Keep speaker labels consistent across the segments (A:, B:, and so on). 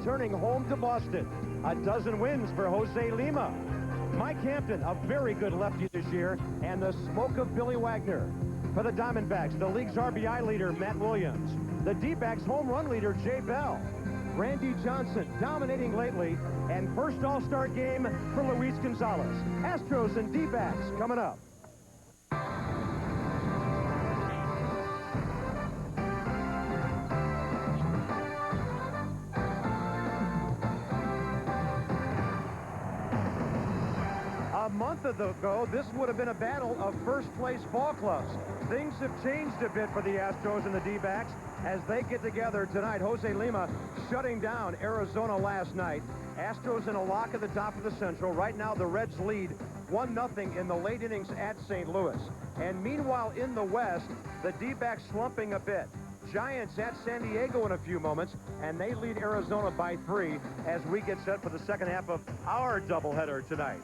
A: returning home to Boston. A dozen wins for Jose Lima. Mike Hampton, a very good lefty this year, and the smoke of Billy Wagner. For the Diamondbacks, the league's RBI leader, Matt Williams. The D-backs home run leader, Jay Bell. Randy Johnson dominating lately, and first all-star game for Luis Gonzalez. Astros and D-backs coming up. A month ago, this would have been a battle of first-place ball clubs. Things have changed a bit for the Astros and the D-backs as they get together tonight. Jose Lima shutting down Arizona last night. Astros in a lock at the top of the Central. Right now, the Reds lead 1-0 in the late innings at St. Louis. And meanwhile, in the West, the D-backs slumping a bit. Giants at San Diego in a few moments, and they lead Arizona by 3 as we get set for the second half of our doubleheader tonight.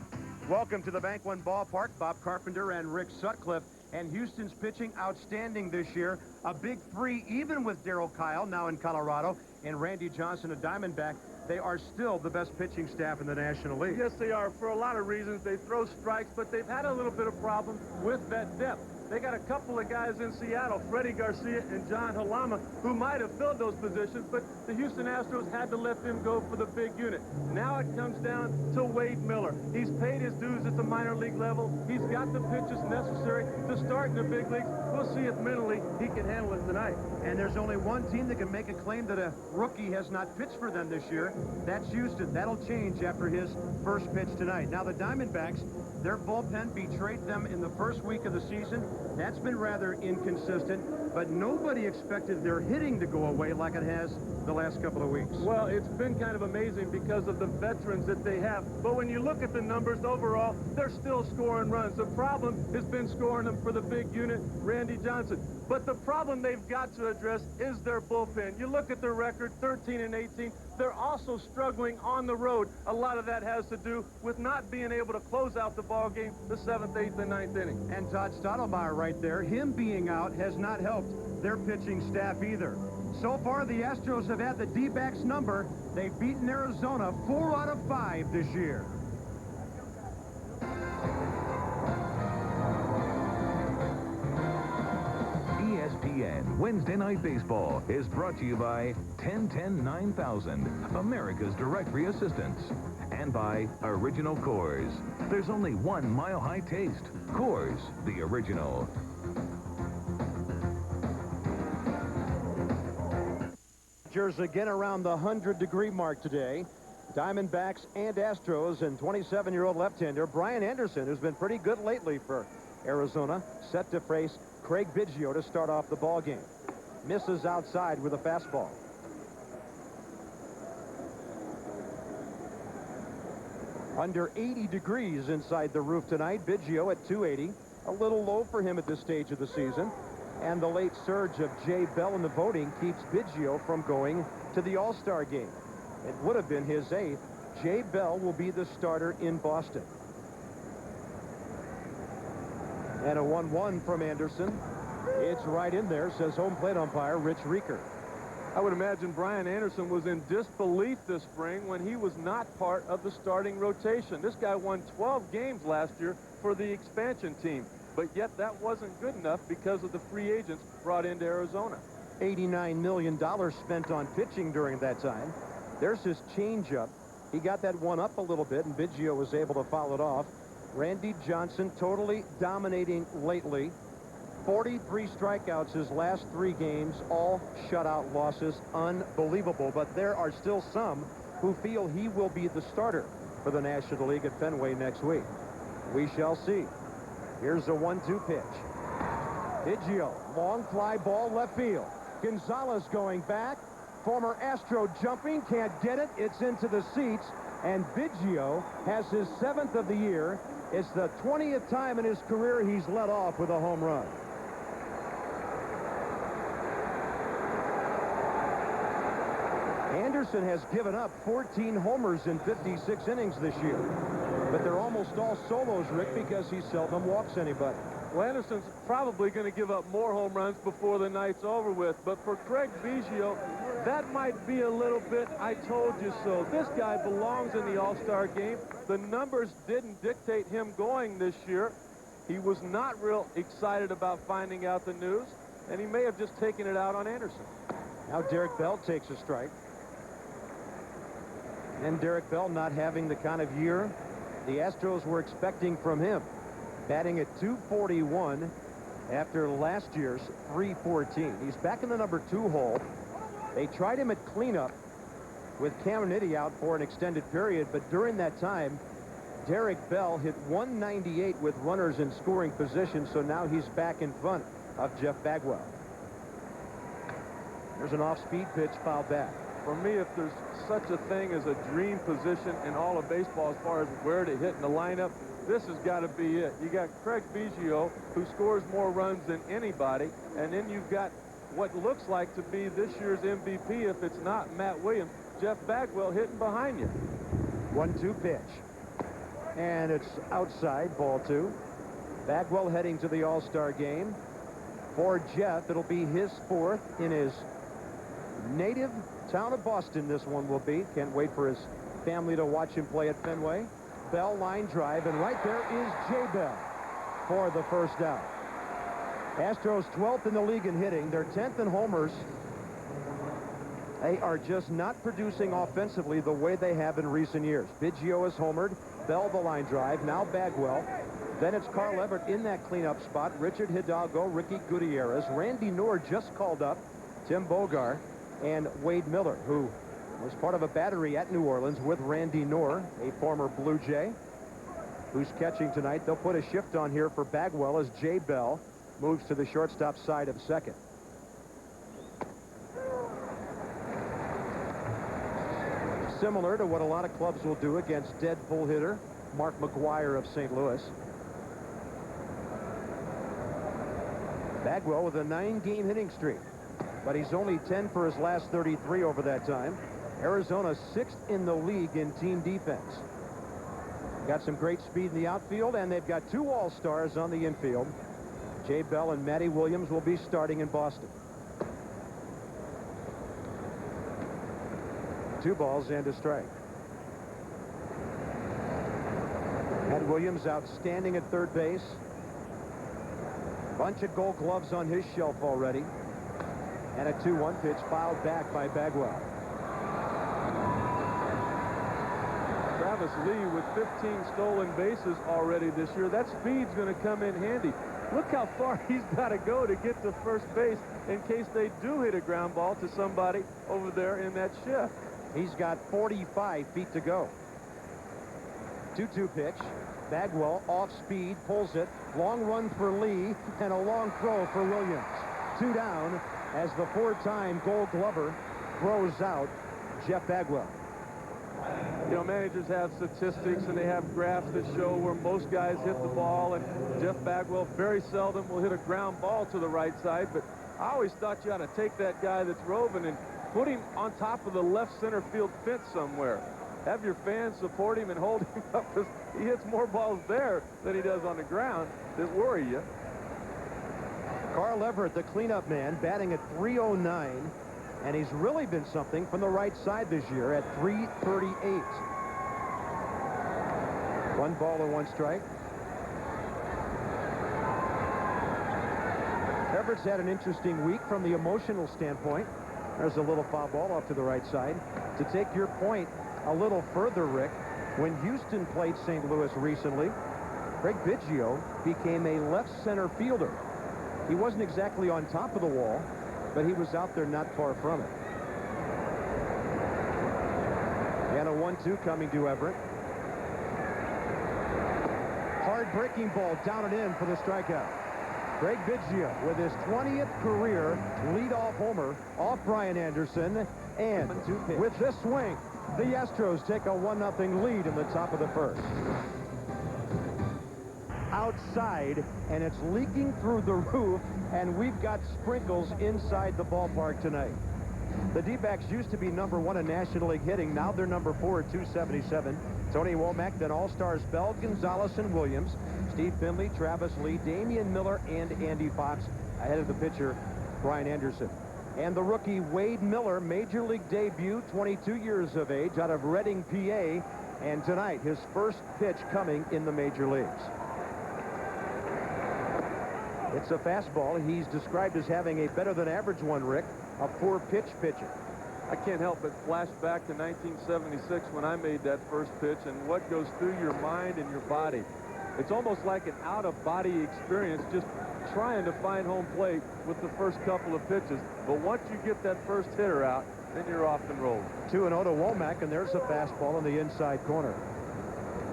A: Welcome to the BankOne ballpark. Bob Carpenter and Rick Sutcliffe. And Houston's pitching outstanding this year. A big 3, even with Darryl Kyle now in Colorado, and Randy Johnson, a Diamondback. They are still the best pitching staff in the National League.
B: Yes, they are. For a lot of reasons, they throw strikes, but they've had a little bit of problem with that depth. They got a couple of guys in Seattle, Freddie Garcia and John Halama, who might have filled those positions, but the Houston Astros had to let them go for the big unit. Now it comes down to Wade Miller. He's paid his dues at the minor league level. He's got the pitches necessary to start in the big leagues. We'll see if mentally he can handle it tonight.
A: And there's only one team that can make a claim that a rookie has not pitched for them this year. That's Houston. That'll change after his first pitch tonight. Now the Diamondbacks, their bullpen betrayed them in the first week of the season. That's been rather inconsistent, but nobody expected their hitting to go away like it has the last couple of weeks.
B: Well, it's been kind of amazing because of the veterans that they have. But when you look at the numbers overall, they're still scoring runs. The problem has been scoring them for the big unit, Randy Johnson. But the problem they've got to address is their bullpen. You look at their record, 13-18. They're also struggling on the road. A lot of that has to do with not being able to close out the ball game the 7th, 8th, and 9th inning.
A: And Todd Stottlemyre right there, him being out has not helped their pitching staff either. So far, the Astros have had the D-backs number. They've beaten Arizona 4 out of 5 this year.
C: ESPN Wednesday Night Baseball is brought to you by 1010-9000, America's directory assistance, and by Original Coors. There's only one mile-high taste. Coors, the original.
A: Temperatures again around the 100-degree mark today. Diamondbacks and Astros, and 27-year-old left-hander Brian Anderson, who's been pretty good lately for Arizona, set to face Craig Biggio to start off the ball game. Misses outside with a fastball. Under 80 degrees inside the roof tonight. Biggio at 280. A little low for him at this stage of the season. And the late surge of Jay Bell in the voting keeps Biggio from going to the All-Star game. It would have been his 8th. Jay Bell will be the starter in Boston. And a 1-1 from Anderson. It's right in there, says home plate umpire Rich Rieker.
B: I would imagine Brian Anderson was in disbelief this spring when he was not part of the starting rotation. This guy won 12 games last year for the expansion team, but yet that wasn't good enough because of the free agents brought into Arizona.
A: $89 million spent on pitching during that time. There's his changeup. He got that one up a little bit, and Biggio was able to foul it off. Randy Johnson totally dominating lately. 43 strikeouts his last 3 games, all shutout losses. Unbelievable. But there are still some who feel he will be the starter for the National League at Fenway next week. We shall see. Here's a 1-2 pitch. Biggio, long fly ball left field. Gonzalez going back. Former Astro jumping, can't get it. It's into the seats. And Biggio has his 7th of the year. It's the 20th time in his career he's led off with a home run. Anderson has given up 14 homers in 56 innings this year. But they're almost all solos, Rick, because he seldom walks anybody.
B: Well, Anderson's probably going to give up more home runs before the night's over with. But for Craig Biggio, that might be a little bit I told you so. This guy belongs in the All-Star game. The numbers didn't dictate him going this year. He was not real excited about finding out the news, and he may have just taken it out on Anderson.
A: Now Derek Bell takes a strike. And Derek Bell not having the kind of year the Astros were expecting from him. Batting at .241 after last year's .314. He's back in the number 2 hole. They tried him at cleanup with Caminiti out for an extended period, but during that time, Derek Bell hit .198 with runners in scoring position, so now he's back in front of Jeff Bagwell. There's an off-speed pitch, fouled back.
B: For me, if there's such a thing as a dream position in all of baseball as far as where to hit in the lineup, this has got to be it. You got Craig Biggio, who scores more runs than anybody, and then you've got what looks like to be this year's MVP, if it's not Matt Williams, Jeff Bagwell hitting behind you.
A: 1-2 pitch. And it's outside, ball 2. Bagwell heading to the All-Star game. For Jeff, it'll be his 4th in his native town of Boston. This one will be. Can't wait for his family to watch him play at Fenway. Bell line drive, and right there is Jay Bell for the first out. Astros 12th in the league in hitting. They're 10th in homers. They are just not producing offensively the way they have in recent years. Biggio is homered. Bell the line drive. Now Bagwell. Then it's Carl Everett in that cleanup spot. Richard Hidalgo, Ricky Gutierrez. Randy Knorr just called up. Tim Bogar and Wade Miller, who was part of a battery at New Orleans with Randy Knorr, a former Blue Jay, who's catching tonight. They'll put a shift on here for Bagwell as Jay Bell moves to the shortstop side of second. Similar to what a lot of clubs will do against dead pull hitter Mark McGwire of St. Louis. Bagwell with a 9-game hitting streak, but he's only 10 for his last 33 over that time. Arizona 6th in the league in team defense. Got some great speed in the outfield, and they've got 2 All-Stars on the infield. Jay Bell and Matty Williams will be starting in Boston. 2 balls and a strike. Matt Williams outstanding at third base. Bunch of Gold Gloves on his shelf already. And a 2-1 pitch fouled back by Bagwell.
B: Travis Lee with 15 stolen bases already this year. That speed's going to come in handy. Look how far he's got to go to get to first base in case they do hit a ground ball to somebody over there in that shift.
A: He's got 45 feet to go. 2-2 pitch. Bagwell off speed, pulls it. Long run for Lee and a long throw for Williams. 2 down as the 4-time Gold Glover throws out Jeff Bagwell.
B: You know, managers have statistics and they have graphs that show where most guys hit the ball, and Jeff Bagwell very seldom will hit a ground ball to the right side, but I always thought you ought to take that guy that's roving and put him on top of the left center field fence somewhere. Have your fans support him and hold him up, because he hits more balls there than he does on the ground that worry you.
A: Carl Everett, the cleanup man, batting at .309, and he's really been something from the right side this year at .338. 1 ball and 1 strike. Everett's had an interesting week from the emotional standpoint. There's a little foul ball off to the right side. To take your point a little further, Rick, when Houston played St. Louis recently, Craig Biggio became a left center fielder. He wasn't exactly on top of the wall, but he was out there not far from it. And a 1-2 coming to Everett. Hard breaking ball down and in for the strikeout. Craig Biggio with his 20th career leadoff homer off Brian Anderson. And with this swing, the Astros take a 1-0 lead in the top of the first. Outside, and it's leaking through the roof, and we've got sprinkles inside the ballpark tonight. The D-backs used to be number 1 in National League hitting. Now they're number 4 at .277. Tony Womack, then All-Stars Bell, Gonzalez, and Williams. Steve Finley, Travis Lee, Damian Miller, and Andy Fox ahead of the pitcher, Brian Anderson. And the rookie Wade Miller, major league debut, 22 years of age, out of Reading, PA. And tonight, his first pitch coming in the major leagues. It's a fastball. He's described as having a better than average one, Rick. A poor pitch pitcher.
B: I can't help but flash back to 1976 when I made that first pitch and what goes through your mind and your body. It's almost like an out-of-body experience just trying to find home plate with the first couple of pitches. But once you get that first hitter out, then you're off and rolling. 2-0
A: to Womack, and there's a fastball in the inside corner.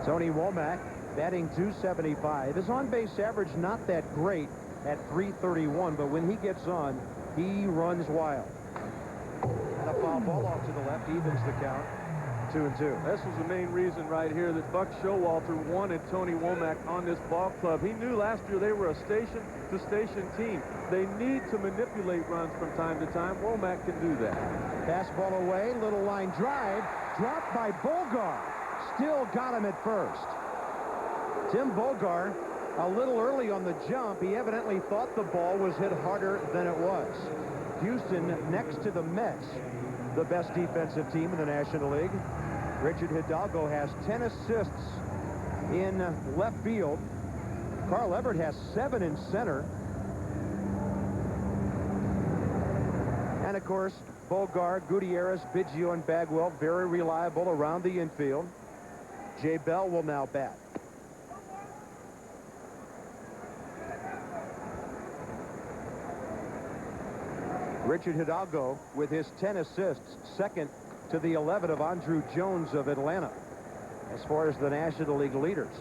A: Tony Womack batting .275. His on-base average not that great at .331, but when he gets on, he runs wild. And a foul ball off to the left evens the count. 2-2.
B: This was the main reason right here that Buck Showalter wanted Tony Womack on this ball club. He knew last year they were a station-to-station team. They need to manipulate runs from time to time. Womack can do that.
A: Fastball away, little line drive, dropped by Bolgar. Still got him at first. Tim Bolgar, a little early on the jump. He evidently thought the ball was hit harder than it was. Houston next to the Mets, the best defensive team in the National League. Richard Hidalgo has 10 assists in left field. Carl Everett has 7 in center. And of course, Bolgar, Gutierrez, Biggio, and Bagwell very reliable around the infield. Jay Bell will now bat. Richard Hidalgo with his 10 assists, second to the 11 of Andrew Jones of Atlanta as far as the National League leaders.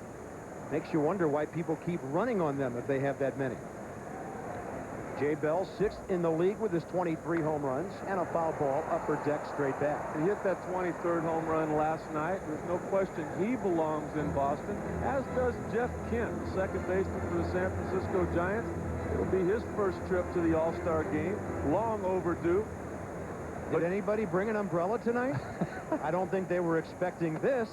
A: Makes you wonder why people keep running on them if they have that many. Jay Bell, 6th in the league with his 23 home runs and a foul ball upper deck straight back.
B: He hit that 23rd home run last night. There's no question he belongs in Boston, as does Jeff Kent, second baseman for the San Francisco Giants. It'll be his first trip to the All-Star game. Long overdue.
A: Did anybody bring an umbrella tonight? I don't think they were expecting this.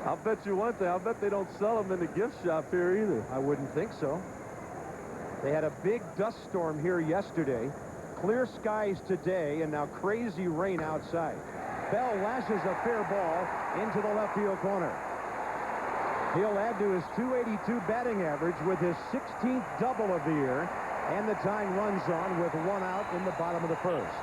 B: I'll bet you one thing. I'll bet they don't sell them in the gift shop here either.
A: I wouldn't think so. They had a big dust storm here yesterday. Clear skies today, and now crazy rain outside. Bell lashes a fair ball into the left field corner. He'll add to his .282 batting average with his 16th double of the year, and the tying runs on with 1 out in the bottom of the first.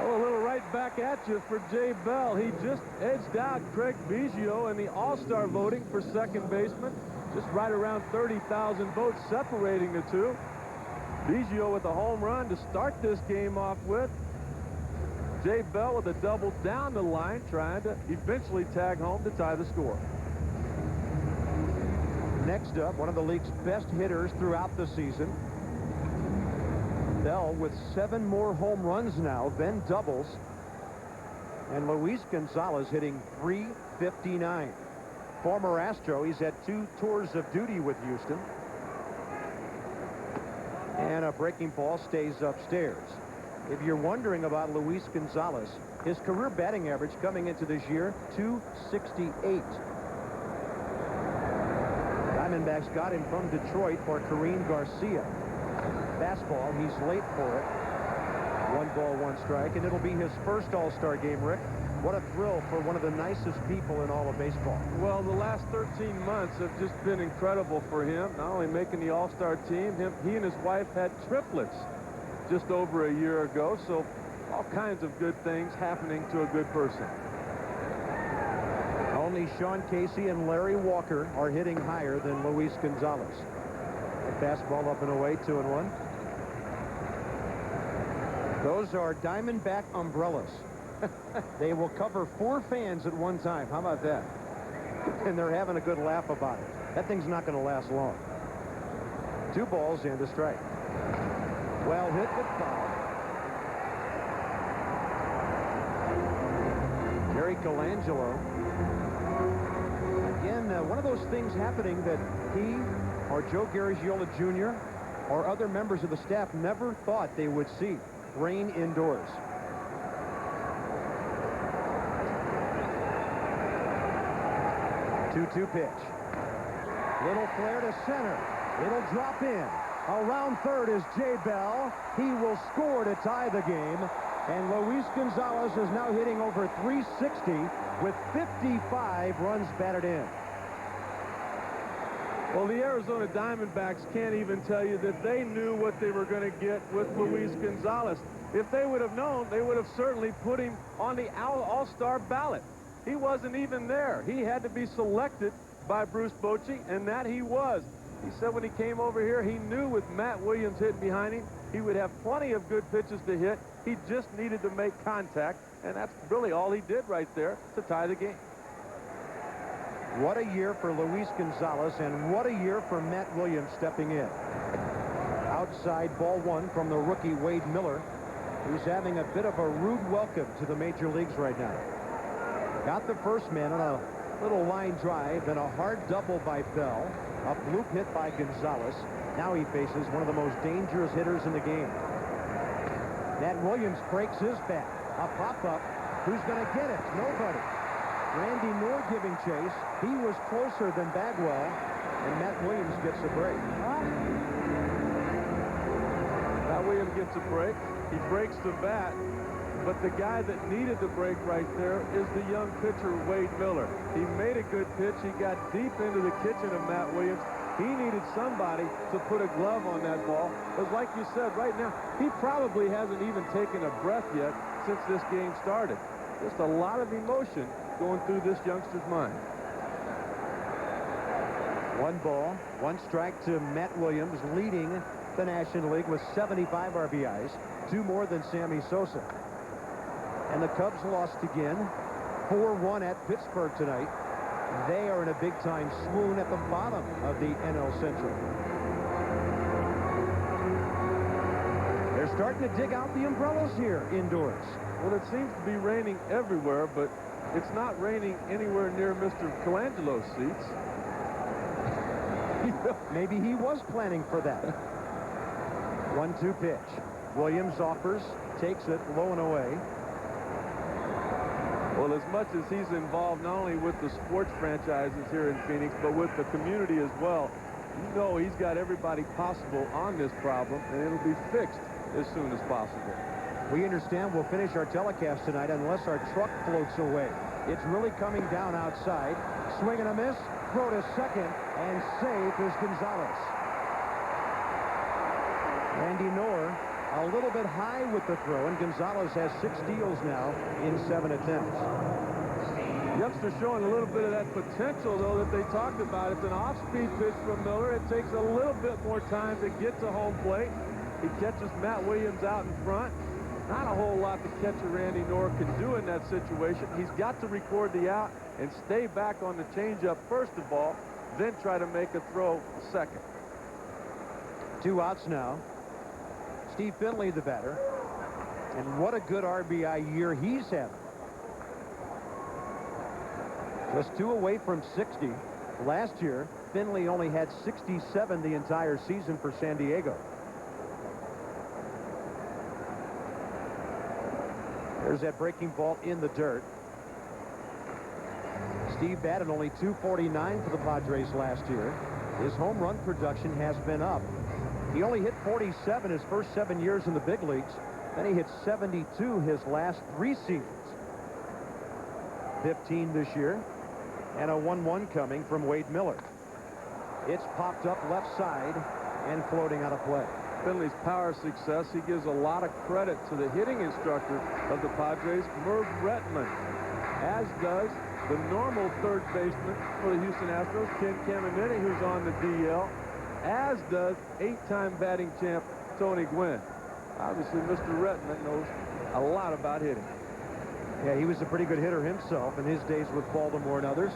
B: Oh, a little right back at you for Jay Bell. He just edged out Craig Biggio in the All-Star voting for second baseman. Just right around 30,000 votes separating the two. Biggio with a home run to start this game off with. Jay Bell with a double down the line, trying to eventually tag home to tie the score.
A: Next up, one of the league's best hitters throughout the season. Bell with 7 more home runs now, then doubles. And Luis Gonzalez hitting .359. Former Astro, he's had 2 tours of duty with Houston. And a breaking ball stays upstairs. If you're wondering about Luis Gonzalez, his career batting average coming into this year, .268. Diamondbacks got him from Detroit for Kareem Garcia. Fastball, he's late for it. 1 ball, 1 strike, and it'll be his first All-Star game, Rick. What a thrill for one of the nicest people in all of baseball.
B: Well, the last 13 months have just been incredible for him. Not only making the All-Star team, he and his wife had triplets just over a year ago. So all kinds of good things happening to a good person.
A: Only Sean Casey and Larry Walker are hitting higher than Luis Gonzalez. A fastball up and away, 2-1. Those are Diamondback umbrellas. They will cover 4 fans at one time. How about that? And they're having a good laugh about it. That thing's not going to last long. 2 balls and a strike. Well hit, but foul. Gary Colangelo. Again, one of those things happening that he or Joe Garagiola Jr. or other members of the staff never thought they would see. Rain indoors. 2-2 pitch. Little flare to center. It'll drop in. Around third is Jay Bell. He will score to tie the game. And Luis Gonzalez is now hitting over 360 with 55 runs batted in.
B: Well, the Arizona Diamondbacks can't even tell you that they knew what they were going to get with Luis Gonzalez. If they would have known, they would have certainly put him on the All-Star ballot. He wasn't even there. He had to be selected by Bruce Bochy, and that he was. He said when he came over here, he knew with Matt Williams hitting behind him, he would have plenty of good pitches to hit. He just needed to make contact, and that's really all he did right there to tie the game.
A: What a year for Luis Gonzalez, and what a year for Matt Williams stepping in. Outside ball one from the rookie Wade Miller, who's having a bit of a rude welcome to the major leagues right now. Got the first man on a little line drive, then a hard double by Bell, a bloop hit by Gonzalez. Now he faces one of the most dangerous hitters in the game. Matt Williams breaks his bat. A pop-up. Who's going to get it? Nobody. Randy Moore giving chase. He was closer than Bagwell, and Matt Williams gets a break.
B: Matt Williams gets a break. He breaks the bat, but the guy that needed the break right there is the young pitcher, Wade Miller. He made a good pitch. He got deep into the kitchen of Matt Williams. He needed somebody to put a glove on that ball. Because like you said, right now, he probably hasn't even taken a breath yet since this game started. Just a lot of emotion going through this youngster's mind.
A: 1 ball, 1 strike to Matt Williams, leading the National League with 75 RBIs, 2 more than Sammy Sosa. And the Cubs lost again, 4-1 at Pittsburgh tonight. They are in a big-time swoon at the bottom of the NL Central. They're starting to dig out the umbrellas here indoors.
B: Well, it seems to be raining everywhere, but it's not raining anywhere near Mr. Colangelo's seats.
A: Maybe he was planning for that. 1-2 pitch. Williams offers, takes it low and away.
B: Well, as much as he's involved not only with the sports franchises here in Phoenix, but with the community as well, you know he's got everybody possible on this problem, and it'll be fixed as soon as possible.
A: We understand we'll finish our telecast tonight unless our truck floats away. It's really coming down outside. Swing and a miss. Throw to second, and safe is Gonzalez. Randy Knorr a little bit high with the throw, and Gonzalez has 6 steals now in 7 attempts.
B: Youngster showing a little bit of that potential, though, that they talked about. It's an off-speed pitch from Miller. It takes a little bit more time to get to home plate. He catches Matt Williams out in front. Not a whole lot the catcher Randy Knorr can do in that situation. He's got to record the out and stay back on the changeup first of all, then try to make a throw second.
A: 2 outs now. Steve Finley, the batter. And what a good RBI year he's having. Just 2 away from 60. Last year, Finley only had 67 the entire season for San Diego. There's that breaking ball in the dirt. Steve batted only .249 for the Padres last year. His home run production has been up. He only hit 47 his first 7 years in the big leagues. Then he hit 72 his last 3 seasons. 15 this year. And a 1-1 coming from Wade Miller. It's popped up left side and floating out of play.
B: Finley's power success, he gives a lot of credit to the hitting instructor of the Padres, Merv Retman, as does the normal third baseman for the Houston Astros, Ken Caminiti, who's on the DL, as does 8-time batting champ Tony Gwynn. Obviously, Mr. Retman knows a lot about hitting.
A: Yeah, he was a pretty good hitter himself in his days with Baltimore and others.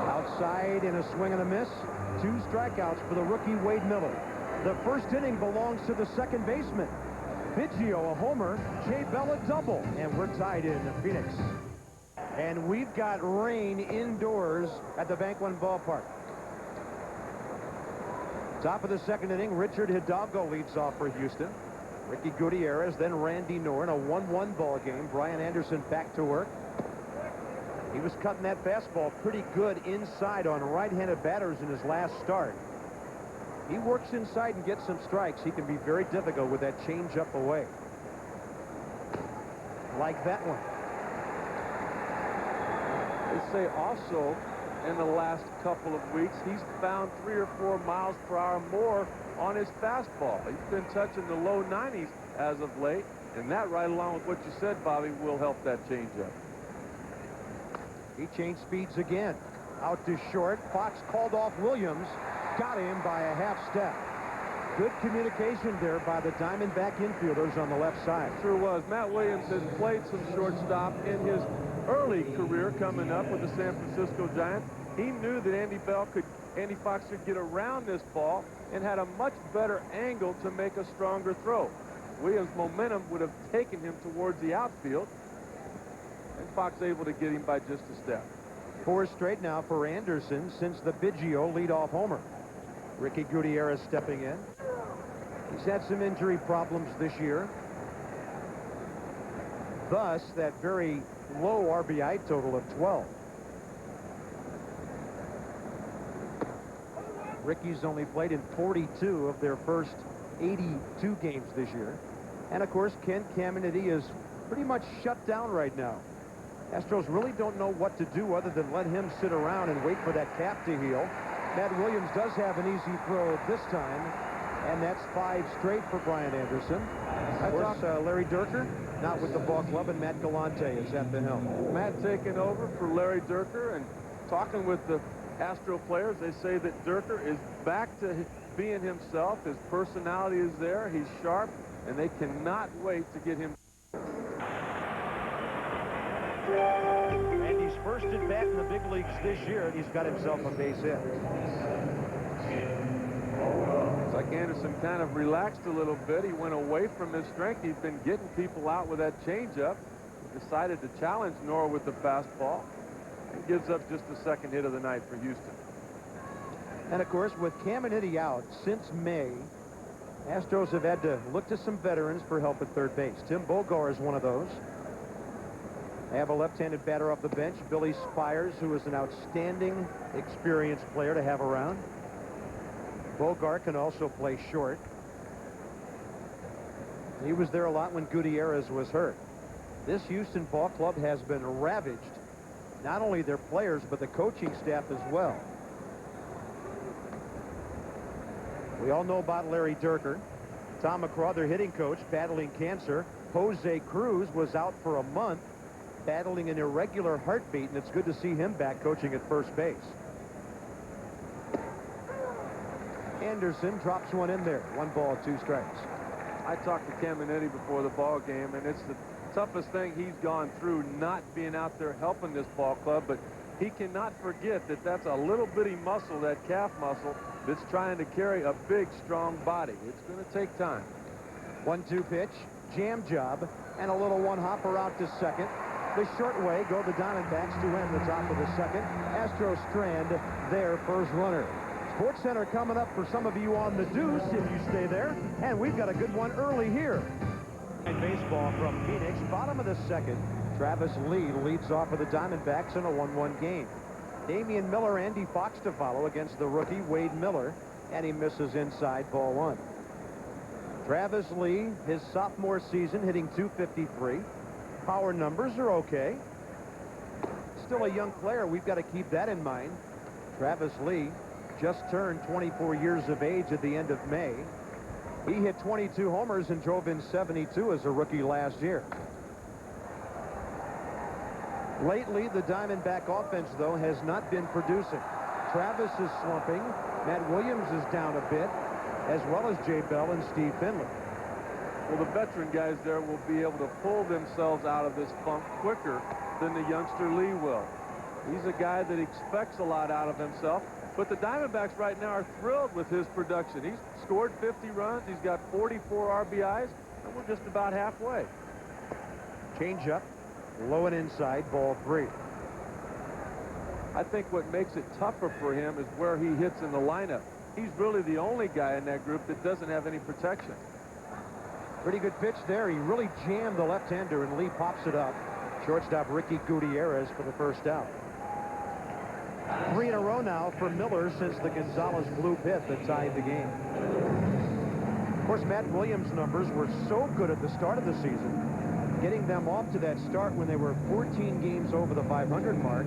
A: Outside in a swing and a miss. 2 strikeouts for the rookie Wade Miller. The first inning belongs to the second baseman. Biggio a homer, Jay Bell a double, and we're tied in Phoenix. And we've got rain indoors at the BankOne ballpark. Top of the second inning, Richard Hidalgo leads off for Houston. Ricky Gutierrez, then Randy Knorr in a 1-1 ball game. Brian Anderson back to work. He was cutting that fastball pretty good inside on right-handed batters in his last start. he works inside and gets some strikes, he can be very difficult with that change-up away. Like that one.
B: They say also in the last couple of weeks, he's found 3 or 4 miles per hour more on his fastball. He's been touching the low 90s as of late, and that, right along with what you said, Bobby, will help that changeup.
A: He changed speeds again. Out to short. Fox called off Williams. Got him by a half step. Good communication there by the Diamondback infielders on the left side.
B: Sure was. Matt Williams has played some shortstop in his early career coming up with the San Francisco Giants. He knew that Andy Fox could get around this ball and had a much better angle to make a stronger throw. Williams' momentum would have taken him towards the outfield, and Fox able to get him by just a step.
A: 4 straight now for Anderson since the Biggio leadoff homer. Ricky Gutierrez stepping in. He's had some injury problems this year. Thus, that very low RBI total of 12. Ricky's only played in 42 of their first 82 games this year. And, of course, Ken Caminiti is pretty much shut down right now. Astros really don't know what to do other than let him sit around and wait for that calf to heal. Matt Williams does have an easy throw this time, and that's 5 straight for Brian Anderson. Of course, Larry Dierker not with the ball club, and Matt Galante is at the helm.
B: Matt taking over for Larry Dierker, and talking with the Astro players, they say that Dierker is back to being himself. His personality is there. He's sharp, and they cannot wait to get him.
A: And he's first at bat in the big leagues this year, and he's got himself a base hit.
B: It's like Anderson kind of relaxed a little bit. He went away from his strength. He's been getting people out with that changeup. Decided to challenge Nora with the fastball, and gives up just the second hit of the night for Houston.
A: And, of course, with Caminiti out since May, Astros have had to look to some veterans for help at third base. Tim Bogar is one of those. They have a left-handed batter off the bench, Billy Spires, who is an outstanding, experienced player to have around. Bogar can also play short. He was there a lot when Gutierrez was hurt. This Houston ball club has been ravaged, not only their players, but the coaching staff as well. We all know about Larry Dierker. Tom McCraw, their hitting coach, battling cancer. Jose Cruz was out for a month, battling an irregular heartbeat, and it's good to see him back coaching at first base. Anderson drops one in there. 1 ball, 2 strikes.
B: I talked to Caminiti before the ball game, and it's the toughest thing he's gone through, not being out there helping this ball club, but he cannot forget that that's a little bitty muscle, that calf muscle, that's trying to carry a big, strong body. It's going to take time.
A: 1-2 pitch, jam job, and a little one-hopper out to second. The short way go the Diamondbacks to end the top of the second. Astros strand their first runner. Sports Center coming up for some of you on the deuce if you stay there. And we've got a good one early here. And baseball from Phoenix, bottom of the second. Travis Lee leads off for the Diamondbacks in a 1-1 game. Damian Miller, Andy Fox to follow against the rookie Wade Miller, and he misses inside, ball 1. Travis Lee, his sophomore season, hitting .253. Power numbers are okay. Still a young player. We've got to keep that in mind. Travis Lee just turned 24 years of age at the end of May. He hit 22 homers and drove in 72 as a rookie last year. Lately, the Diamondback offense, though, has not been producing. Travis is slumping. Matt Williams is down a bit, as well as Jay Bell and Steve Finley.
B: Well, the veteran guys there will be able to pull themselves out of this funk quicker than the youngster Lee will. He's a guy that expects a lot out of himself, but the Diamondbacks right now are thrilled with his production. He's scored 50 runs. He's got 44 RBIs, and we're just about halfway.
A: Change up, low and inside, ball 3.
B: I think what makes it tougher for him is where he hits in the lineup. He's really the only guy in that group that doesn't have any protection.
A: Pretty good pitch there. He really jammed the left-hander, and Lee pops it up. Shortstop Ricky Gutierrez for the first out. 3 in a row now for Miller since the Gonzalez bloop hit that tied the game. Of course, Matt Williams' numbers were so good at the start of the season, getting them off to that start when they were 14 games over the 500 mark.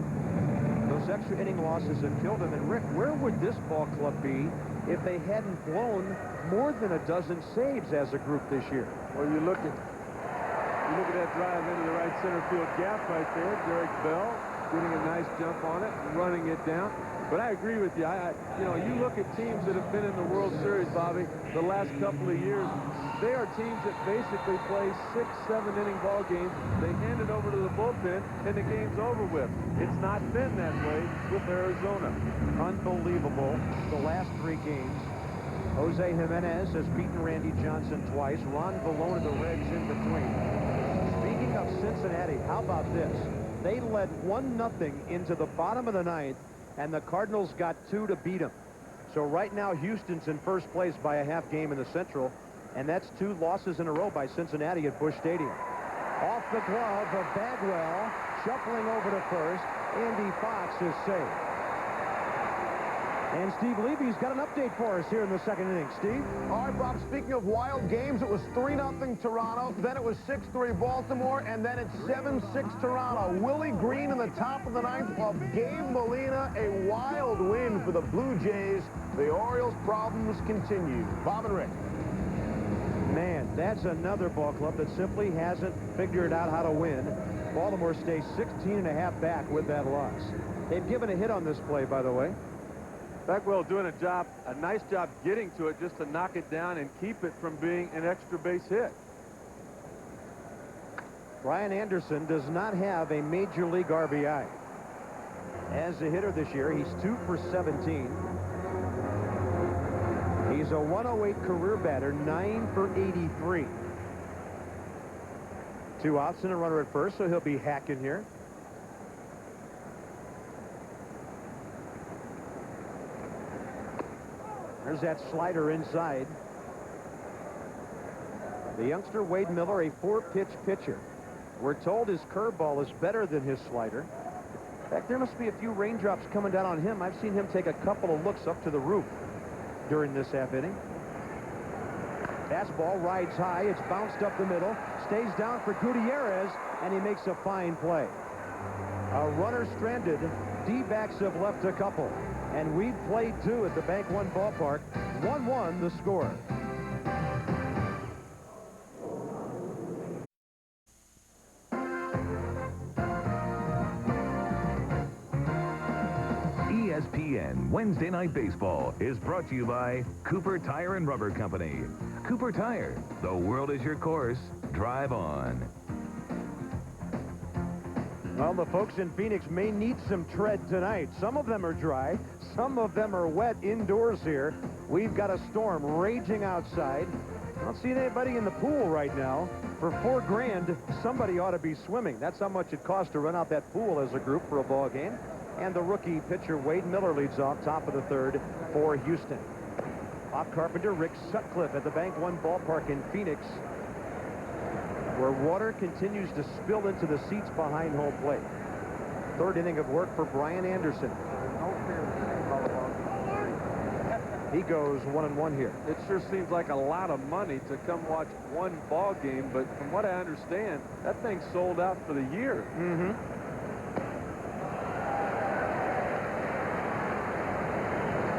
A: Those extra inning losses have killed him. And Rick, where would this ball club be if they hadn't blown more than a dozen saves as a group this year?
B: Well, you look at that drive into the right center field gap right there. Derek Bell getting a nice jump on it and running it down. But I agree with you. You know, you look at teams that have been in the World Series, Bobby, the last couple of years. They are teams that basically play 6, 7-inning ball games. They hand it over to the bullpen, and the game's over with. It's not been that way with Arizona.
A: Unbelievable. The last 3 games. Jose Jimenez has beaten Randy Johnson twice. Ron Valona, the Reds, in between. Speaking of Cincinnati, how about this? They led 1-0 into the bottom of the 9th, and the Cardinals got 2 to beat them. So right now, Houston's in first place by a half game in the Central, and that's 2 losses in a row by Cincinnati at Busch Stadium. Off the glove of Bagwell, shuffling over to first. Andy Fox is safe. And Steve Levy's got an update for us here in the second inning. Steve?
D: All right, Bob, speaking of wild games, it was 3-0 Toronto, then it was 6-3 Baltimore, and then it's 7-6 Toronto. Willie Green in the top of the 9th of Gabe Molina, a wild win for the Blue Jays. The Orioles' problems continue. Bob and Rick.
A: Man, that's another ball club that simply hasn't figured out how to win. Baltimore stays 16.5 back with that loss. They've given a hit on this play, by the way.
B: Bagwell doing a nice job getting to it just to knock it down and keep it from being an extra base hit.
A: Brian Anderson does not have a major league RBI. As a hitter this year, he's 2 for 17. He's a 108 career batter, 9 for 83. 2 outs and a runner at first, so he'll be hacking here. There's that slider inside. The youngster Wade Miller, a 4-pitch pitcher. We're told his curveball is better than his slider. In fact, there must be a few raindrops coming down on him. I've seen him take a couple of looks up to the roof during this half inning. Fastball rides high. It's bounced up the middle. Stays down for Gutierrez, and he makes a fine play. A runner stranded. D-backs have left a couple. And we've played 2 at the BankOne ballpark. 1-1 the score.
C: ESPN Wednesday Night Baseball is brought to you by Cooper Tire and Rubber Company. Cooper Tire, the world is your course. Drive on.
A: Well, the folks in Phoenix may need some tread tonight. Some of them are dry. Some of them are wet indoors here. We've got a storm raging outside. I don't see anybody in the pool right now. For $4 grand, somebody ought to be swimming. That's how much it costs to run out that pool as a group for a ball game. And the rookie pitcher, Wade Miller, leads off top of the 3rd for Houston. Bob Carpenter, Rick Sutcliffe at the BankOne ballpark in Phoenix, where water continues to spill into the seats behind home plate. 3rd inning of work for Brian Anderson. He goes 1-1 here.
B: It sure seems like a lot of money to come watch one ball game, but from what I understand, that thing's sold out for the year.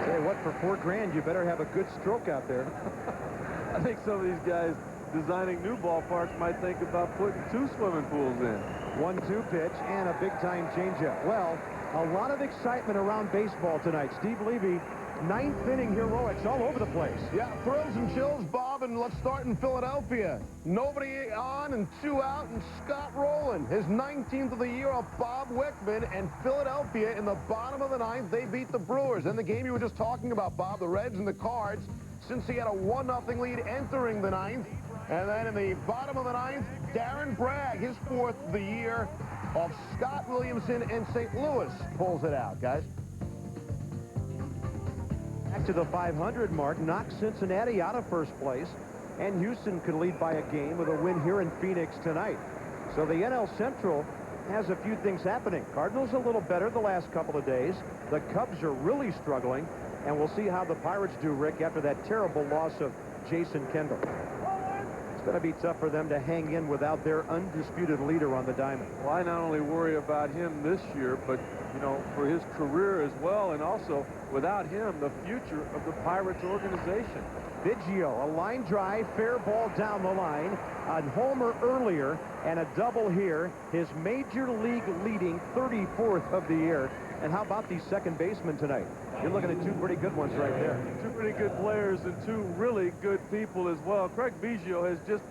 A: Tell you what, for $4 grand, you better have a good stroke out there.
B: I think some of these guys designing new ballparks might think about putting 2 swimming pools in.
A: 1-2 pitch and a big-time changeup. Well, a lot of excitement around baseball tonight. Steve Levy, 9th inning heroics all over the place.
D: Yeah, thrills and chills, Bob, and let's start in Philadelphia. Nobody on and 2 out, and Scott Rowland, his 19th of the year off Bob Wickman, and Philadelphia in the bottom of the 9th, they beat the Brewers. In the game you were just talking about, Bob, the Reds and the Cards, since he had a 1-0 lead entering the 9th. And then in the bottom of the 9th, Darren Bragg, his 4th of the year of Scott Williamson in St. Louis, pulls it out, guys.
A: Back to the 500 mark, knocks Cincinnati out of first place, and Houston could lead by a game with a win here in Phoenix tonight. So the NL Central has a few things happening. Cardinals a little better the last couple of days. The Cubs are really struggling, and we'll see how the Pirates do, Rick, after that terrible loss of Jason Kendall. It's going to be tough for them to hang in without their undisputed leader on the diamond.
B: Well, I not only worry about him this year, but, you know, for his career as well, and also, without him, the future of the Pirates organization.
A: Biggio, a line drive, fair ball down the line, a homer earlier, and a double here. His major league leading 34th of the year. And how about the second baseman tonight? You're looking at two pretty good ones right there.
B: Two pretty good players and two really good people as well. Craig Biggio has just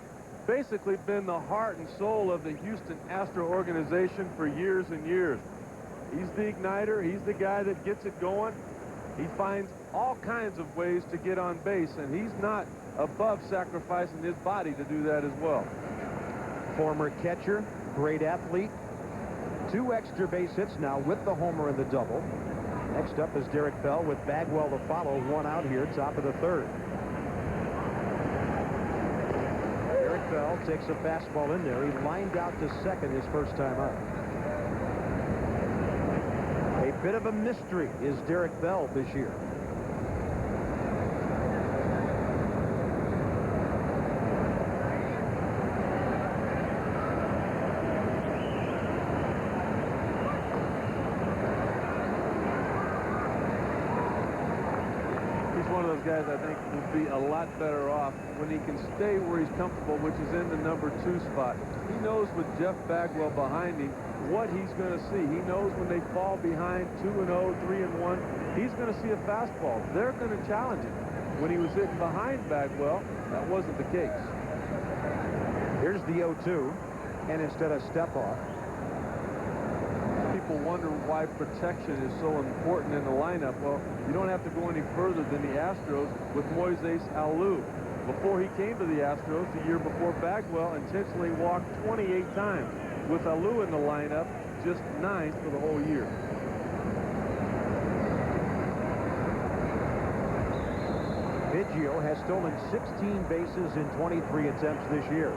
B: basically been the heart and soul of the Houston Astros organization for years and years. He's the igniter. He's the guy that gets it going. He finds all kinds of ways to get on base, and he's not above sacrificing his body to do that as well.
A: Former catcher, great athlete. 2 extra base hits now with the homer and the double. Next up is Derek Bell with Bagwell to follow. 1 out here, top of the 3rd. Derek Bell takes a fastball in there. He lined out to second his first time up. A bit of a mystery is Derek Bell this year.
B: Guys, I think, will be a lot better off when he can stay where he's comfortable, which is in the number 2 spot. He knows with Jeff Bagwell behind him what he's going to see. He knows when they fall behind 2-0, 3-1, he's going to see a fastball. They're going to challenge him. When he was hitting behind Bagwell, that wasn't the case.
A: Here's the 0-2, and instead of step off.
B: People wonder why protection is so important in the lineup. Well, you don't have to go any further than the Astros with Moises Alou. Before he came to the Astros, the year before, Bagwell intentionally walked 28 times. With Alou in the lineup, just 9 for the whole year.
A: Biggio has stolen 16 bases in 23 attempts this year.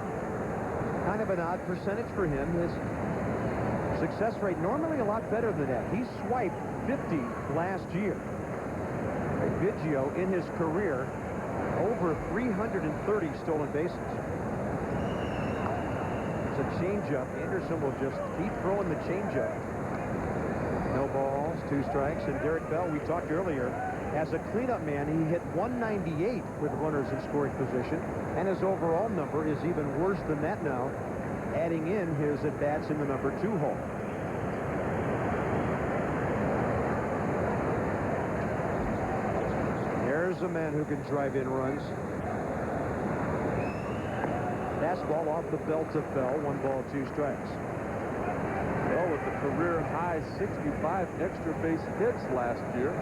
A: Kind of an odd percentage for him. His success rate normally a lot better than that. He swiped 50 last year. Biggio in his career over 330 stolen bases. It's a changeup. Anderson will just keep throwing the changeup. No balls, 2 strikes, and Derek Bell, we talked earlier, as a cleanup man, he hit 198 with runners in scoring position, and his overall number is even worse than that now, adding in his at-bats in the number 2 hole. There's a man who can drive in runs. Fastball off the belt of Bell. 1 ball, 2 strikes.
B: Bell with the career high 65 extra base hits last year.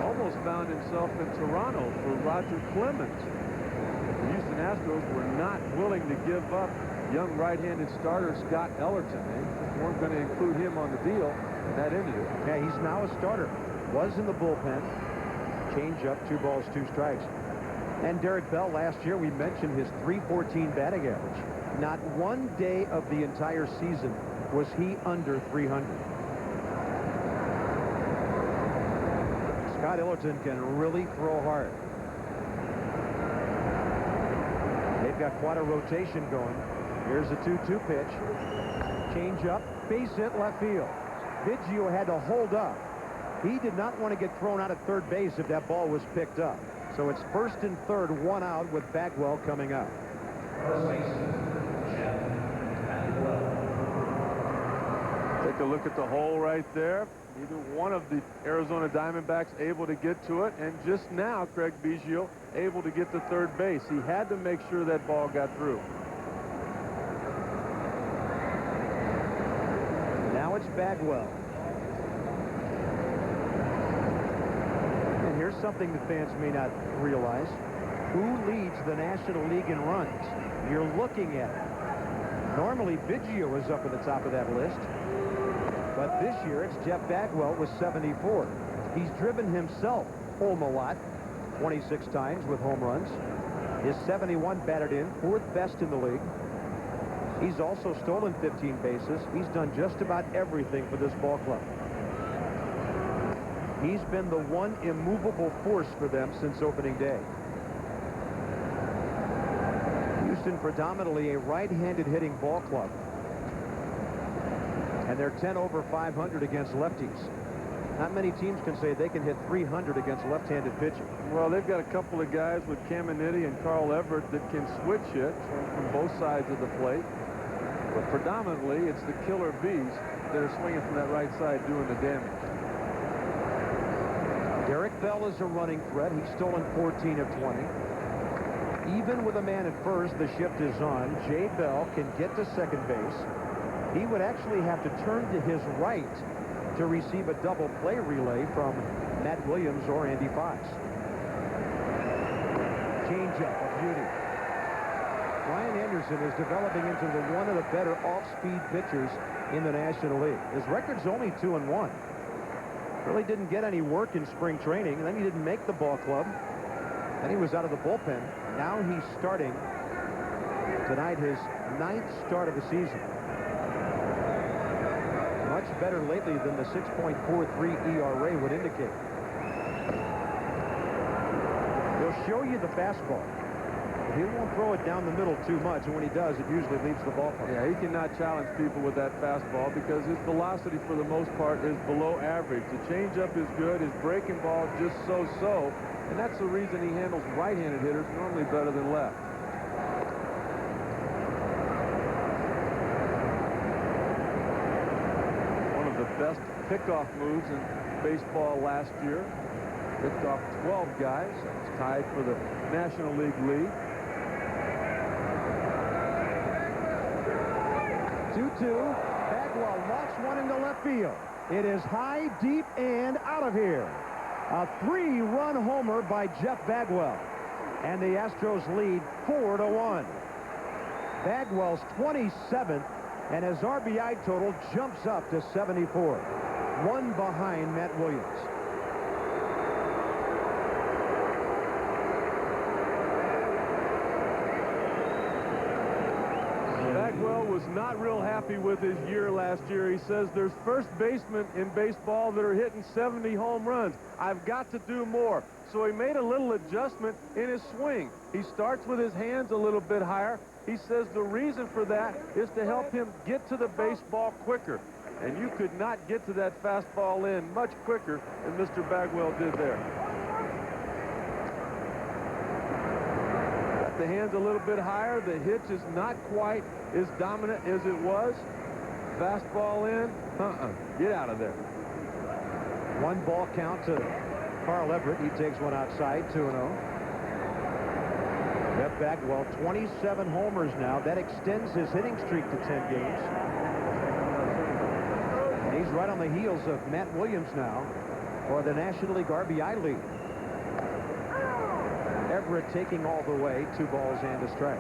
B: Almost found himself in Toronto for Roger Clemens. The Houston Astros were not willing to give up young right-handed starter Scott Ellerton. They weren't going to include him on the deal, and that ended it.
A: Yeah, he's now a starter. Was in the bullpen. Change up, 2 balls, 2 strikes. And Derek Bell last year, we mentioned his .314 batting average. Not one day of the entire season was he under 300. Scott Ellerton can really throw hard. They've got quite a rotation going. Here's the 2-2 pitch. Change up, base hit, left field. Biggio had to hold up. He did not want to get thrown out at third base if that ball was picked up. So it's 1st and 3rd, 1 out with Bagwell coming up.
B: Take a look at the hole right there. Neither one of the Arizona Diamondbacks able to get to it, and just now Craig Biggio able to get to third base. He had to make sure that ball got through.
A: Now it's Bagwell. And here's something that fans may not realize. Who leads the National League in runs? You're looking at it. Normally Biggio is up at the top of that list. But this year, it's Jeff Bagwell with 74. He's driven himself home a lot, 26 times with home runs. His 71 batted in, 4th best in the league. He's also stolen 15 bases. He's done just about everything for this ball club. He's been the one immovable force for them since opening day. Houston predominantly a right-handed hitting ball club. And they're 10 over 500 against lefties. Not many teams can say they can hit 300 against left-handed pitching.
B: Well, they've got a couple of guys with Caminiti and Carl Everett that can switch hit from both sides of the plate. But predominantly, it's the killer bees that are swinging from that right side doing the damage.
A: Derek Bell is a running threat. He's stolen 14 of 20. Even with a man at first, the shift is on. Jay Bell can get to second base. He would actually have to turn to his right to receive a double play relay from Matt Williams or Andy Fox. Changeup, a beauty. Ryan Anderson is developing into one of the better off-speed pitchers in the National League. His record's only 2-1. Really didn't get any work in spring training, and then he didn't make the ball club. Then he was out of the bullpen. Now he's starting tonight, his 9th start of the season. Much better lately than the 6.43 ERA would indicate. He'll show you the fastball. He won't throw it down the middle too much, and when he does, it usually leaves the ballpark.
B: Yeah, he cannot challenge people with that fastball because his velocity for the most part is below average. The changeup is good, his breaking ball just so-so, and that's the reason he handles right-handed hitters normally better than left. One of the best pickoff moves in baseball last year. Picked off 12 guys. It's tied for the National League lead.
A: 2-2. Bagwell knocks one into left field. It is high, deep, and out of here. A 3-run homer by Jeff Bagwell. And the Astros lead 4-1. Bagwell's 27th, and his RBI total jumps up to 74. One behind Matt Williams.
B: Bagwell was not real happy with his year last year. He says there's first basemen in baseball that are hitting 70 home runs. I've got to do more. So he made a little adjustment in his swing. He starts with his hands a little bit higher. He says the reason for that is to help him get to the baseball quicker. And you could not get to that fastball in much quicker than Mr. Bagwell did there. Got the hands a little bit higher. The hitch is not quite as dominant as it was. Fastball in. Get out of there.
A: 1 ball count to Carl Everett. He takes one outside, 2-0. Jeff Bagwell, 27 homers now. That extends his hitting streak to 10 games. And he's right on the heels of Matt Williams now for the National League RBI lead. Everett taking all the way, 2 balls and a strike.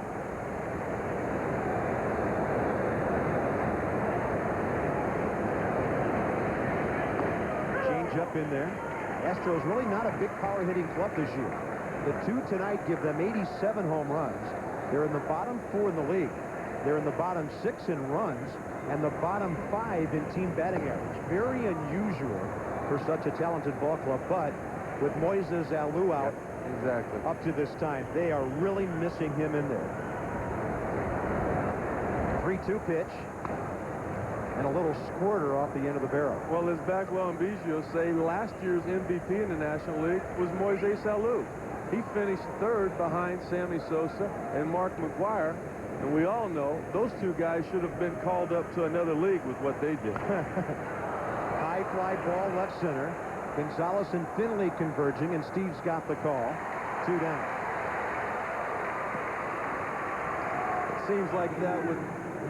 A: Change up in there. Astros really not a big power hitting club this year. The 2 tonight give them 87 home runs. They're in the bottom 4 in the league. They're in the bottom 6 in runs and the bottom 5 in team batting average. Very unusual for such a talented ball club, but with Moises Alou out up to this time, they are really missing him in there. 3-2 pitch. And a little squirter off the end of the barrel.
B: Well, as Bagwell and Biggio say, last year's MVP in the National League was Moises Alou. He finished 3rd behind Sammy Sosa and Mark McGwire. And we all know those 2 guys should have been called up to another league with what they did.
A: High fly ball left center. Gonzalez and Finley converging, and Steve's got the call. 2 down.
B: It seems like that with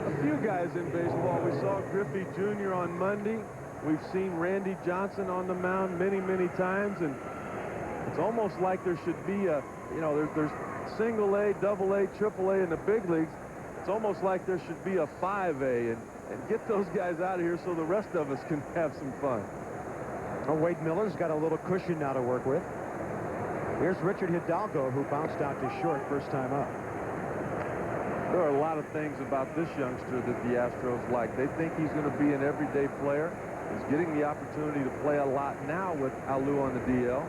B: a few guys in baseball. We saw Griffey Jr. on Monday. We've seen Randy Johnson on the mound many, many times, and it's almost like there should be a, there's single A, double A, triple A in the big leagues. It's almost like there should be a 5A and get those guys out of here so the rest of us can have some fun.
A: Well, Wade Miller's got a little cushion now to work with. Here's Richard Hidalgo, who bounced out to short first time up.
B: There are a lot of things about this youngster that the Astros like. They think he's going to be an everyday player. He's getting the opportunity to play a lot now with Alou on the DL.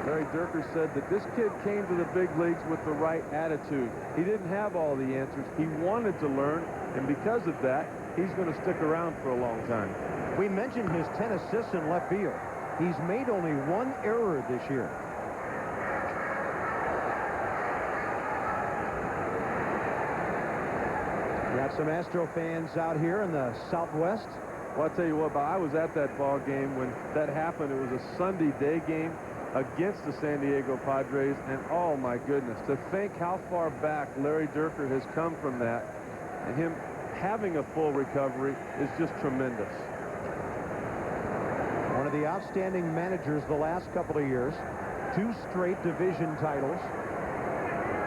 B: Larry Dierker said that this kid came to the big leagues with the right attitude. He didn't have all the answers. He wanted to learn, and because of that, he's going to stick around for a long time.
A: We mentioned his 10 assists in left field. He's made only one error this year. Got some Astro fans out here in the Southwest.
B: Well, I'll tell you what, I was at that ball game when that happened. It was a Sunday day game against the San Diego Padres, and oh my goodness, to think how far back Larry Dierker has come from that, and him having a full recovery is just tremendous.
A: One of the outstanding managers the last couple of years. 2 straight division titles.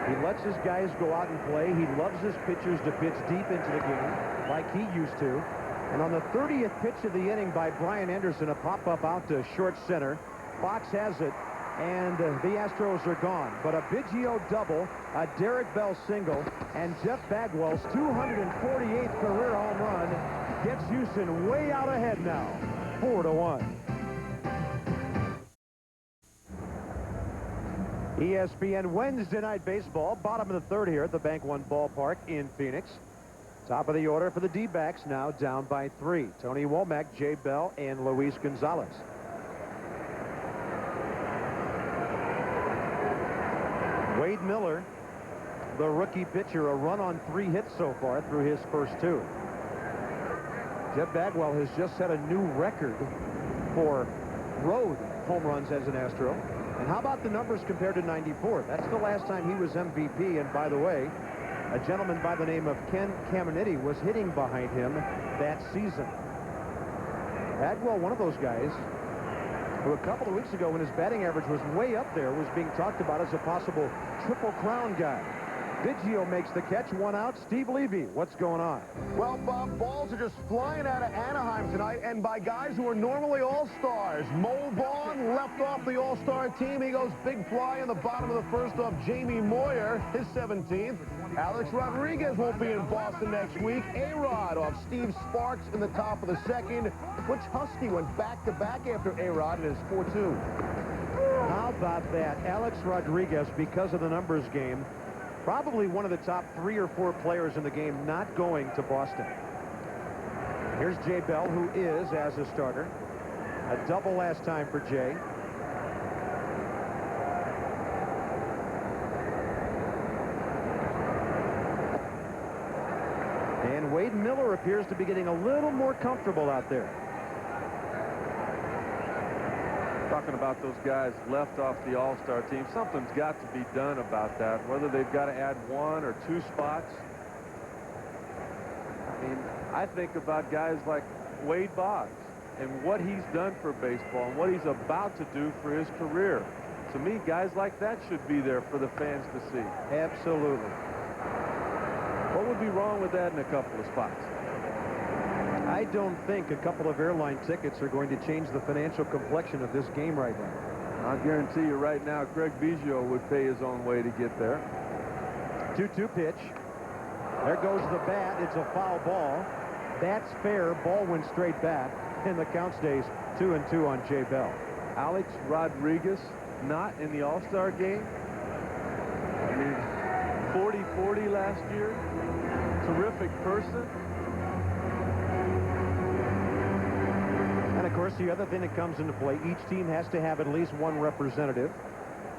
A: He lets his guys go out and play. He loves his pitchers to pitch deep into the game like he used to. And on the 30th pitch of the inning by Brian Anderson, a pop-up out to short center. Fox has it, and the Astros are gone. But a Biggio double, a Derek Bell single, and Jeff Bagwell's 248th career home run gets Houston way out ahead now, 4-1. ESPN Wednesday Night Baseball, bottom of the third here at the BankOne ballpark in Phoenix. Top of the order for the D-backs, now down by 3. Tony Womack, Jay Bell, and Luis Gonzalez. Wade Miller, the rookie pitcher, a run on 3 hits so far through his first 2. Jeff Bagwell has just set a new record for road home runs as an Astro. And how about the numbers compared to 94? That's the last time he was MVP. And by the way, a gentleman by the name of Ken Caminiti was hitting behind him that season. Bagwell, one of those guys who a couple of weeks ago, when his batting average was way up there, was being talked about as a possible Triple Crown guy. Biggio makes the catch, 1 out. Steve Levy, what's going on?
D: Well, Bob, balls are just flying out of Anaheim tonight, and by guys who are normally all-stars. Mo Vaughn left off the all-star team. He goes big fly in the bottom of the first off Jamie Moyer, his 17th. Alex Rodriguez won't be in Boston next week. A-Rod off Steve Sparks in the top of the second. Butch Husky went back-to-back after A-Rod in his 4-2.
A: How about that? Alex Rodriguez, because of the numbers game, probably one of the top 3 or 4 players in the game not going to Boston. Here's Jay Bell, who is as a starter. A double last time for Jay. And Wade Miller appears to be getting a little more comfortable out there.
B: Talking about those guys left off the all-star team, something's got to be done about that, whether they've got to add 1 or 2 spots. I mean, I think about guys like Wade Boggs and what he's done for baseball and what he's about to do for his career. To me, guys like that should be there for the fans to see.
A: Absolutely.
B: What would be wrong with that in a couple of spots?
A: I don't think a couple of airline tickets are going to change the financial complexion of this game right now.
B: I'll guarantee you right now, Craig Biggio would pay his own way to get there.
A: 2-2 pitch. There goes the bat. It's a foul ball. That's fair. Ball went straight back, and the count stays 2-2 on Jay Bell.
B: Alex Rodriguez not in the All-Star game. I mean, 40-40 last year. Terrific person.
A: And, of course, the other thing that comes into play, each team has to have at least 1 representative.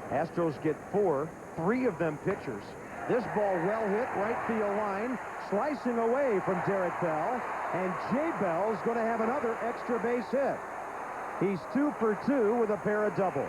A: Astros get 4, 3 of them pitchers. This ball well hit, right field line, slicing away from Derek Bell, and Jay Bell's going to have another extra base hit. He's 2 for 2 with a pair of doubles.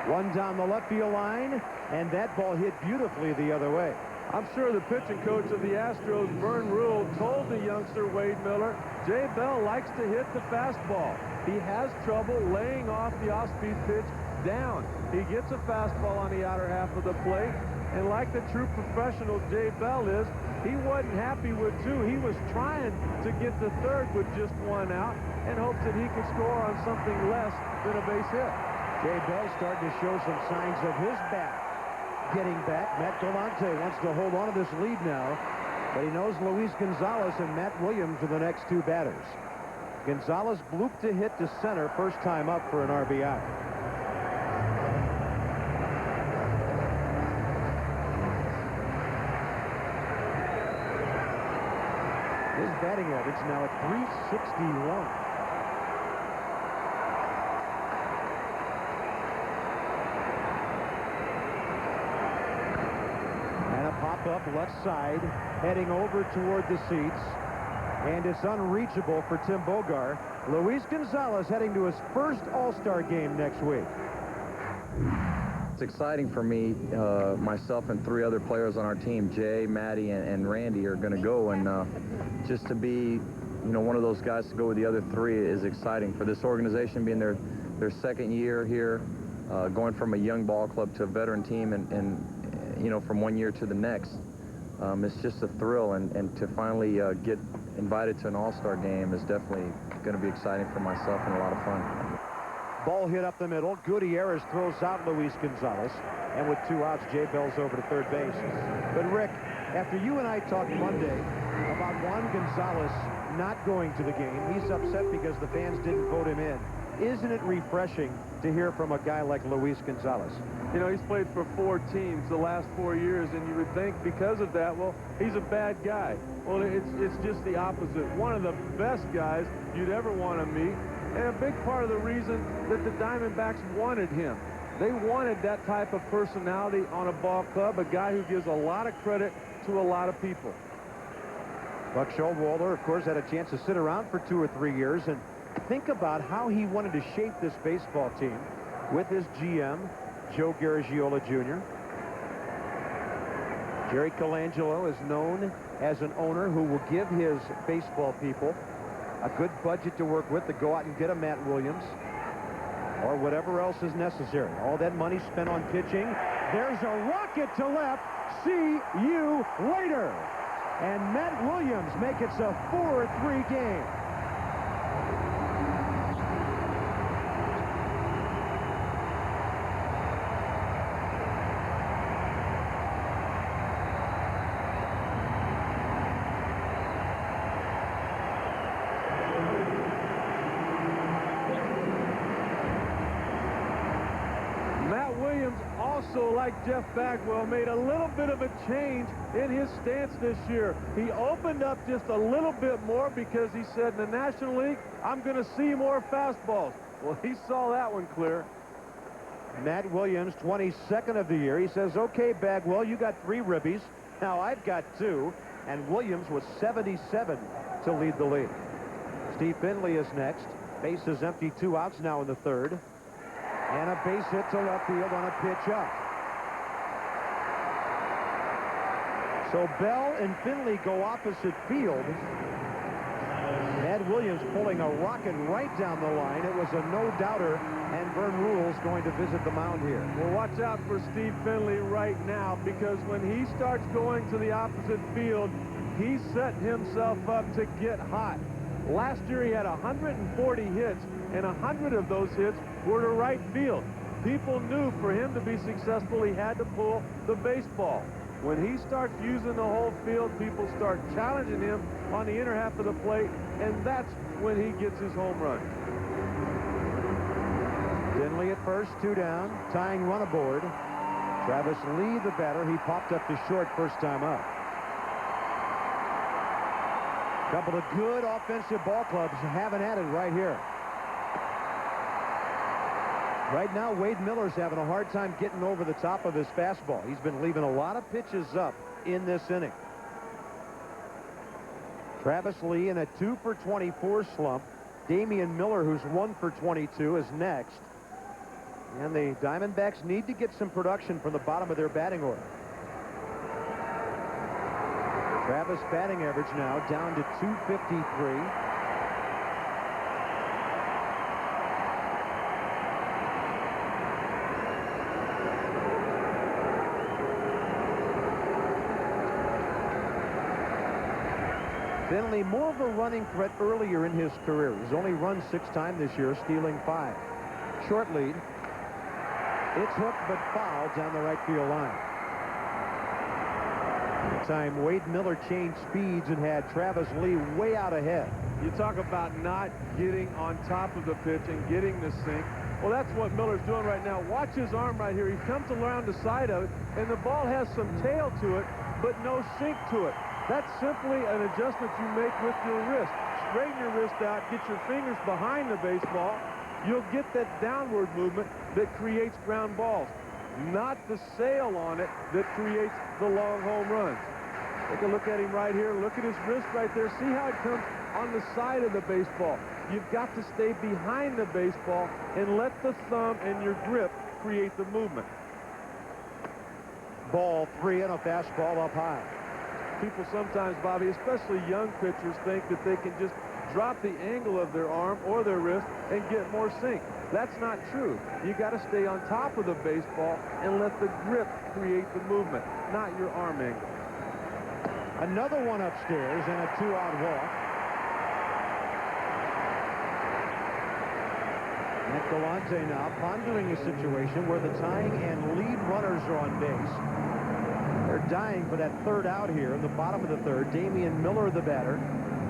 A: 1 down the left field line, and that ball hit beautifully the other way.
B: I'm sure the pitching coach of the Astros, Vern Rule, told the youngster Wade Miller, Jay Bell likes to hit the fastball. He has trouble laying off the off-speed pitch down. He gets a fastball on the outer half of the plate, and like the true professional Jay Bell is, he wasn't happy with 2. He was trying to get the third with just 1 out in hopes that he could score on something less than a base hit.
A: Jay Bell starting to show some signs of his bat getting back. Matt Galante wants to hold on to this lead now, but he knows Luis Gonzalez and Matt Williams are the next two batters. Gonzalez blooped to hit to center first time up for an RBI. His batting average now at .361. And a pop-up left side, heading over toward the seats. And it's unreachable for Tim Bogar. Luis Gonzalez heading to his first All-Star game next week.
E: It's exciting for me. Myself and three other players on our team, Jay, Matty, and Randy, are going to go. And just to be, one of those guys to go with the other three is exciting. For this organization being their second year here, going from a young ball club to a veteran team and from one year to the next, it's just a thrill. And to finally get invited to an All-Star game is definitely going to be exciting for myself and a lot of fun.
A: Ball hit up the middle. Gutierrez throws out Luis Gonzalez. And with 2 outs, Jay Bell's over to third base. But, Rick, after you and I talked Monday about Juan Gonzalez not going to the game, he's upset because the fans didn't vote him in. Isn't it refreshing to hear from a guy like Luis Gonzalez?
B: He's played for 4 teams the last 4 years, and you would think because of that, well, he's a bad guy. Well, it's just the opposite. One of the best guys you'd ever want to meet, and a big part of the reason that the Diamondbacks wanted him. They wanted that type of personality on a ball club, a guy who gives a lot of credit to a lot of people.
A: Buck Showalter, of course, had a chance to sit around for 2 or 3 years and think about how he wanted to shape this baseball team with his GM, Joe Garagiola Jr. Jerry Colangelo is known as an owner who will give his baseball people a good budget to work with to go out and get a Matt Williams or whatever else is necessary. All that money spent on pitching. There's a rocket to left. See you later. And Matt Williams makes it a 4-3 game.
B: Like Jeff Bagwell, made a little bit of a change in his stance this year. He opened up just a little bit more because he said in the National League, I'm going to see more fastballs. Well, he saw that one clear.
A: Matt Williams, 22nd of the year. He says, okay, Bagwell, you got 3 ribbies. Now I've got 2. And Williams was 77 to lead the league. Steve Finley is next. Base is empty, 2 outs now in the 3rd. And a base hit to left field on a pitch up. So Bell and Finley go opposite field. Matt Williams pulling a rocket right down the line. It was a no-doubter, and Vern Rule's going to visit the mound here.
B: Well, watch out for Steve Finley right now, because when he starts going to the opposite field, he's setting himself up to get hot. Last year he had 140 hits, and 100 of those hits were to right field. People knew for him to be successful, he had to pull the baseball. When he starts using the whole field, people start challenging him on the inner half of the plate, and that's when he gets his home run.
A: Finley at first, 2 down, tying run aboard. Travis Lee, the batter, he popped up to short first time up. Couple of good offensive ball clubs having at it right here. Right now, Wade Miller's having a hard time getting over the top of his fastball. He's been leaving a lot of pitches up in this inning. Travis Lee in a 2 for 24 slump. Damian Miller, who's 1 for 22, is next. And the Diamondbacks need to get some production from the bottom of their batting order. Travis batting average now down to 253. Finley, more of a running threat earlier in his career. He's only run 6 times this year, stealing 5. Short lead. It's hooked but fouled down the right field line. That time, Wade Miller changed speeds and had Travis Lee way out ahead.
B: You talk about not getting on top of the pitch and getting the sink. Well, that's what Miller's doing right now. Watch his arm right here. He comes around the side of it, and the ball has some tail to it, but no sink to it. That's simply an adjustment you make with your wrist. Straighten your wrist out, get your fingers behind the baseball. You'll get that downward movement that creates ground balls, not the sail on it that creates the long home runs. Take a look at him right here. Look at his wrist right there. See how it comes on the side of the baseball. You've got to stay behind the baseball and let the thumb and your grip create the movement.
A: Ball 3 and a fastball up high.
B: People sometimes, Bobby, especially young pitchers, think that they can just drop the angle of their arm or their wrist and get more sink. That's not true. You got to stay on top of the baseball and let the grip create the movement, not your arm angle.
A: Another one upstairs and a 2-out walk. Matt Galante now pondering a situation where the tying and lead runners are on base. They're dying for that third out here in the bottom of the third. Damian Miller, the batter,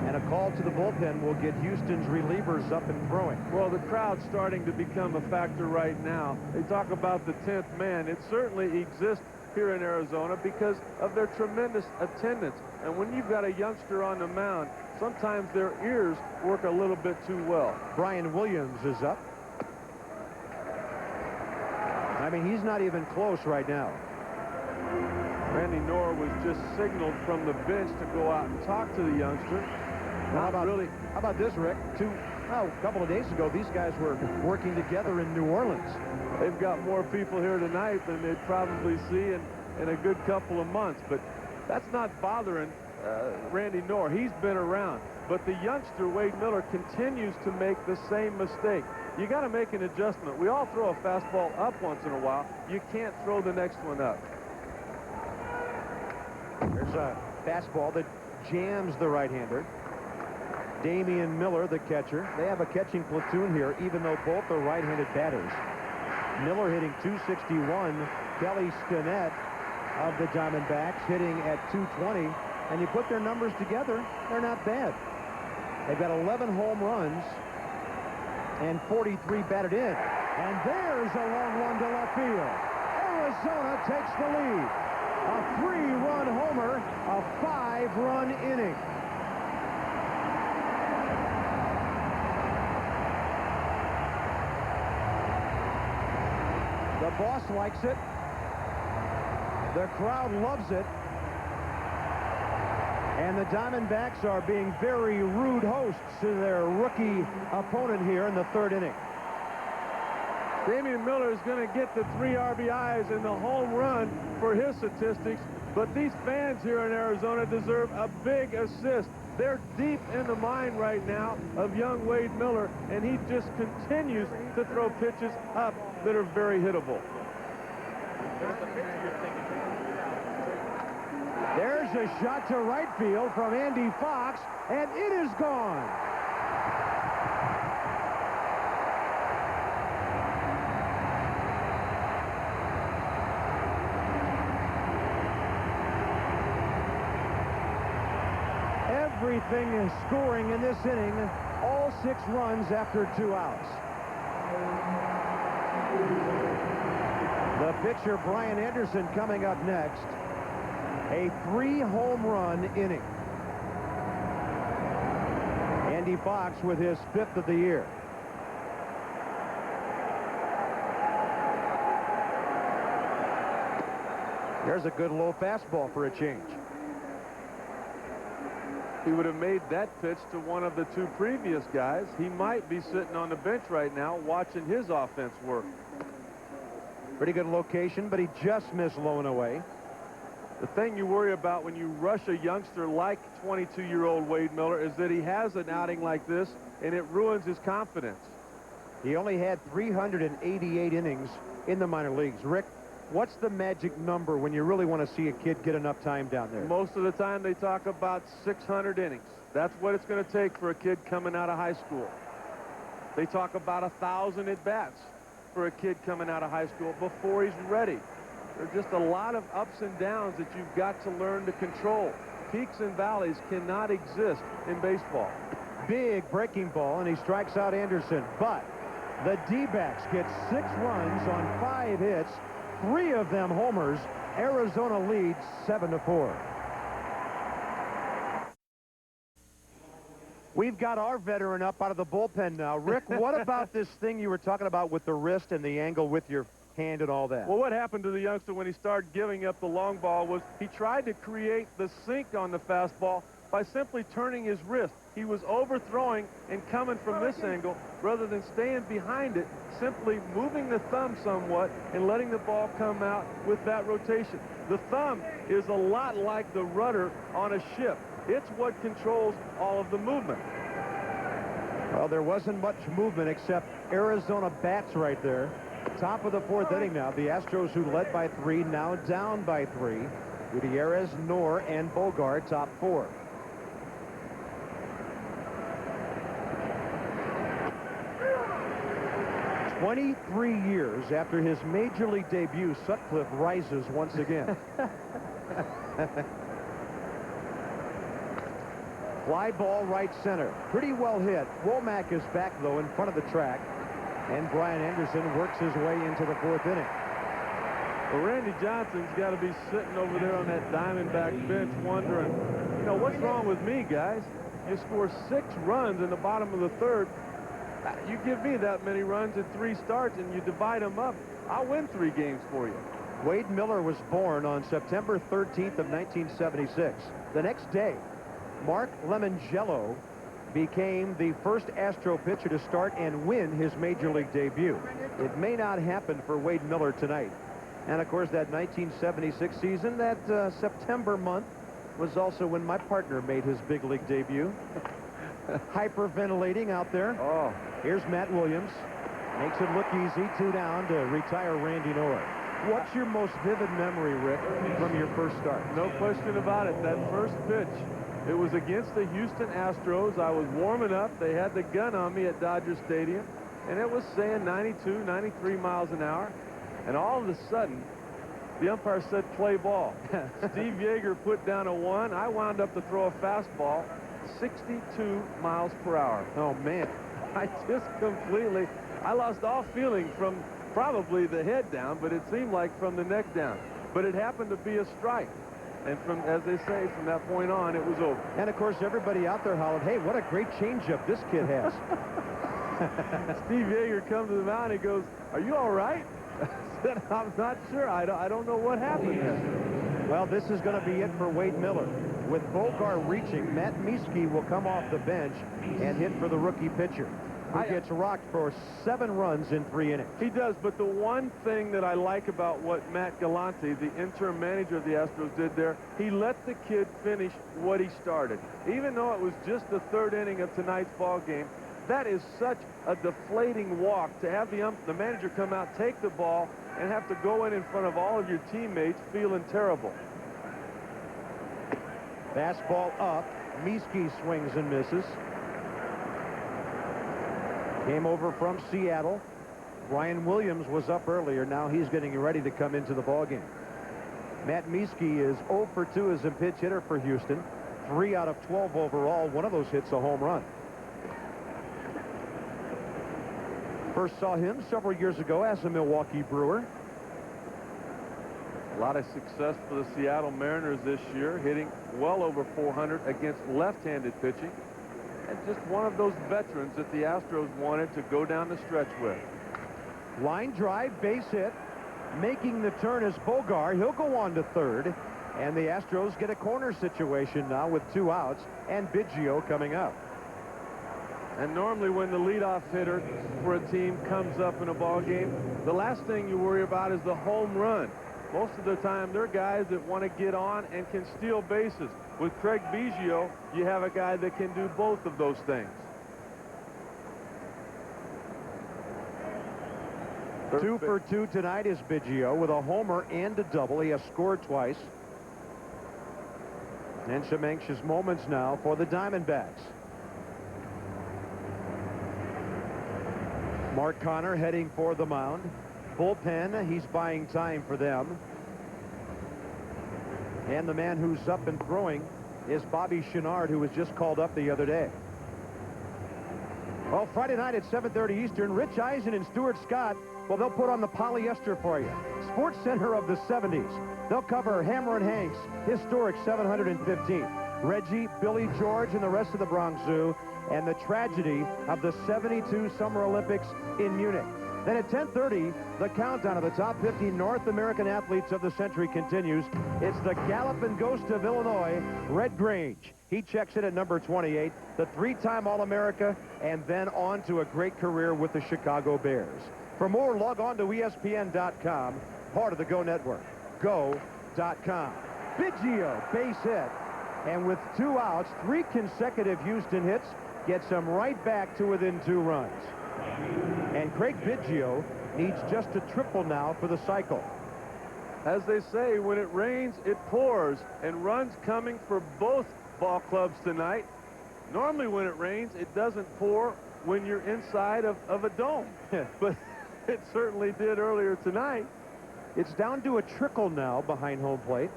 A: and a call to the bullpen will get Houston's relievers up and throwing.
B: Well, the crowd's starting to become a factor right now. They talk about the 10th man. It certainly exists here in Arizona because of their tremendous attendance. And when you've got a youngster on the mound, sometimes their ears work a little bit too well.
A: Brian Williams is up. I mean, he's not even close right now.
B: Randy Knorr was just signaled from the bench to go out and talk to the youngster.
A: How about this, Rick? A couple of days ago, these guys were working together in New Orleans.
B: They've got more people here tonight than they'd probably see in a good couple of months. But that's not bothering Randy Knorr. He's been around. But the youngster, Wade Miller, continues to make the same mistake. You got to make an adjustment. We all throw a fastball up once in a while. You can't throw the next one up.
A: There's a fastball that jams the right-hander. Damian Miller, the catcher. They have a catching platoon here, even though both are right-handed batters. Miller hitting .261. Kelly Stinnett of the Diamondbacks hitting at .220. And you put their numbers together, they're not bad. They've got 11 home runs and 43 batted in. And there's a long one to left field. Arizona takes the lead. A 3-run homer, a 5-run inning. The boss likes it. The crowd loves it. And the Diamondbacks are being very rude hosts to their rookie opponent here in the third inning.
B: Damian Miller is going to get the 3 RBIs and the home run for his statistics, but these fans here in Arizona deserve a big assist. They're deep in the mind right now of young Wade Miller, and he just continues to throw pitches up that are very hittable.
A: There's a shot to right field from Andy Fox, and it is gone. Everything is scoring in this inning, all 6 runs after 2 outs. The pitcher, Brian Anderson, coming up next. A 3-home run inning. Andy Fox with his 5th of the year. There's a good low fastball for a change.
B: He would have made that pitch to one of the 2 previous guys. He might be sitting on the bench right now watching his offense work.
A: Pretty good location, but he just missed low and away.
B: The thing you worry about when you rush a youngster like 22-year-old Wade Miller is that he has an outing like this, and it ruins his confidence.
A: He only had 388 innings in the minor leagues. Rick, what's the magic number when you really want to see a kid get enough time down there?
B: Most of the time they talk about 600 innings. That's what it's going to take for a kid coming out of high school. They talk about 1,000 at-bats for a kid coming out of high school before he's ready. There are just a lot of ups and downs that you've got to learn to control. Peaks and valleys cannot exist in baseball.
A: Big breaking ball, and he strikes out Anderson. But the D-backs get 6 runs on 5 hits, 3 of them homers. Arizona leads 7-4. We've got our veteran up out of the bullpen now. Rick, what about this thing you were talking about with the wrist and the angle with your hand and all that?
B: Well, what happened to the youngster when he started giving up the long ball was he tried to create the sink on the fastball by simply turning his wrist. He was overthrowing and coming from this angle rather than staying behind it, simply moving the thumb somewhat and letting the ball come out with that rotation. The thumb is a lot like the rudder on a ship. It's what controls all of the movement.
A: Well, there wasn't much movement except Arizona bats right there. Top of the 4th inning now. The Astros, who led by 3, now down by 3. Gutierrez, Knorr, and Bogart, top 4. "23 years after his major league debut, Sutcliffe rises once again." Fly ball right center. Pretty well hit. Womack is back, though, in front of the track. And Brian Anderson works his way into the 4th inning.
B: Well, Randy Johnson's got to be sitting over there on that Diamondback bench wondering, you know, what's wrong with me, guys? You score 6 runs in the bottom of the 3rd. You give me that many runs in 3 starts and you divide them up, I'll win 3 games for you.
A: Wade Miller was born on September 13th of 1976. The next day, Mark Lemongello became the first Astro pitcher to start and win his major league debut. It may not happen for Wade Miller tonight. And of course, that 1976 season, that September month, was also when my partner made his big league debut. Hyperventilating out there.
B: Oh,
A: here's Matt Williams. Makes it look easy. 2 down to retire Randy Knorr. What's your most vivid memory, Rick, from your first start?
B: no question about it. That first pitch, it was against the Houston Astros. I was warming up. They had the gun on me at Dodger Stadium, and it was saying 92, 93 miles an hour. And all of a sudden, the umpire said play ball. Steve Yeager put down a 1. I wound up to throw a fastball 62 miles per hour.
A: Oh, man.
B: I just completely, I lost all feeling from probably the head down, but it seemed like from the neck down. But it happened to be a strike. And from, as they say, from that point on, it was over.
A: And, of course, everybody out there hollered, hey, what a great changeup this kid has.
B: Steve Yeager comes to the mound and he goes, are you all right? I said, I'm not sure. I don't know what happened there.
A: Well, this is going to be it for Wade Miller. With Bogart reaching, Matt Mieske will come off the bench and hit for the rookie pitcher, who gets rocked for 7 runs in 3 innings.
B: He does, but the one thing that I like about what Matt Galante, the interim manager of the Astros, did there, he let the kid finish what he started. Even though it was just the 3rd inning of tonight's ball game, that is such a deflating walk to have the manager come out, take the ball, and have to go in front of all of your teammates feeling terrible.
A: Fastball up. Mieske swings and misses. Came over from Seattle. Brian Williams was up earlier. Now he's getting ready to come into the ballgame. Matt Mieske is 0 for 2 as a pitch hitter for Houston. 3 out of 12 overall. One of those hits a home run. First saw him several years ago as a Milwaukee Brewer.
B: A lot of success for the Seattle Mariners this year, hitting well over 400 against left-handed pitching. And just one of those veterans that the Astros wanted to go down the stretch with.
A: Line drive, base hit. Making the turn is Bogart. He'll go on to 3rd. And the Astros get a corner situation now with 2 outs. And Biggio coming up.
B: And normally when the leadoff hitter for a team comes up in a ball game, the last thing you worry about is the home run. Most of the time, they're guys that want to get on and can steal bases. With Craig Biggio, you have a guy that can do both of those things.
A: 2 for 2 tonight is Biggio with a homer and a double. He has scored twice. And some anxious moments now for the Diamondbacks. Mark Connor heading for the mound. Bullpen, he's buying time for them. And the man who's up and throwing is Bobby Chenard, who was just called up the other day. Well, Friday night at 7:30 Eastern, Rich Eisen and Stuart Scott, well, they'll put on the polyester for you. Sports Center of the 70s. They'll cover Hammer and Hank's historic 715th. Reggie, Billy George, and the rest of the Bronx Zoo, and the tragedy of the 72 Summer Olympics in Munich. Then at 10:30, the countdown of the top 50 North American athletes of the century continues. It's the Galloping Ghost of Illinois, Red Grange. He checks in at number 28, the three-time All-America, and then on to a great career with the Chicago Bears. For more, log on to ESPN.com, part of the Go Network. Go.com. Biggio, base hit. And with 2 outs, 3 consecutive Houston hits, gets them right back to within 2 runs. And Craig Biggio needs just a triple now for the cycle.
B: As they say, when it rains, it pours, and runs coming for both ball clubs tonight. Normally when it rains, it doesn't pour when you're inside of a dome. But it certainly did earlier tonight.
A: It's down to a trickle now behind home plate.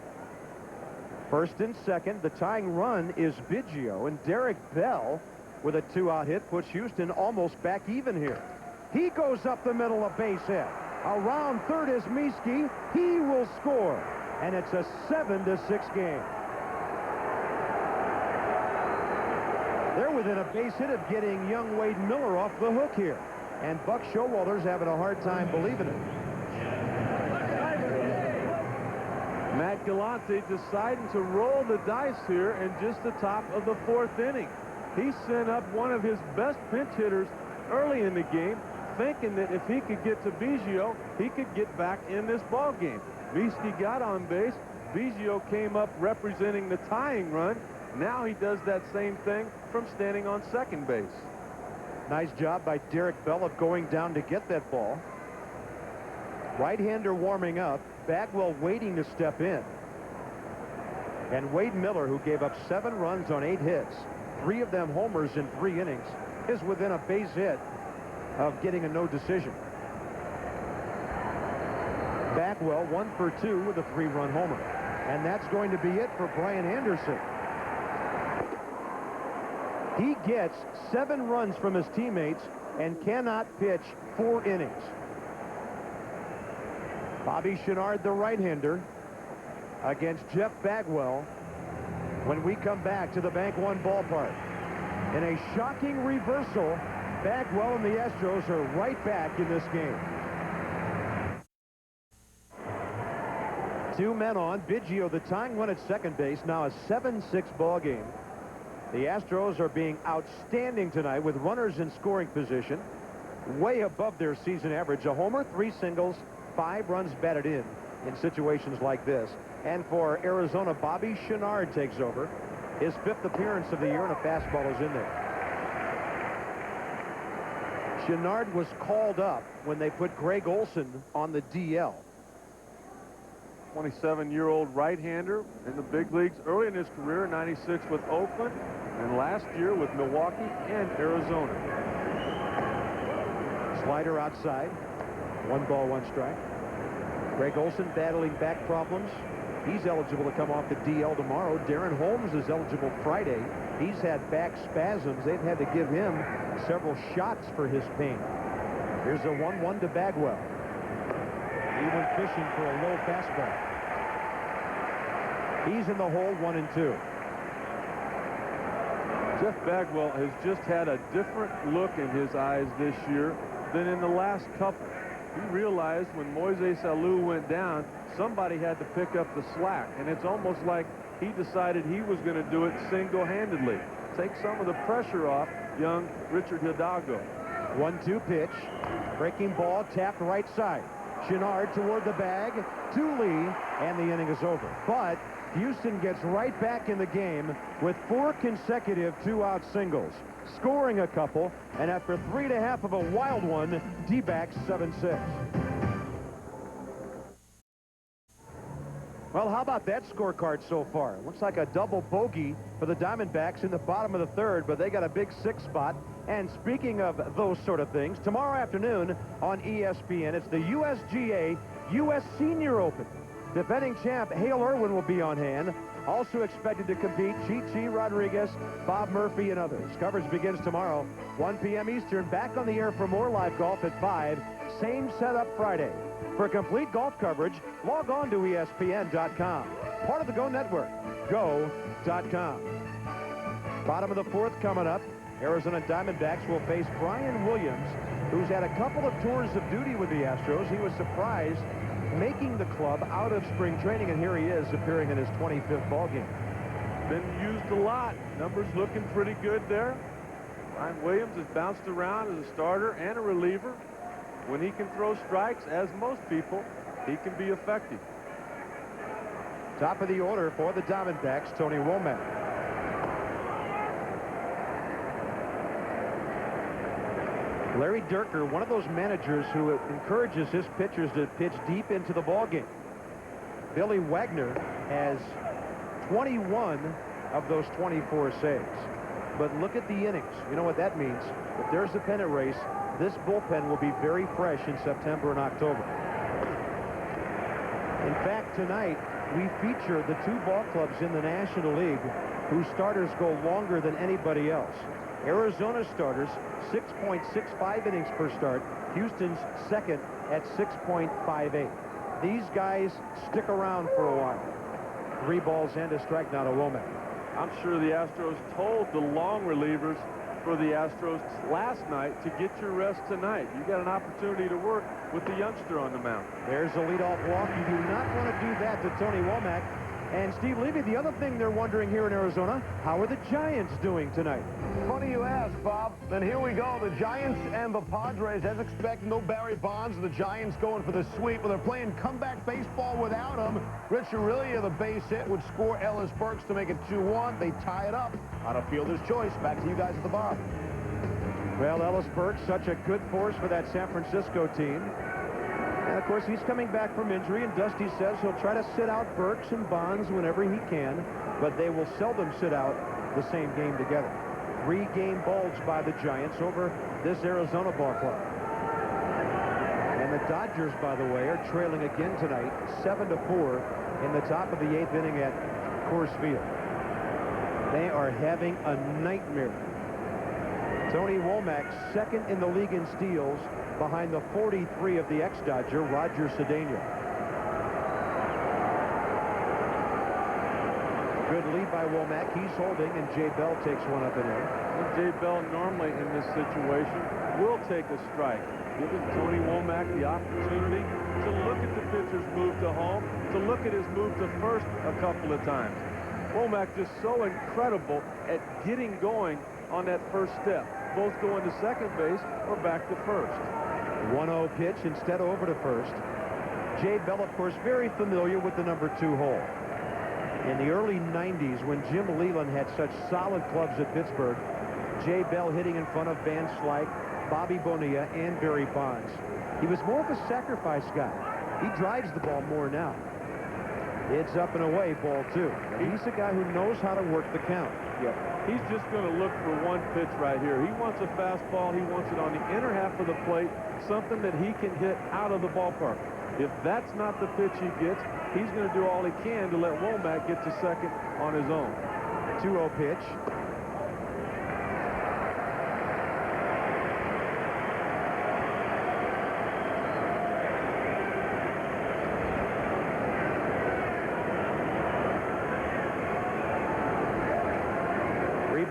A: First and second, the tying run is Biggio, and Derek Bell with a 2-out hit puts Houston almost back even here. He goes up the middle, a base hit. Around third is Miski. He will score, and it's a 7-6 game. They're within a base hit of getting young Wade Miller off the hook here, and Buck Showalter's having a hard time believing it.
B: Matt Galante deciding to roll the dice here in just the top of the 4th inning. He sent up one of his best pinch hitters early in the game, thinking that if he could get to Biggio, he could get back in this ball game. Miski got on base. Biggio came up representing the tying run. Now he does that same thing from standing on second base.
A: Nice job by Derek Bell of going down to get that ball. Right-hander warming up. Bagwell waiting to step in. And Wade Miller, who gave up 7 runs on 8 hits, 3 of them homers in 3 innings, is within a base hit of getting a no decision. Bagwell 1 for 2 with a 3-run homer. And that's going to be it for Brian Anderson. He gets 7 runs from his teammates and cannot pitch 4 innings. Bobby Chenard, the right-hander, against Jeff Bagwell when we come back to the BankOne ballpark. In a shocking reversal, Bagwell and the Astros are right back in this game. 2 men on. Biggio, the tying run at second base, now a 7-6 ball game. The Astros are being outstanding tonight with runners in scoring position, way above their season average. A homer, 3 singles, 5 runs batted in situations like this. And for Arizona, Bobby Chenard takes over. His 5th appearance of the year, and a fastball is in there. Chenard was called up when they put Greg Olson on the DL.
B: 27-year-old right-hander in the big leagues early in his career, 96 with Oakland, and last year with Milwaukee and Arizona.
A: Slider outside. 1 ball, 1 strike. Greg Olson battling back problems. He's eligible to come off the DL tomorrow. Darren Holmes is eligible Friday. He's had back spasms. They've had to give him several shots for his pain. Here's a 1-1 to Bagwell. He went fishing for a low fastball. He's in the hole, 1-2.
B: Jeff Bagwell has just had a different look in his eyes this year than in the last couple. He realized when Moises Alou went down, somebody had to pick up the slack, and it's almost like he decided he was going to do it single-handedly. Take some of the pressure off young Richard Hidalgo.
A: 1-2 pitch. Breaking ball, tapped right side. Chenard toward the bag to Lee, and the inning is over. But Houston gets right back in the game with 4 consecutive 2-out singles, scoring a couple, and after 3.5 of a wild one, D-backs 7-6. Well, how about that scorecard so far? Looks like a double bogey for the Diamondbacks in the bottom of the 3rd, but they got a big 6th spot. And speaking of those sort of things, tomorrow afternoon on ESPN, it's the USGA U.S. Senior Open. Defending champ Hale Irwin will be on hand. Also expected to compete Chi Rodriguez, Bob Murphy, and others. Coverage begins tomorrow, 1 p.m. Eastern. Back on the air for more live golf at 5. Same setup Friday. For complete golf coverage, log on to ESPN.com. Part of the Go Network, go.com. Bottom of the fourth coming up. Arizona Diamondbacks will face Brian Williams, who's had a couple of tours of duty with the Astros. He was surprised making the club out of spring training, and here he is appearing in his 25th ball game.
B: Been used a lot. Numbers looking pretty good there. Brian Williams has bounced around as a starter and a reliever. When he can throw strikes, as most people, he can be effective.
A: Top of the order for the Diamondbacks, Tony Womack. Larry Dierker, one of those managers who encourages his pitchers to pitch deep into the ballgame. Billy Wagner has 21 of those 24 saves. But look at the innings. You know what that means. If there's a pennant race, this bullpen will be very fresh in September and October. In fact, tonight, we feature the two ball clubs in the National League whose starters go longer than anybody else. Arizona starters, 6.65 innings per start. Houston's second at 6.58. These guys stick around for a while. 3 balls and a strike now to Womack.
B: I'm sure the Astros told the long relievers for the Astros last night to get your rest tonight. You got an opportunity to work with the youngster on the mound.
A: There's a leadoff walk. You do not want to do that to Tony Womack. And Steve Levy, the other thing they're wondering here in Arizona, how are the Giants doing tonight?
D: Funny you ask, Bob. And here we go. The Giants and the Padres, as expected, no Barry Bonds. The Giants going for the sweep, but they're playing comeback baseball without him. Rich Aurilia, the base hit, would score Ellis Burks to make it 2-1. They tie it up on a fielder's choice. Back to you guys at the bottom.
A: Well, Ellis Burks, such a good force for that San Francisco team. And, of course, he's coming back from injury, and Dusty says he'll try to sit out Burks and Bonds whenever he can, but they will seldom sit out the same game together. 3-game bulge by the Giants over this Arizona ball club. And the Dodgers, by the way, are trailing again tonight, 7-4 in the top of the 8th inning at Coors Field. They are having a nightmare. Tony Womack, second in the league in steals, behind the 43 of the ex-Dodger, Roger Cedeno. Good lead by Womack. He's holding, and Jay Bell takes one up in there.
B: And Jay Bell normally in this situation will take a strike, giving Tony Womack the opportunity to look at the pitcher's move to home, to look at his move to first a couple of times. Womack just so incredible at getting going on that first step, both going to second base or back to first.
A: 1-0 pitch, instead over to first. Jay Bell, of course, very familiar with the number 2 hole. In the early 90s, when Jim Leland had such solid clubs at Pittsburgh, Jay Bell hitting in front of Van Slyke, Bobby Bonilla, and Barry Bonds. He was more of a sacrifice guy. He drives the ball more now. It's up and away, ball 2. He's a guy who knows how to work the count.
B: Yeah, he's just going to look for one pitch right here. He wants a fastball. He wants it on the inner half of the plate, something that he can hit out of the ballpark. If that's not the pitch he gets, he's going to do all he can to let Womack get to second on his own.
A: 2-0 pitch.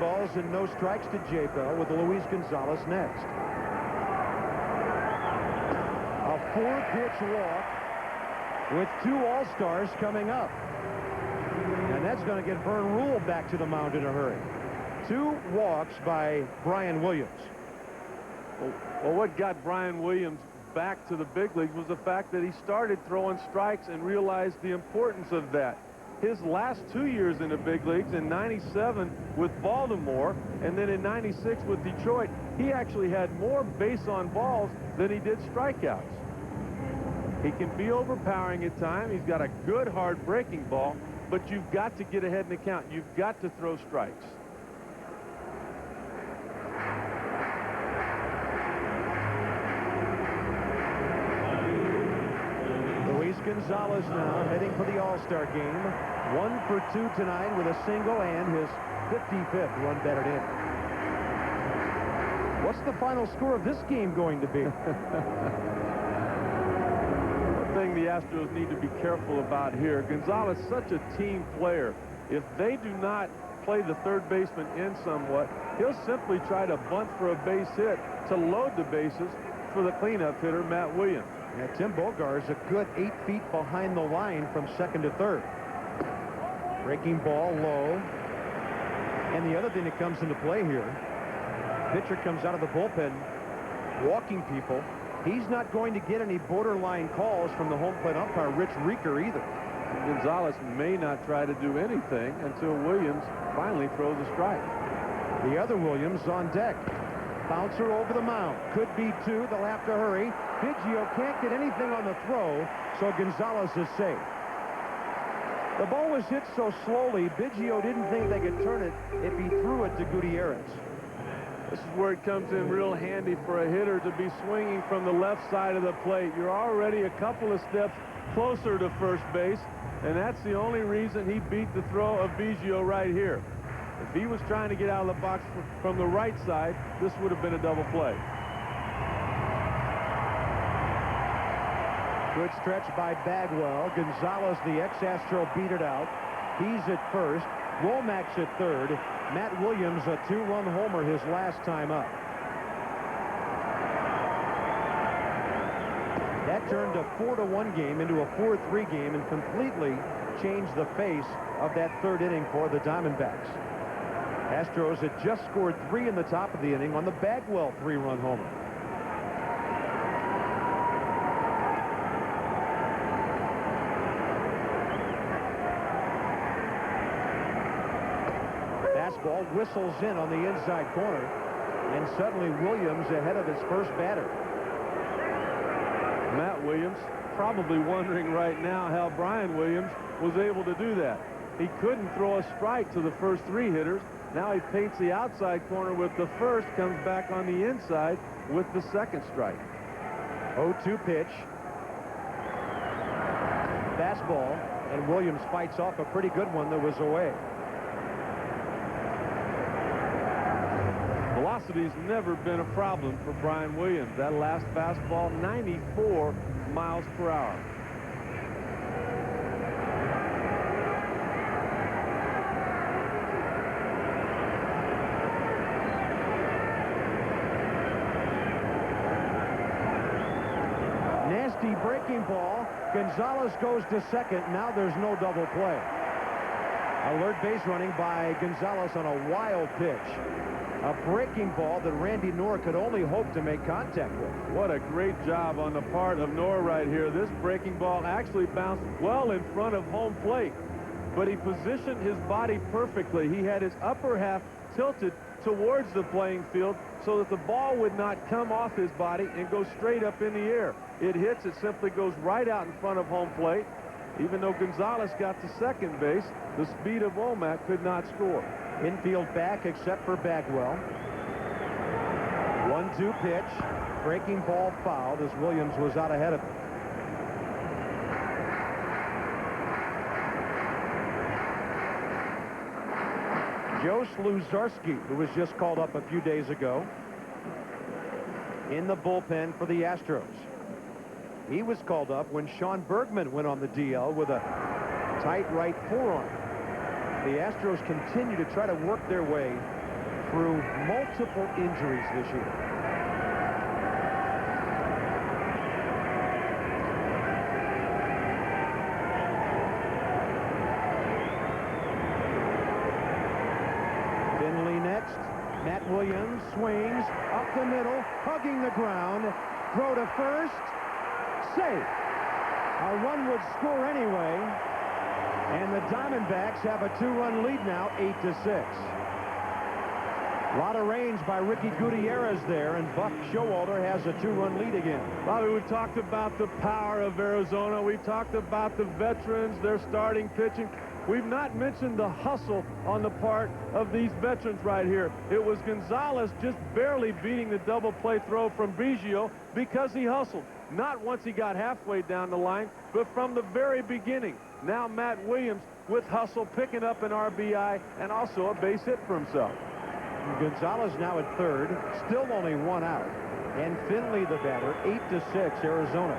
A: Balls and no strikes to Jay Bell, with Luis Gonzalez next. A 4-pitch walk with 2 All-Stars coming up. And that's going to get Vern Rule back to the mound in a hurry. 2 walks by Brian Williams.
B: Well, what got Brian Williams back to the big leagues was the fact that he started throwing strikes and realized the importance of that. His last 2 years in the big leagues, in 97 with Baltimore and then in 96 with Detroit, he actually had more base on balls than he did strikeouts. He can be overpowering at times. He's got a good hard breaking ball, but you've got to get ahead in the count. You've got to throw strikes.
A: Gonzalez now heading for the All-Star game. 1 for 2 tonight with a single and his 55th run batted in. What's the final score of this game going to be?
B: One thing the Astros need to be careful about here, Gonzalez is such a team player. If they do not play the third baseman in somewhat, he'll simply try to bunt for a base hit to load the bases for the cleanup hitter, Matt Williams.
A: Yeah, Tim Bogar's a good 8 feet behind the line from second to third. Breaking ball low. And the other thing that comes into play here, pitcher comes out of the bullpen walking people. He's not going to get any borderline calls from the home plate umpire, Rich Rieker, either.
B: Gonzalez may not try to do anything until Williams finally throws a strike.
A: The other Williams on deck. Bouncer over the mound. Could be 2. They'll have to hurry. Biggio can't get anything on the throw, so Gonzalez is safe. The ball was hit so slowly, Biggio didn't think they could turn it if he threw it to Gutierrez.
B: This is where it comes in real handy for a hitter to be swinging from the left side of the plate. You're already a couple of steps closer to first base, and that's the only reason he beat the throw of Biggio right here. If he was trying to get out of the box from the right side, this would have been a double play.
A: Good stretch by Bagwell. Gonzalez, the ex-Astro, beat it out. He's at first. Womack's at third. Matt Williams, a 2-run homer his last time up. That turned a 4-1 game into a 4-3 game and completely changed the face of that third inning for the Diamondbacks. Astros had just scored 3 in the top of the inning on the Bagwell 3-run homer. Fastball whistles in on the inside corner, and suddenly Williams ahead of his first batter.
B: Matt Williams probably wondering right now how Brian Williams was able to do that. He couldn't throw a strike to the first 3 hitters. Now he paints the outside corner with the first, comes back on the inside with the second strike.
A: 0-2 pitch. Fastball, and Williams fights off a pretty good one that was away.
B: Velocity's never been a problem for Brian Williams. That last fastball, 94 miles per hour.
A: Nasty breaking ball. Gonzalez goes to second. Now there's no double play. Alert base running by Gonzalez on a wild pitch. A breaking ball that Randy Knorr could only hope to make contact with.
B: What a great job on the part of Knorr right here. This breaking ball actually bounced well in front of home plate, but he positioned his body perfectly. He had his upper half tilted towards the playing field so that the ball would not come off his body and go straight up in the air. It hits, it simply goes right out in front of home plate. Even though Gonzalez got to second base, the speed of Womack could not score.
A: Infield back except for Bagwell. 1-2 pitch. Breaking ball fouled as Williams was out ahead of it. Joe Sluzarski, who was just called up a few days ago, in the bullpen for the Astros. He was called up when Sean Bergman went on the DL with a tight right forearm. The Astros continue to try to work their way through multiple injuries this year. Finley next. Matt Williams swings up the middle, hugging the ground. Throw to first. Safe. A run would score anyway. And the Diamondbacks have a 2-run lead now, 8-6. A lot of range by Ricky Gutierrez there, and Buck Showalter has a 2-run lead again.
B: Bobby, we've talked about the power of Arizona. We've talked about the veterans, their starting pitching. We've not mentioned the hustle on the part of these veterans right here. It was Gonzalez just barely beating the double play throw from Biggio because he hustled. not once he got halfway down the line, but from the very beginning. Now Matt Williams with hustle, picking up an RBI and also a base hit for himself.
A: Gonzalez now at third, still only one out. And Finley the batter, 8-6, Arizona.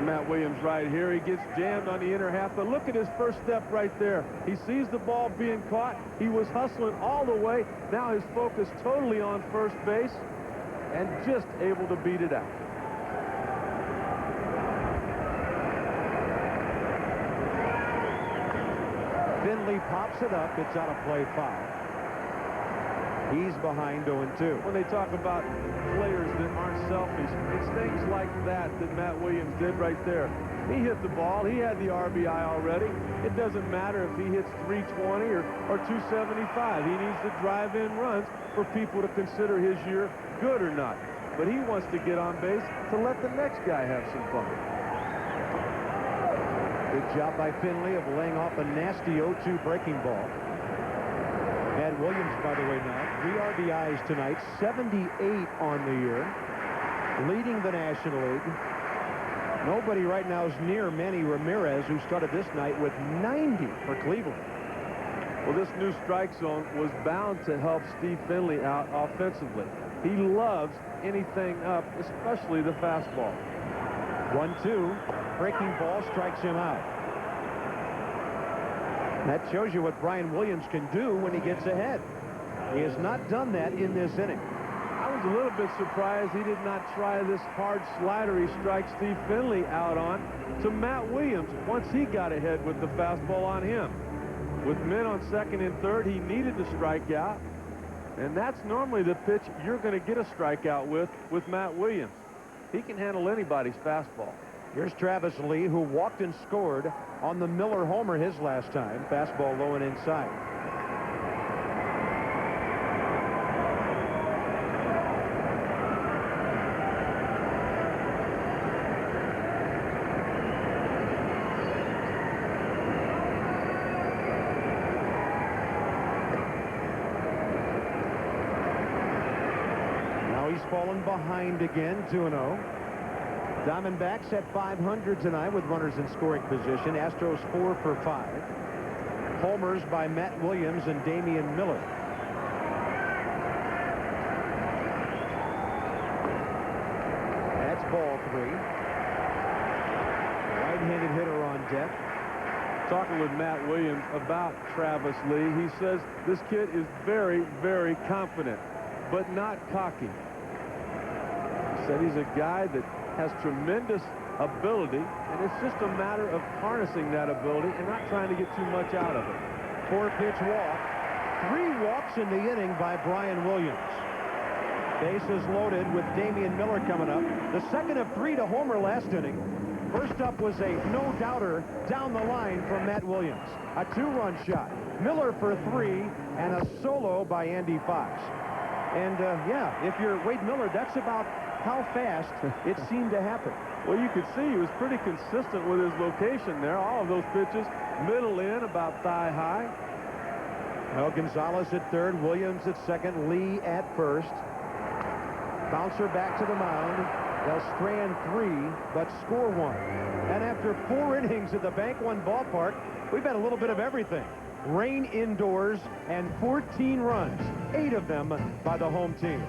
B: Matt Williams right here. He gets jammed on the inner half, but look at his first step right there. He sees the ball being caught. He was hustling all the way. Now his focus totally on first base and just able to beat it out.
A: Finley pops it up. It's out of play, foul. He's behind 0-2.
B: When they talk about players that aren't selfish, it's things like that Matt Williams did right there. He hit the ball. He had the RBI already. It doesn't matter if he hits 320 or 275. He needs to drive in runs for people to consider his year good or not. But he wants to get on base to let the next guy have some fun.
A: Good job by Finley of laying off a nasty 0-2 breaking ball. Matt Williams, by the way, now 3 RBIs tonight, 78 on the year, leading the National League. Nobody right now is near Manny Ramirez, who started this night with 90 for Cleveland.
B: Well, this new strike zone was bound to help Steve Finley out offensively. He loves anything up, especially the fastball.
A: 1-2, breaking ball strikes him out. That shows you what Brian Williams can do when he gets ahead. He has not done that in this inning.
B: I was a little bit surprised he did not try this hard slider he strikes Steve Finley out on to Matt Williams once he got ahead with the fastball on him. With men on second and third, he needed to strike out, and that's normally the pitch you're going to get a strikeout with Matt Williams. He can handle anybody's fastball.
A: Here's Travis Lee, who walked and scored on the Miller homer his last time. Fastball low and inside. Now he's fallen behind again, 2-0. Diamondbacks at 500 tonight with runners in scoring position. Astros 4 for 5. Homers by Matt Williams and Damian Miller. That's ball 3. Right-handed hitter on deck.
B: Talking with Matt Williams about Travis Lee, he says this kid is very, very confident, but not cocky. He said he's a guy that has tremendous ability, and it's just a matter of harnessing that ability and not trying to get too much out of it.
A: 4-pitch walk. 3 walks in the inning by Brian Williams. Bases loaded with Damian Miller coming up. The second of 3 to homer last inning. First up was a no-doubter down the line from Matt Williams. A 2-run shot. Miller for 3 and a solo by Andy Fox. And, yeah, if you're Wade Miller, that's about how fast it seemed to happen.
B: Well, you could see he was pretty consistent with his location there. All of those pitches, middle in, about thigh high.
A: Well, Gonzalez at third, Williams at second, Lee at first. Bouncer back to the mound. They'll strand 3, but score 1. And after 4 innings at the BankOne ballpark, we've had a little bit of everything. Rain indoors and 14 runs, 8 of them by the home team.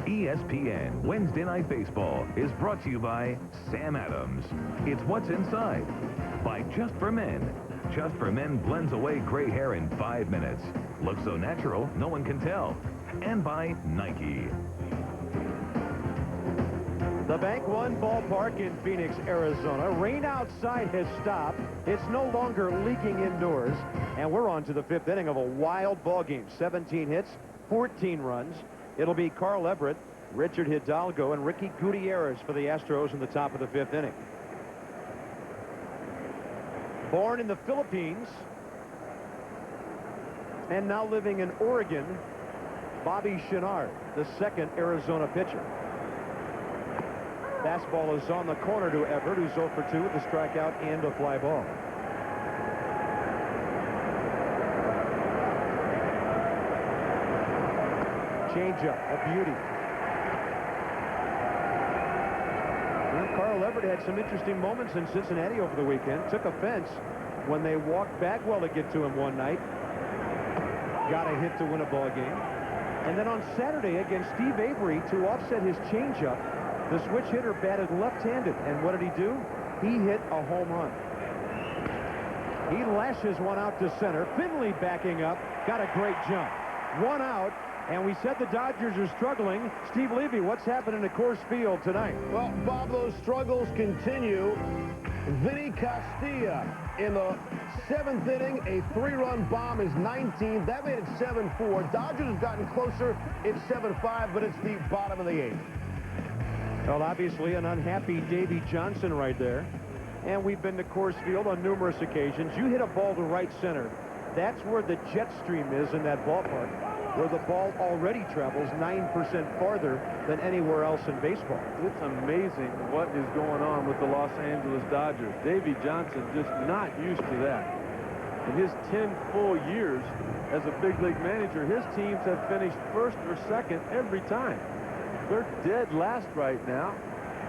C: ESPN Wednesday Night Baseball is brought to you by Sam Adams. It's what's inside. By Just for Men. Just for Men blends away gray hair in 5 minutes. Looks so natural, no one can tell. And by Nike.
A: The BankOne ballpark in Phoenix, Arizona. Rain outside has stopped. It's no longer leaking indoors. And we're on to the 5th inning of a wild ball game. 17 hits, 14 runs. It'll be Carl Everett, Richard Hidalgo, and Ricky Gutierrez for the Astros in the top of the 5th inning. Born in the Philippines and now living in Oregon, Bobby Chenard, the second Arizona pitcher. Fastball is on the corner to Everett, who's 0 for 2 with a strikeout and a fly ball. Changeup, a beauty. Well, Carl Everett had some interesting moments in Cincinnati over the weekend. Took offense when they walked Bagwell to get to him one night. Got a hit to win a ball game. And then on Saturday against Steve Avery, to offset his changeup, the switch hitter batted left-handed. And what did he do? He hit a home run. He lashes one out to center. Finley backing up. Got a great jump. One out. And we said the Dodgers are struggling. Steve Levy, what's happening at Coors Field tonight?
D: Well, Bob, those struggles continue. Vinny Castilla in the 7th inning, a 3-run bomb is 19. That made it 7-4. Dodgers have gotten closer. It's 7-5, but it's the bottom of the 8th.
A: Well, obviously an unhappy Davey Johnson right there. And we've been to Coors Field on numerous occasions. You hit a ball to right center. That's where the jet stream is in that ballpark, where the ball already travels 9% farther than anywhere else in baseball.
B: It's amazing what is going on with the Los Angeles Dodgers. Davey Johnson just not used to that. In his 10 full years as a big league manager, his teams have finished first or second every time. They're dead last right now.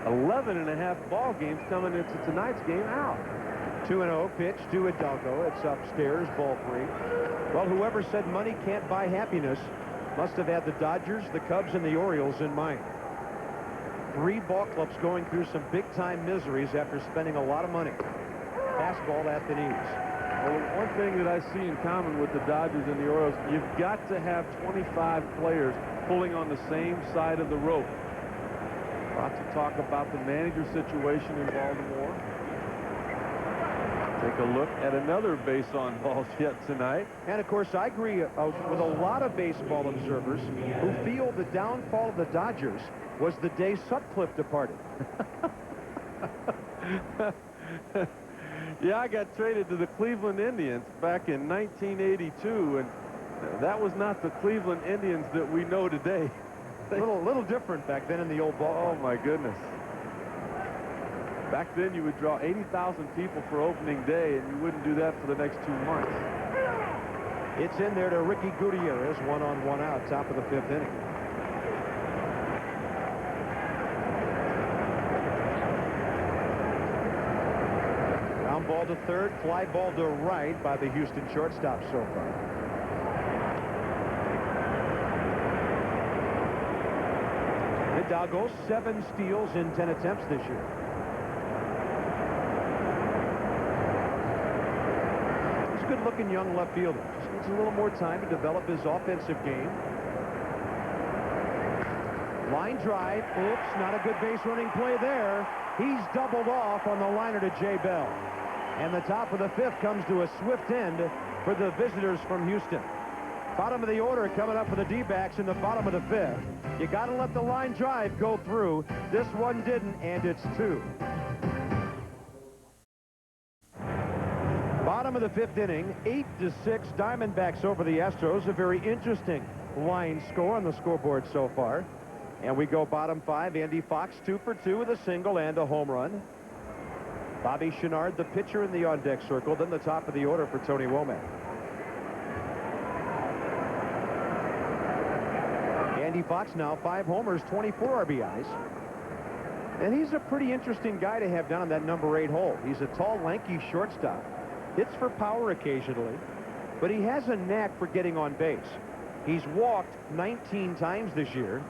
B: 11.5 ball games coming into tonight's game out.
A: 2-0 pitch to Hidalgo. It's upstairs, ball 3. Well, whoever said money can't buy happiness must have had the Dodgers, the Cubs, and the Orioles in mind. 3 ball clubs going through some big-time miseries after spending a lot of money. Fastball at the knees.
B: Well, one thing that I see in common with the Dodgers and the Orioles, you've got to have 25 players pulling on the same side of the rope. Lots of talk about the manager situation in Baltimore. Take a look at another base on balls yet tonight.
A: And, of course, I agree with a lot of baseball observers who feel the downfall of the Dodgers was the day Sutcliffe departed.
B: Yeah, I got traded to the Cleveland Indians back in 1982, and that was not the Cleveland Indians that we know today.
A: A little different back then in the old ball.
B: Oh, my goodness. Back then, you would draw 80,000 people for opening day, and you wouldn't do that for the next 2 months.
A: It's in there to Ricky Gutierrez, 1-on-1 out, top of the 5th inning. Ground ball to third, fly ball to right by the Houston shortstop so far. Hidalgo, 7 steals in 10 attempts this year. Good-looking young left fielder. Just needs a little more time to develop his offensive game. Line drive. Oops, not a good base running play there. He's doubled off on the liner to Jay Bell. And the top of the 5th comes to a swift end for the visitors from Houston. Bottom of the order coming up for the D-backs in the bottom of the 5th. You got to let the line drive go through. This one didn't, and it's 2. Bottom of the 5th inning, 8-6 Diamondbacks over the Astros. A very interesting line score on the scoreboard so far. And we go bottom 5. Andy Fox 2 for 2 with a single and a home run. Bobby Chenard, the pitcher in the on-deck circle. Then the top of the order for Tony Womack. Andy Fox now 5 homers, 24 RBIs. And he's a pretty interesting guy to have down on that number 8 hole. He's a tall, lanky shortstop. Hits for power occasionally, but he has a knack for getting on base. He's walked 19 times this year.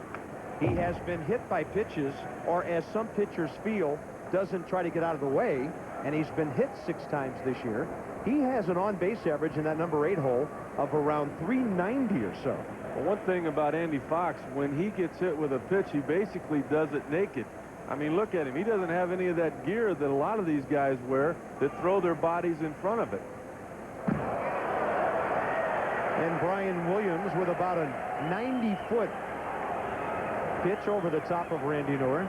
A: He has been hit by pitches, or as some pitchers feel, doesn't try to get out of the way, and he's been hit 6 times this year. He has an on-base average in that number 8 hole of around 390 or so.
B: Well, one thing about Andy Fox, when he gets hit with a pitch, he basically does it naked. I mean, look at him. He doesn't have any of that gear that a lot of these guys wear that throw their bodies in front of it.
A: And Brian Williams with about a 90-foot pitch over the top of Randy North.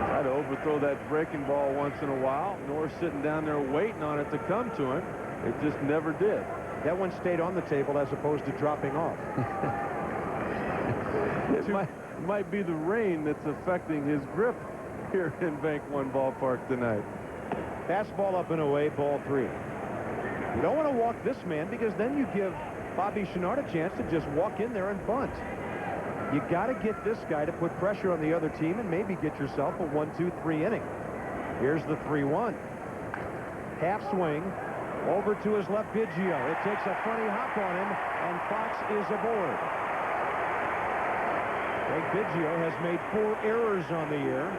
B: Tried to overthrow that breaking ball once in a while. North sitting down there waiting on it to come to him. It just never did.
A: That one stayed on the table as opposed to dropping off.
B: It might be the rain that's affecting his grip here in BankOne Ballpark tonight.
A: Fastball up and away, ball 3. You don't want to walk this man because then you give Bobby Chenard a chance to just walk in there and bunt. You got to get this guy to put pressure on the other team and maybe get yourself a 1-2-3 inning. Here's the 3-1. Half swing over to his left, Biggio. It takes a funny hop on him, and Fox is aboard. Greg Biggio has made 4 errors on the year.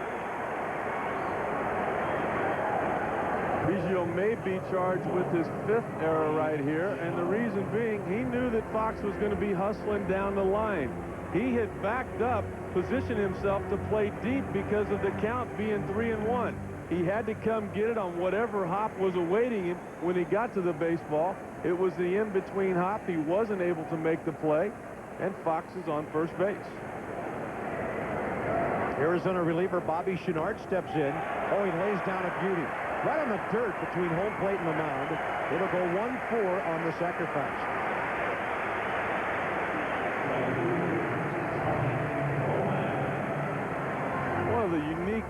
B: Biggio may be charged with his 5th error right here, and the reason being he knew that Fox was going to be hustling down the line. He had backed up, positioned himself to play deep because of the count being 3-1. He had to come get it on whatever hop was awaiting him when he got to the baseball. It was the in-between hop. He wasn't able to make the play, and Fox is on first base.
A: Arizona reliever Bobby Chenard steps in. Oh, he lays down a beauty. Right on the dirt between home plate and the mound. It'll go 1-4 on the sacrifice.
B: One of the unique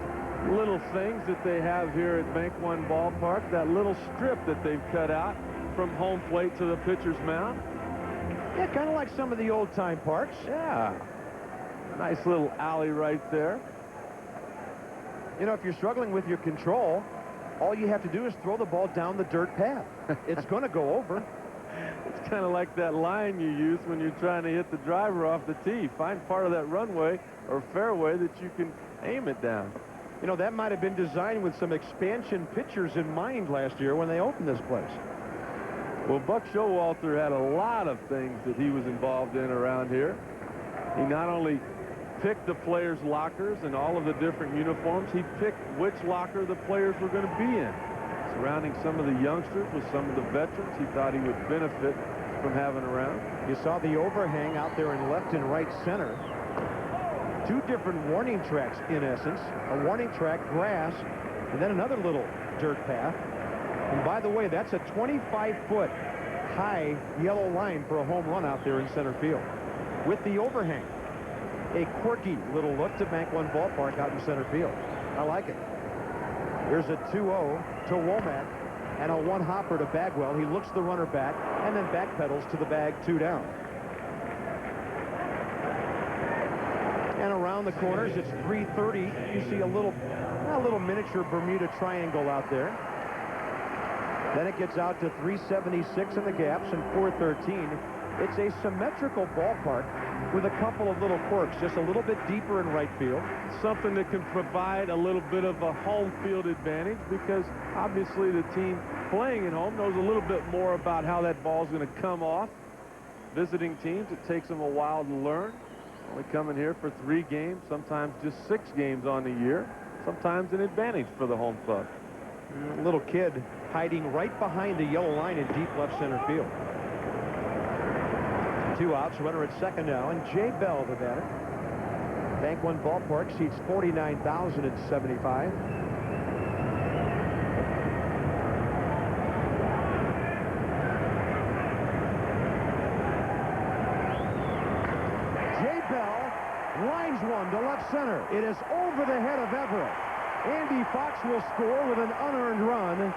B: little things that they have here at BankOne Ballpark, that little strip that they've cut out from home plate to the pitcher's mound.
A: Yeah, kind of like some of the old-time parks.
B: Yeah. Nice little alley right there.
A: You know, if you're struggling with your control, all you have to do is throw the ball down the dirt path. It's going to go over.
B: It's kind of like that line you use when you're trying to hit the driver off the tee. Find part of that runway or fairway that you can aim it down.
A: You know, that might have been designed with some expansion pitchers in mind last year when they opened this place.
B: Well, Buck Showalter had a lot of things that he was involved in around here. He not only picked the players' lockers and all of the different uniforms, he picked which locker the players were going to be in. Surrounding some of the youngsters with some of the veterans he thought he would benefit from having around.
A: You saw the overhang out there in left and right center. 2 different warning tracks, in essence. A warning track, grass, and then another little dirt path. And by the way, that's a 25-foot high yellow line for a home run out there in center field. With the overhang. A quirky little look to BankOne Ballpark out in center field. I like it. Here's a 2-0 to Womack and a 1-hopper to Bagwell. He looks the runner back and then backpedals to the bag, 2 down. And around the corners, it's 3:30. You see a little miniature Bermuda triangle out there. Then it gets out to 376 in the gaps and 413. It's a symmetrical ballpark with a couple of little quirks, just a little bit deeper in right field.
B: Something that can provide a little bit of a home field advantage because obviously the team playing at home knows a little bit more about how that ball is going to come off. Visiting teams, it takes them a while to learn. Only coming here for 3 games, sometimes just 6 games on the year. Sometimes an advantage for the home club.
A: A little kid hiding right behind the yellow line in deep left center field. 2 outs, runner at second now, and Jay Bell, the batter. BankOne Ballpark seats 49,075. Jay Bell lines one to left center. It is over the head of Everett. Andy Fox will score with an unearned run,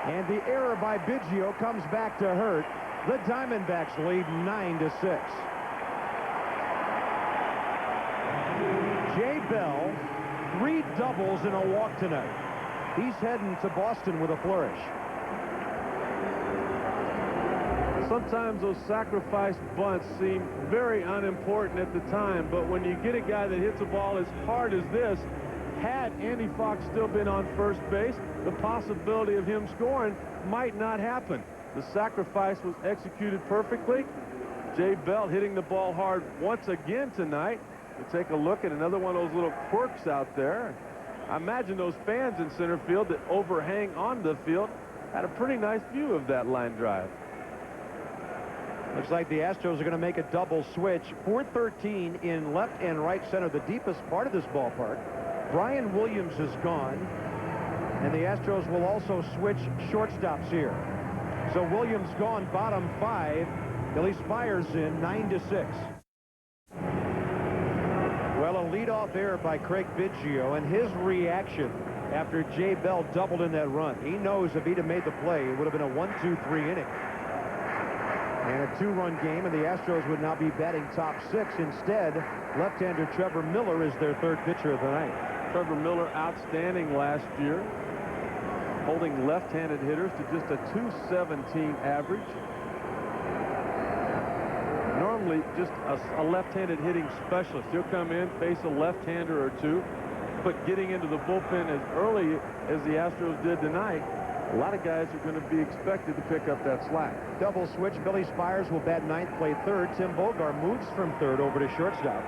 A: and the error by Biggio comes back to hurt. The Diamondbacks lead 9-6. Jay Bell, 3 doubles and a walk tonight. He's heading to Boston with a flourish.
B: Sometimes those sacrifice bunts seem very unimportant at the time, but when you get a guy that hits a ball as hard as this, had Andy Fox still been on first base, the possibility of him scoring might not happen. The sacrifice was executed perfectly. Jay Bell hitting the ball hard once again tonight. We'll take a look at another one of those little quirks out there. I imagine those fans in center field that overhang on the field had a pretty nice view of that line drive.
A: Looks like the Astros are going to make a double switch. 413 in left and right center, the deepest part of this ballpark. Brian Williams is gone, and the Astros will also switch shortstops here. So Williams gone, bottom 5. Billy Spires in, 9-6. Well, a leadoff error by Craig Biggio, and his reaction after Jay Bell doubled in that run. He knows if he'd have made the play, it would have been a 1-2-3 inning. And a 2-run game, and the Astros would now be batting top 6. Instead, left-hander Trevor Miller is their third pitcher of the night.
B: Trevor Miller outstanding last year, holding left-handed hitters to just a .217 average. Normally just a left-handed hitting specialist. He'll come in, face a left-hander or two, but getting into the bullpen as early as the Astros did tonight, a lot of guys are going to be expected to pick up that slack.
A: Double switch. Billy Spires will bat ninth, play third. Tim Bogar moves from third over to shortstop.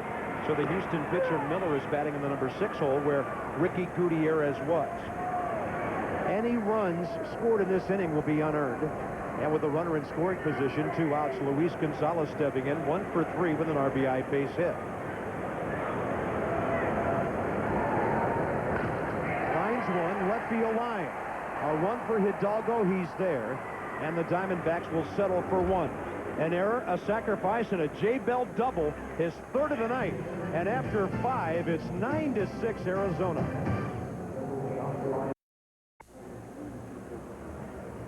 A: So the Houston pitcher Miller is batting in the number 6 hole where Ricky Gutierrez was. Any runs scored in this inning will be unearned. And with the runner in scoring position, 2 outs, Luis Gonzalez stepping in, 1 for 3 with an RBI base hit. Finds one, left field line. A run for Hidalgo, he's there. And the Diamondbacks will settle for 1. An error, a sacrifice, and a Jay Bell double, his third of the night. And after 5, it's 9-6 Arizona.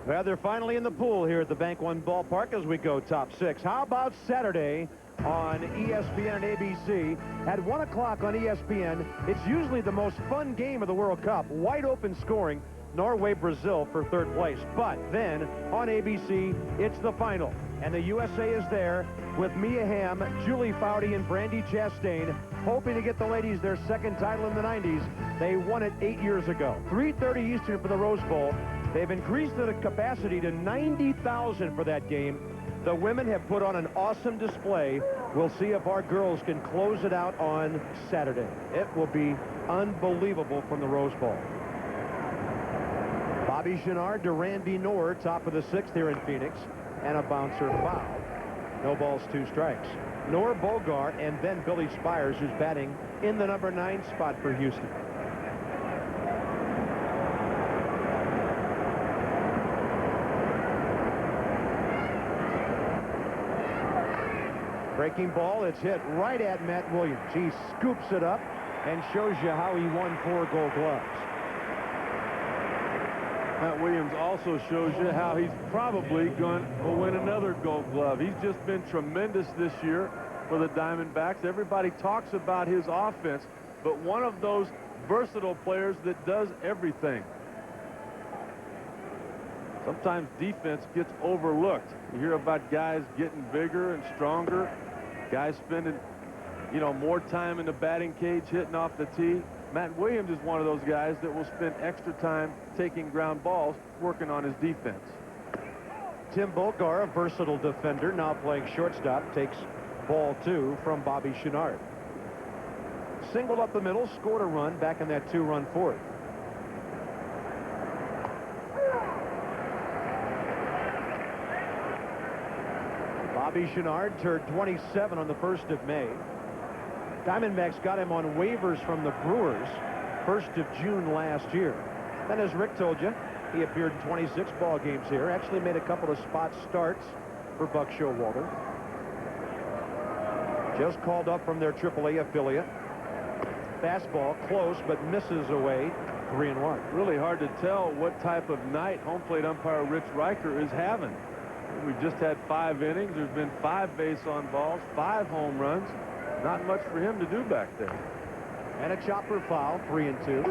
A: Well, they're finally in the pool here at the BankOne ballpark as we go top 6. How about Saturday on ESPN and ABC? At 1 o'clock on ESPN, it's usually the most fun game of the World Cup. Wide open scoring, Norway-Brazil for third place. But then on ABC, it's the final. And the USA is there with Mia Hamm, Julie Foudy, and Brandy Chastain, hoping to get the ladies their second title in the 90s. They won it 8 years ago. 3:30 Eastern for the Rose Bowl. They've increased the capacity to 90,000 for that game. The women have put on an awesome display. We'll see if our girls can close it out on Saturday. It will be unbelievable from the Rose Bowl. Bobby Chenard to Randy Knorr, top of the 6th here in Phoenix, and a bouncer foul. No balls, 2 strikes. Knorr, Bogar, and then Billy Spires, who's batting in the number 9 spot for Houston. Breaking ball, it's hit right at Matt Williams. He scoops it up and shows you how he won 4 Gold Gloves.
B: Matt Williams also shows you how he's probably going to win another Gold Glove. He's just been tremendous this year for the Diamondbacks. Everybody talks about his offense, but one of those versatile players that does everything. Sometimes defense gets overlooked. You hear about guys getting bigger and stronger, guys spending, more time in the batting cage, hitting off the tee. Matt Williams is one of those guys that will spend extra time taking ground balls, working on his defense.
A: Tim Bogar, a versatile defender, now playing shortstop, takes ball 2 from Bobby Chenard. Singled up the middle, scored a run back in that 2-run fourth. Bobby Chenard turned 27 on the 1st of May. Diamondbacks got him on waivers from the Brewers 1st of June last year. Then, as Rick told you, he appeared in 26 ball games here. Actually made a couple of spot starts for Buck Showalter. Just called up from their AAA affiliate. Fastball close, but misses away. 3-1.
B: Really hard to tell what type of night home plate umpire Rich Riker is having. We've just had 5 innings. There's been 5 base on balls, 5 home runs. Not much for him to do back there.
A: And a chopper foul, 3-2.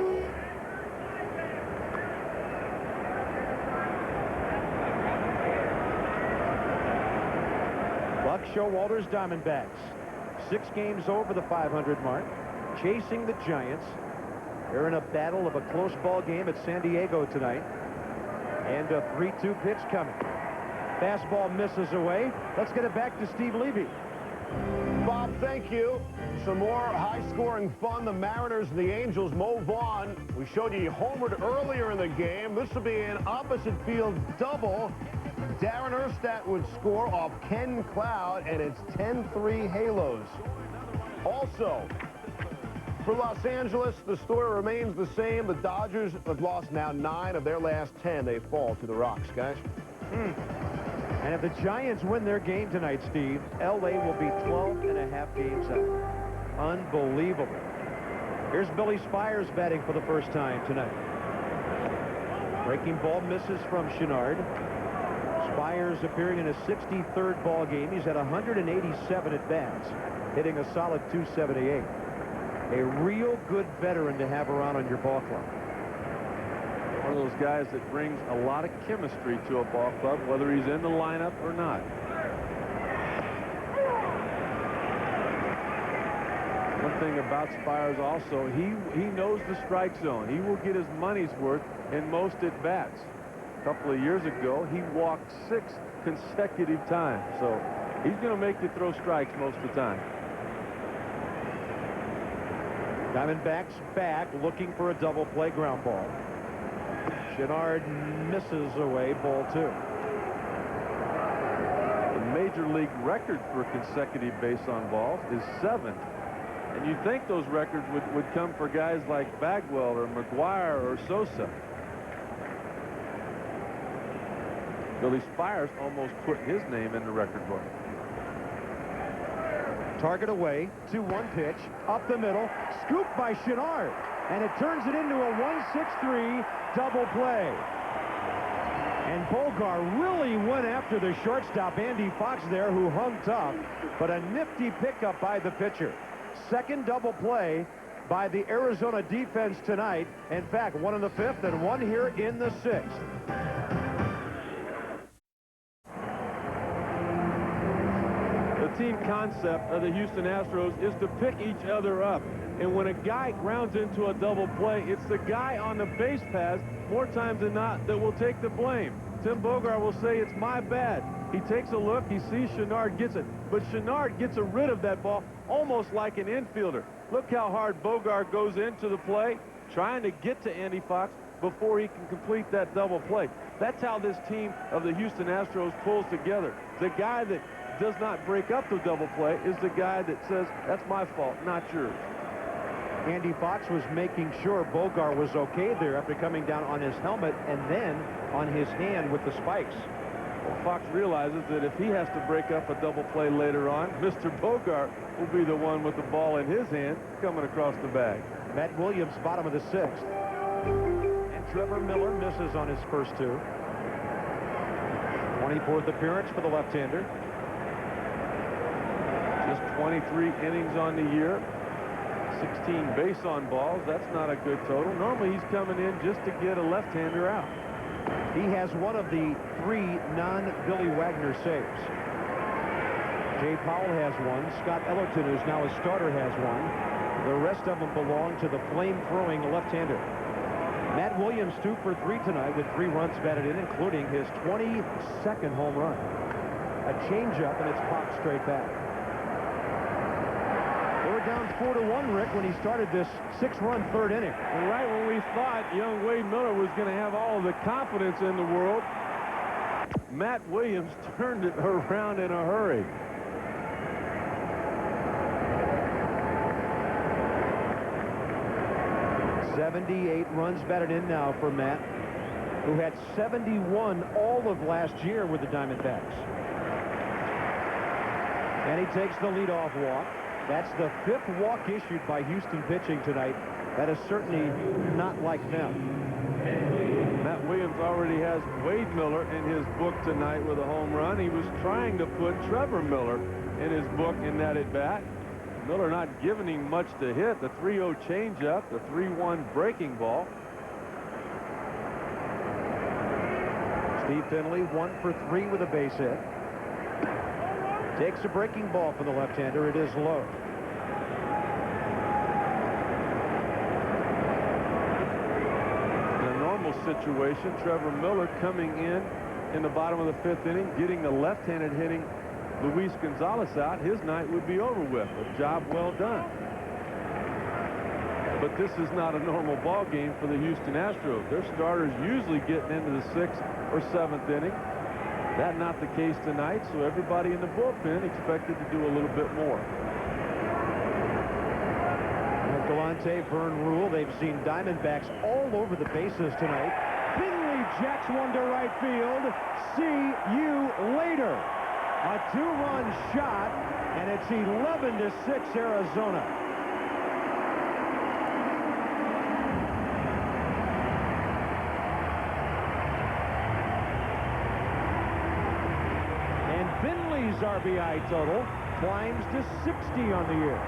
A: Buck Showalter's Diamondbacks. 6 games over the 500 mark, chasing the Giants. They're in a battle of a close ball game at San Diego tonight. And a 3-2 pitch coming. Fastball misses away. Let's get it back to Steve Levy.
D: Bob, thank you. Some more high-scoring fun. The Mariners and the Angels move on. We showed you homered earlier in the game. This will be an opposite field double. Darren Erstad would score off Ken Cloud, and it's 10-3 Halos. Also, for Los Angeles, the story remains the same. The Dodgers have lost now 9 of their last 10. They fall to the Rocks, guys.
A: And if the Giants win their game tonight, Steve, L.A. will be 12.5 games out. Unbelievable. Here's Billy Spires batting for the first time tonight. Breaking ball misses from Chenard. Spires appearing in his 63rd ball game. He's had 187 at-bats, hitting a solid .278. A real good veteran to have around on your ball club.
B: One of those guys that brings a lot of chemistry to a ball club, whether he's in the lineup or not. One thing about Spires also, he knows the strike zone. He will get his money's worth in most at-bats. A couple of years ago, he walked 6 consecutive times. So he's going to make you throw strikes most of the time.
A: Diamondbacks back, looking for a double play ground ball. Chenard misses away, ball 2.
B: The major league record for consecutive base on balls is 7. And you'd think those records would come for guys like Bagwell or McGuire or Sosa. Billy Spires almost put his name in the record book.
A: Target away, 2-1 pitch, up the middle, scooped by Chenard, and it turns it into a 1-6-3 double play. And Bogar really went after the shortstop, Andy Fox, there, who hung tough, but a nifty pickup by the pitcher. Second double play by the Arizona defense tonight. In fact, one in the 5th and one here in the 6th.
B: The team concept of the Houston Astros is to pick each other up. And when a guy grounds into a double play, it's the guy on the base paths more times than not that will take the blame. Tim Bogar will say, it's my bad. He takes a look, he sees Chenard gets it, but Chenard gets rid of that ball almost like an infielder. Look how hard Bogar goes into the play, trying to get to Andy Fox before he can complete that double play. That's how this team of the Houston Astros pulls together. The guy that does not break up the double play is the guy that says, that's my fault, not yours.
A: Andy Fox was making sure Bogar was okay there after coming down on his helmet and then on his hand with the spikes.
B: Well, Fox realizes that if he has to break up a double play later on, Mr. Bogar will be the one with the ball in his hand coming across the bag.
A: Matt Williams, bottom of the 6th. And Trevor Miller misses on his first 2. 24th appearance for the left-hander.
B: Just 23 innings on the year. 16 base on balls. That's not a good total. Normally he's coming in just to get a left-hander out.
A: He has one of the 3 non-Billy Wagner saves. Jay Powell has one. Scott Ellerton, who's now a starter, has one. The rest of them belong to the flame-throwing left-hander. Matt Williams 2 for 3 tonight with 3 runs batted in, including his 22nd home run. A changeup, and it's popped straight back. They were down 4-1, Rick, when he started this 6-run 3rd inning.
B: And right when we thought young Wade Miller was going to have all of the confidence in the world, Matt Williams turned it around in a hurry.
A: '78 runs batted in now for Matt, who had 71 all of last year with the Diamondbacks. And he takes the leadoff walk. That's the 5th walk issued by Houston pitching tonight. That is certainly not like them.
B: Matt Williams already has Wade Miller in his book tonight with a home run. He was trying to put Trevor Miller in his book in that at-bat. Miller not giving him much to hit. The 3-0 changeup, the 3-1 breaking ball.
A: Steve Finley 1 for 3 with a base hit. Takes a breaking ball for the left-hander. It is low.
B: In a normal situation, Trevor Miller coming in the bottom of the 5th inning, getting the left-handed hitting Luis Gonzalez out, his night would be over with. A job well done. But this is not a normal ball game for the Houston Astros. Their starters usually getting into the 6th or 7th inning. That not the case tonight, so everybody in the bullpen expected to do a little bit more.
A: Galante, Vern Rule, they've seen Diamondbacks all over the bases tonight. Finley jacks one to right field. See you later. A 2-run shot, and it's 11-6 Arizona. RBI total climbs to 60 on the year.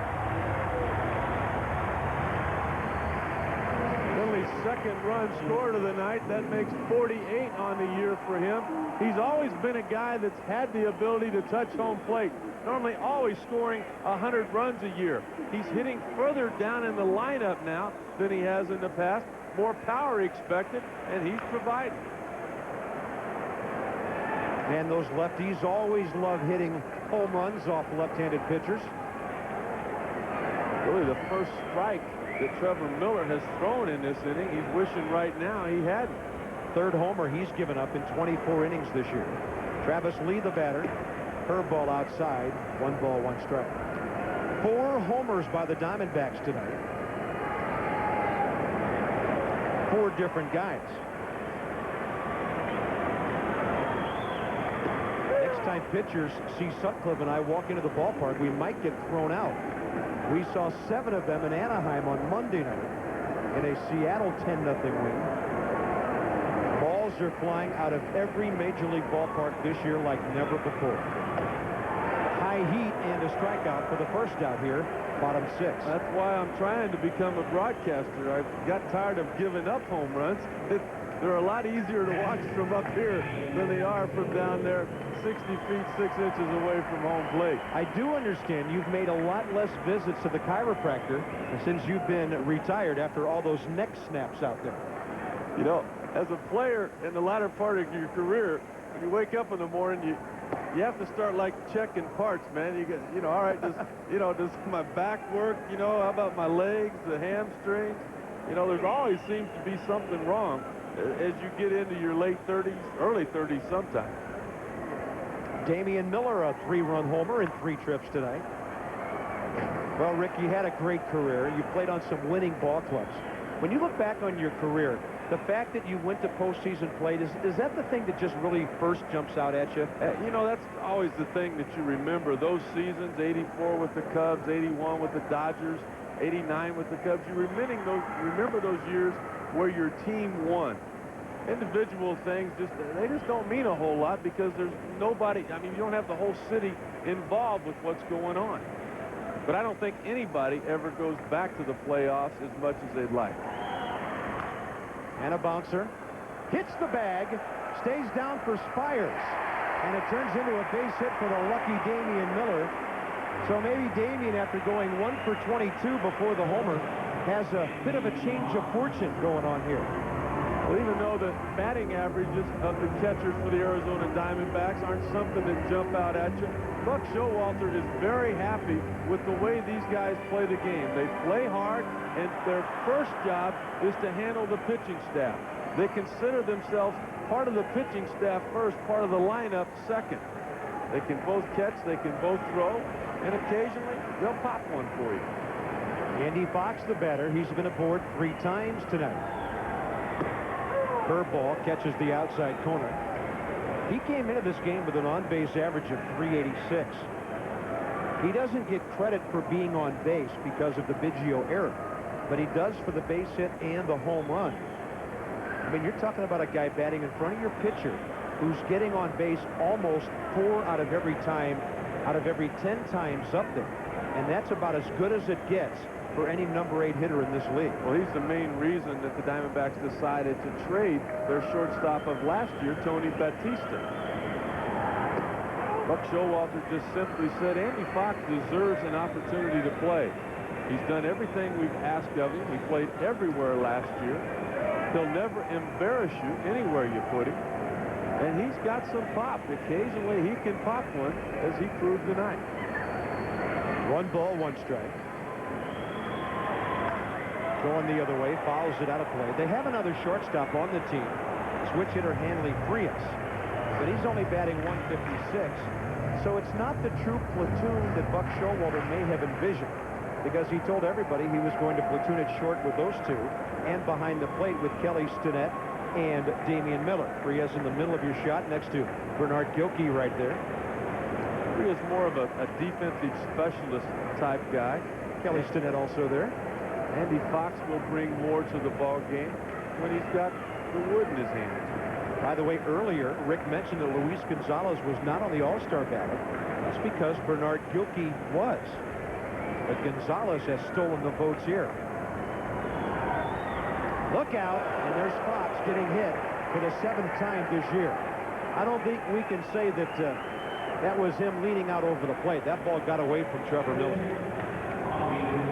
B: Only second run scored of the night. That makes 48 on the year for him. He's always been a guy that's had the ability to touch home plate. Normally always scoring 100 runs a year. He's hitting further down in the lineup now than he has in the past. More power expected, and he's providing.
A: And those lefties always love hitting home runs off left-handed pitchers.
B: Really the first strike that Trevor Miller has thrown in this inning. He's wishing right now he hadn't.
A: Third homer he's given up in 24 innings this year. Travis Lee, the batter. Curveball outside. 1 ball, 1 strike. 4 homers by the Diamondbacks tonight. 4 different guys. Next time pitchers see Sutcliffe and I walk into the ballpark, we might get thrown out. We saw 7 of them in Anaheim on Monday night in a Seattle 10-0 win. Balls are flying out of every Major League ballpark this year like never before. High heat and a strikeout for the first out here, bottom 6.
B: That's why I'm trying to become a broadcaster. I got tired of giving up home runs. They're a lot easier to watch from up here than they are from down there 60 feet 6 inches away from home plate.
A: I do understand you've made a lot less visits to the chiropractor since you've been retired after all those neck snaps out there.
B: You know, as a player in the latter part of your career, when you wake up in the morning, you have to start like checking parts, man. You get, you know, all right, does my back work? You know, how about my legs, the hamstrings? You know, there's always seems to be something wrong as you get into your late 30s, early 30s sometimes.
A: Damian Miller, a 3-run homer in 3 trips tonight. Well, Rick, you had a great career. You played on some winning ball clubs. When you look back on your career, the fact that you went to postseason play, is that the thing that just really first jumps out at you?
B: You know, that's always the thing that you remember. Those seasons, 84 with the Cubs, 81 with the Dodgers, 89 with the Cubs. You remember those years where your team won. Individual things, they just don't mean a whole lot because there's nobody. I mean, you don't have the whole city involved with what's going on. But I don't think anybody ever goes back to the playoffs as much as they'd like.
A: And a bouncer hits the bag, stays down for Spires, and it turns into a base hit for the lucky Damian Miller. So maybe Damian, after going 1 for 22 before the homer, has a bit of a change of fortune going on here.
B: Well, even though the batting averages of the catchers for the Arizona Diamondbacks aren't something that jump out at you, Buck Showalter is very happy with the way these guys play the game. They play hard, and their first job is to handle the pitching staff. They consider themselves part of the pitching staff first, part of the lineup second. They can both catch, they can both throw, and occasionally they'll pop one for you.
A: Andy Fox, the batter, he's been aboard 3 times tonight. Curveball catches the outside corner. He came into this game with an on-base average of .386. He doesn't get credit for being on base because of the Biggio error, but he does for the base hit and the home run. I mean, you're talking about a guy batting in front of your pitcher who's getting on base almost 4 out of every 10 times up there. And that's about as good as it gets for any number 8 hitter in this league.
B: Well, he's the main reason that the Diamondbacks decided to trade their shortstop of last year, Tony Batista. Buck Showalter just simply said Andy Fox deserves an opportunity to play. He's done everything we've asked of him. He played everywhere last year. He'll never embarrass you anywhere you put him. And he's got some pop. Occasionally he can pop one, as he proved tonight.
A: 1 ball, 1 strike. Going the other way, fouls it out of play. They have another shortstop on the team, switch hitter Hanley Frias, but he's only batting .156. So it's not the true platoon that Buck Showalter may have envisioned, because he told everybody he was going to platoon it short with those 2 and behind the plate with Kelly Stinnett and Damian Miller. Frias in the middle of your shot next to Bernard Gilkey right there.
B: Frias more of a defensive specialist type guy.
A: Kelly Stinnett also there.
B: Andy Fox will bring more to the ball game when he's got the wood in his hands.
A: By the way, earlier, Rick mentioned that Luis Gonzalez was not on the All-Star ballot. That's because Bernard Gilkey was. But Gonzalez has stolen the votes here. Look out, and there's Fox getting hit for the 7th time this year. I don't think we can say that that was him leaning out over the plate. That ball got away from Trevor Miller.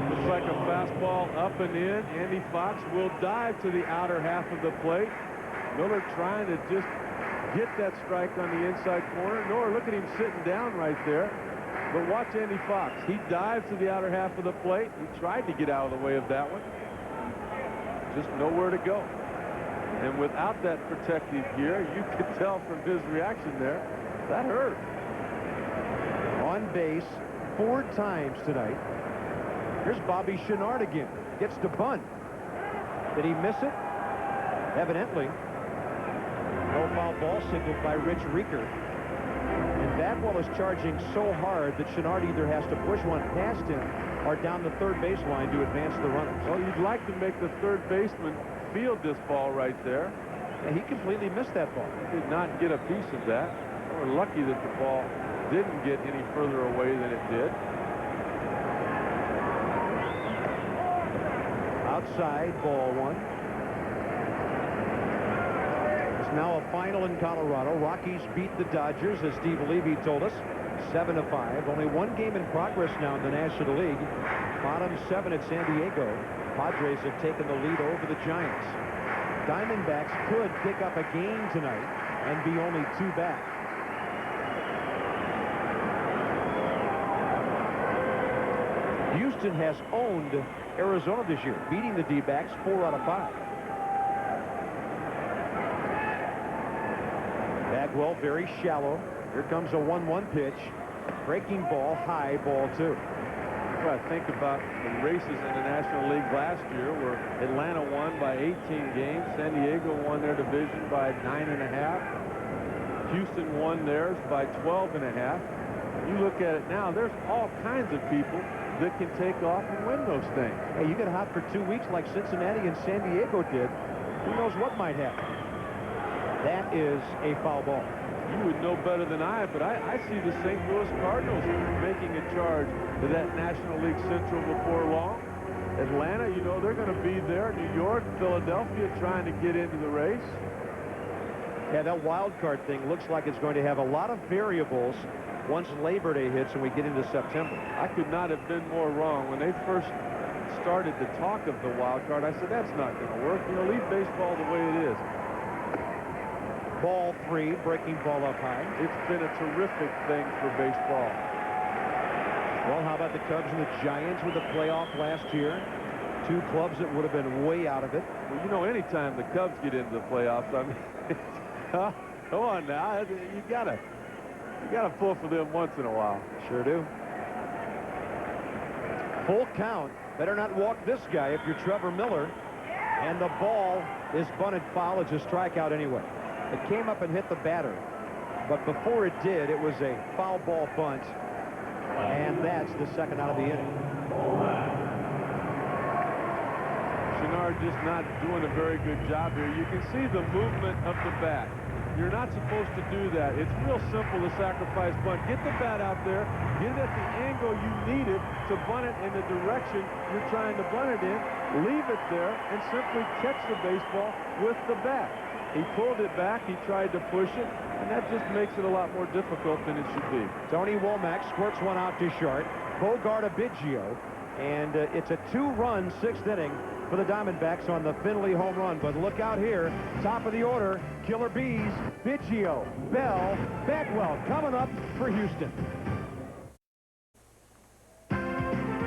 B: Looks like a fastball up and in. Andy Fox will dive to the outer half of the plate. Miller trying to just get that strike on the inside corner. Nor look at him sitting down right there. But watch Andy Fox. He dives to the outer half of the plate. He tried to get out of the way of that one. Just nowhere to go. And without that protective gear, you could tell from his reaction there, that hurt.
A: On base 4 times tonight. Here's Bobby Chenard again. Gets to bunt. Did he miss it? Evidently. No foul ball signaled by Rich Rieker. And Bagwell is charging so hard that Chenard either has to push one past him or down the third baseline to advance the runners.
B: Well, you'd like to make the third baseman field this ball right there.
A: And he completely missed that ball.
B: He did not get a piece of that. We're lucky that the ball didn't get any further away than it did.
A: Outside, ball 1. It's now a final in Colorado. Rockies beat the Dodgers, as Steve Levy told us, 7-5. Only 1 game in progress now in the National League. Bottom 7 at San Diego. Padres have taken the lead over the Giants. Diamondbacks could pick up a game tonight and be only 2 back. Houston has owned Arizona this year, beating the D-backs 4 out of 5. Bagwell very shallow. Here comes a 1-1 pitch. Breaking ball, high, ball 2.
B: Well, I think about the races in the National League last year where Atlanta won by 18 games. San Diego won their division by 9.5. Houston won theirs by 12.5. You look at it now, there's all kinds of people that can take off and win those things.
A: Hey, you get hot for 2 weeks like Cincinnati and San Diego did. Who knows what might happen? That is a foul ball.
B: You would know better than I, but I see the St. Louis Cardinals making a charge to that National League Central before long. Atlanta, you know, they're going to be there. New York, Philadelphia trying to get into the race.
A: Yeah, that wild card thing looks like it's going to have a lot of variables once Labor Day hits and we get into September.
B: I could not have been more wrong. When they first started to talk of the wild card, I said, that's not going to work. You know, leave baseball the way it is.
A: Ball 3, breaking ball up high.
B: It's been a terrific thing for baseball.
A: Well, how about the Cubs and the Giants with the playoff last year? 2 clubs that would have been way out of it.
B: Well, you know, anytime the Cubs get into the playoffs, I mean, come on now, you gotta pull for them once in a while.
A: Sure do. Full count. Better not walk this guy if you're Trevor Miller. And the ball is bunted foul. It's a strikeout anyway. It came up and hit the batter. But before it did, it was a foul ball bunt. And that's the second out of the inning.
B: Chenard just not doing a very good job here. You can see the movement of the bat. You're not supposed to do that. It's real simple to sacrifice bunt. Get the bat out there, get it at the angle you need it to bunt it in the direction you're trying to bunt it in, leave it there, and simply catch the baseball with the bat. He pulled it back, he tried to push it, and that just makes it a lot more difficult than it should be.
A: Tony Womack squirts one out to short. Bogart to Biggio, and it's a 2-run 6th inning for the Diamondbacks on the Finley home run. But look out here, top of the order, Killer Bees, Biggio, Bell, Bagwell coming up for Houston.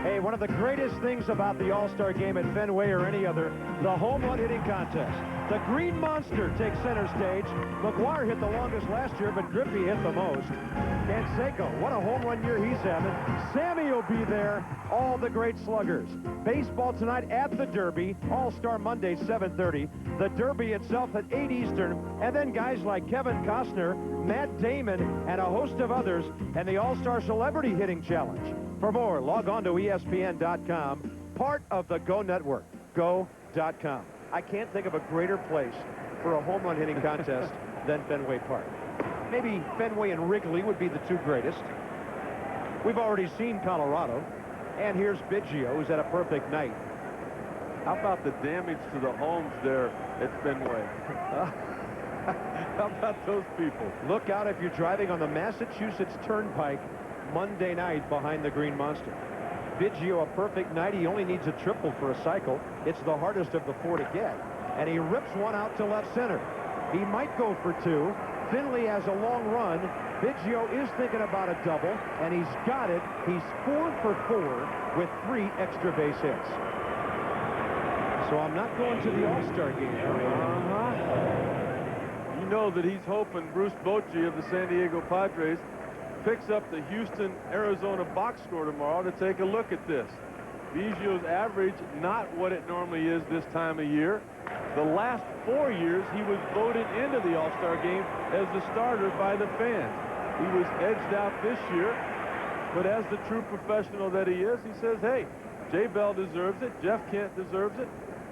A: Hey, one of the greatest things about the All-Star game at Fenway or any other, the home run hitting contest. The Green Monster takes center stage. McGuire hit the longest last year, but Griffey hit the most. Canseco, what a home run year he's having. Sammy will be there. All the great sluggers. Baseball tonight at the Derby. All-Star Monday, 7:30. The Derby itself at 8 Eastern. And then guys like Kevin Costner, Matt Damon, and a host of others, and the All-Star Celebrity Hitting Challenge. For more, log on to ESPN.com, part of the Go Network, go.com. I can't think of a greater place for a home run hitting contest than Fenway Park. Maybe Fenway and Wrigley would be the 2 greatest. We've already seen Colorado. And here's Biggio, who's had a perfect night.
B: How about the damage to the homes there at Fenway? How about those people?
A: Look out if you're driving on the Massachusetts Turnpike Monday night behind the Green Monster. Biggio, a perfect night. He only needs a triple for a cycle. It's the hardest of the 4 to get. And he rips one out to left center. He might go for 2. Finley has a long run. Biggio is thinking about a double, and he's got it. He's 4 for 4 with 3 extra base hits. So I'm not going to the All-Star game.
B: You know that he's hoping Bruce Bochy of the San Diego Padres picks up the Houston, Arizona box score tomorrow to take a look at this. Biggio's average, not what it normally is this time of year. The last 4 years, he was voted into the All-Star game as the starter by the fans. He was edged out this year, but as the true professional that he is, he says, hey, Jay Bell deserves it, Jeff Kent deserves it.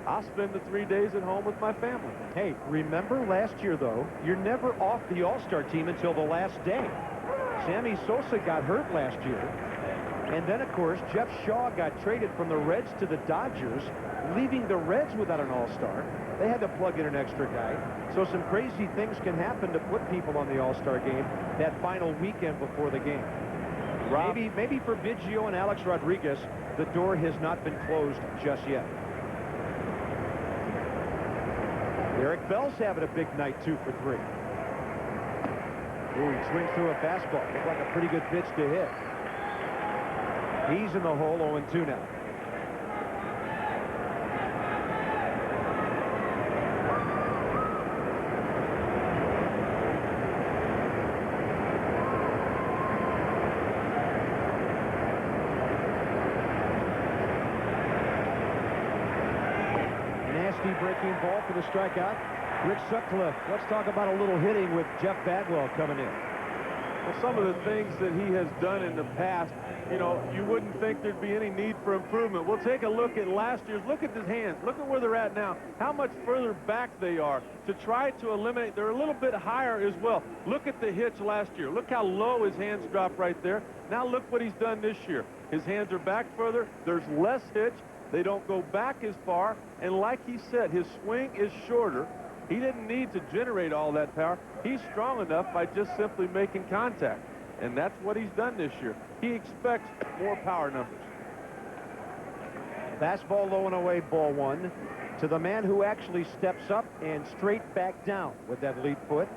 B: I'll spend the 3 days at home with my family.
A: Hey, remember last year, though, you're never off the All-Star team until the last day. Sammy Sosa got hurt last year. And then, of course, Jeff Shaw got traded from the Reds to the Dodgers, leaving the Reds without an All-Star. They had to plug in an extra guy. So some crazy things can happen to put people on the All-Star game that final weekend before the game. Maybe for Biggio and Alex Rodriguez, the door has not been closed just yet. Eric Bell's having a big night, 2 for 3. Ooh, he swings through a fastball. Looked like a pretty good pitch to hit. He's in the hole, 0-2 now. Nasty breaking ball for the strikeout. Rick Sutcliffe. Let's talk about a little hitting with Jeff Bagwell coming in.
B: Well, some of the things that he has done in the past, you know, you wouldn't think there'd be any need for improvement. We'll take a look at last year's. Look at his hands. Look at where they're at now. How much further back they are to try to eliminate. They're a little bit higher as well. Look at the hitch last year. Look how low his hands dropped right there. Now look what he's done this year. His hands are back further. There's less hitch. They don't go back as far. And like he said, his swing is shorter. He didn't need to generate all that power. He's strong enough by just simply making contact. And that's what he's done this year. He expects more power numbers.
A: Fastball low and away, ball 1. To the man who actually steps up and straight back down with that lead foot.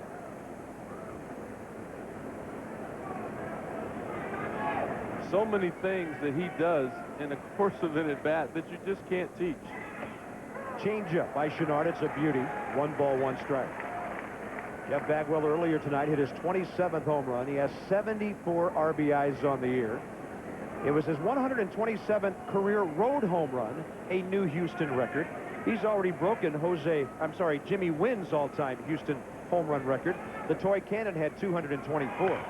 B: So many things that he does in the course of an at-bat that you just can't teach.
A: Changeup by Chenard. It's a beauty. 1 ball, 1 strike. Jeff Bagwell earlier tonight hit his 27th home run. He has 74 RBIs on the year. It was his 127th career road home run, a new Houston record. He's already broken Jimmy Wynn's all-time Houston home run record. The toy cannon had 224.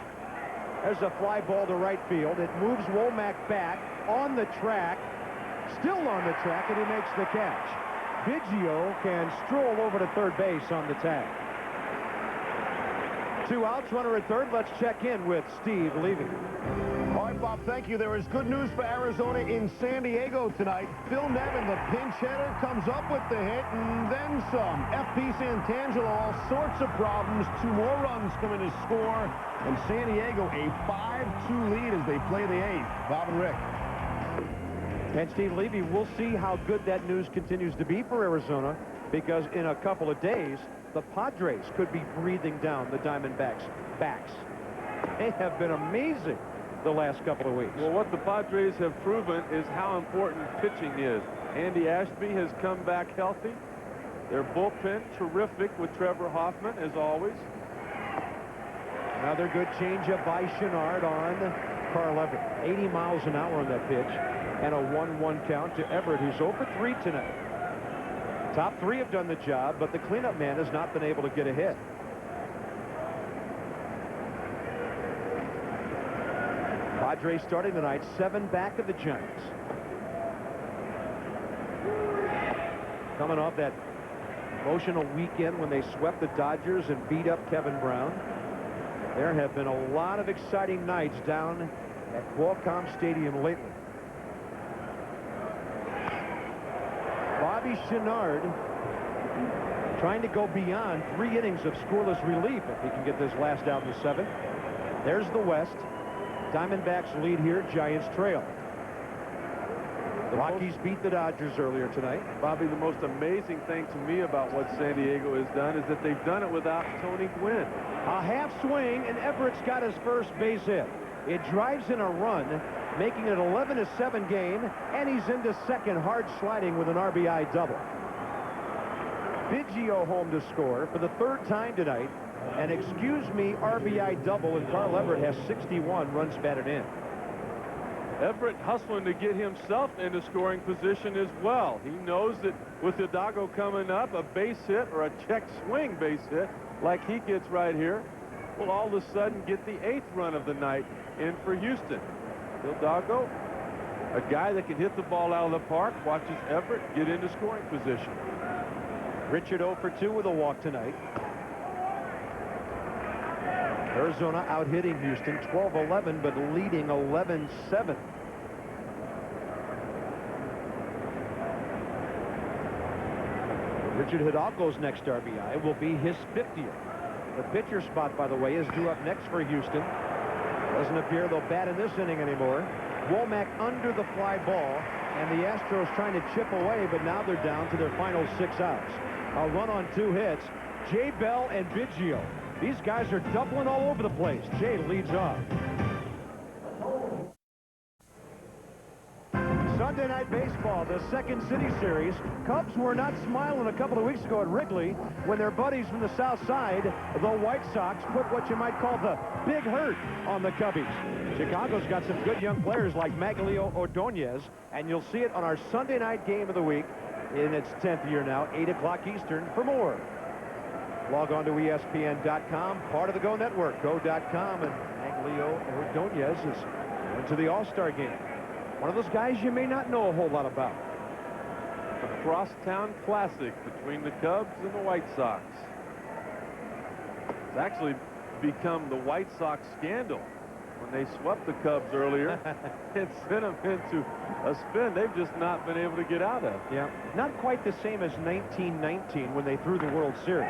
A: There's a fly ball to right field. It moves Womack back on the track, still on the track, and he makes the catch. Biggio can stroll over to third base on the tag. 2 outs, runner at third. Let's check in with Steve Levy.
D: All right, Bob, thank you. There is good news for Arizona in San Diego tonight. Phil Nevin, the pinch hitter, comes up with the hit and then some. FP Santangelo, all sorts of problems. 2 more runs coming to score. And San Diego, a 5-2 lead as they play the 8th. Bob and Rick.
A: And Steve Levy, we'll see how good that news continues to be for Arizona, because in a couple of days, the Padres could be breathing down the Diamondbacks' backs. They have been amazing the last couple of weeks.
B: Well, what the Padres have proven is how important pitching is. Andy Ashby has come back healthy. Their bullpen, terrific with Trevor Hoffman, as always.
A: Another good changeup by Chenard on Carl Everett. 80 miles an hour on that pitch. And a 1-1 count to Everett, who's 0 for 3 tonight. Top 3 have done the job, but the cleanup man has not been able to get a hit. Padres starting tonight, 7 back of the Giants. Coming off that emotional weekend when they swept the Dodgers and beat up Kevin Brown. There have been a lot of exciting nights down at Qualcomm Stadium lately. Bobby Chenard trying to go beyond 3 innings of scoreless relief if he can get this last out in the 7th. There's the West. Diamondbacks lead here. Giants trail. The Rockies beat the Dodgers earlier tonight.
B: Bobby, the most amazing thing to me about what San Diego has done is that they've done it without Tony Gwynn.
A: A half swing, and Everett's got his first base hit. It drives in a run, making it an 11-7 game, and he's into second, hard sliding with an RBI double. Biggio home to score for the 3rd time tonight. And excuse me, RBI double, and Carl Everett has 61 runs batted in.
B: Everett hustling to get himself into scoring position as well. He knows that with Hidalgo coming up, a base hit or a check swing base hit like he gets right here will all of a sudden get the 8th run of the night in for Houston. Hidalgo, a guy that can hit the ball out of the park, watches Everett get into scoring position.
A: Richard 0 for 2 with a walk tonight. Arizona out hitting Houston 12-11, but leading 11-7. Richard Hidalgo's next RBI will be his 50th. The pitcher spot, by the way, is due up next for Houston. Doesn't appear they'll bat in this inning anymore. Womack under the fly ball, and the Astros trying to chip away, but now they're down to their final 6 outs. A run on 2 hits. Jay Bell and Biggio. These guys are doubling all over the place. Jay leads off. Sunday Night Baseball, the Second City Series. Cubs were not smiling a couple of weeks ago at Wrigley when their buddies from the South Side, the White Sox, put what you might call the big hurt on the Cubbies. Chicago's got some good young players like Maglio Ordonez, and you'll see it on our Sunday night game of the week in its 10th year now, 8 o'clock Eastern. For more, log on to ESPN.com, part of the Go Network, go.com, and Maglio Ordonez is going to the All-Star game. One of those guys you may not know a whole lot about.
B: A crosstown classic between the Cubs and the White Sox. It's actually become the White Sox scandal when they swept the Cubs earlier and sent them into a spin they've just not been able to get out of.
A: Yeah, not quite the same as 1919 when they threw the World Series.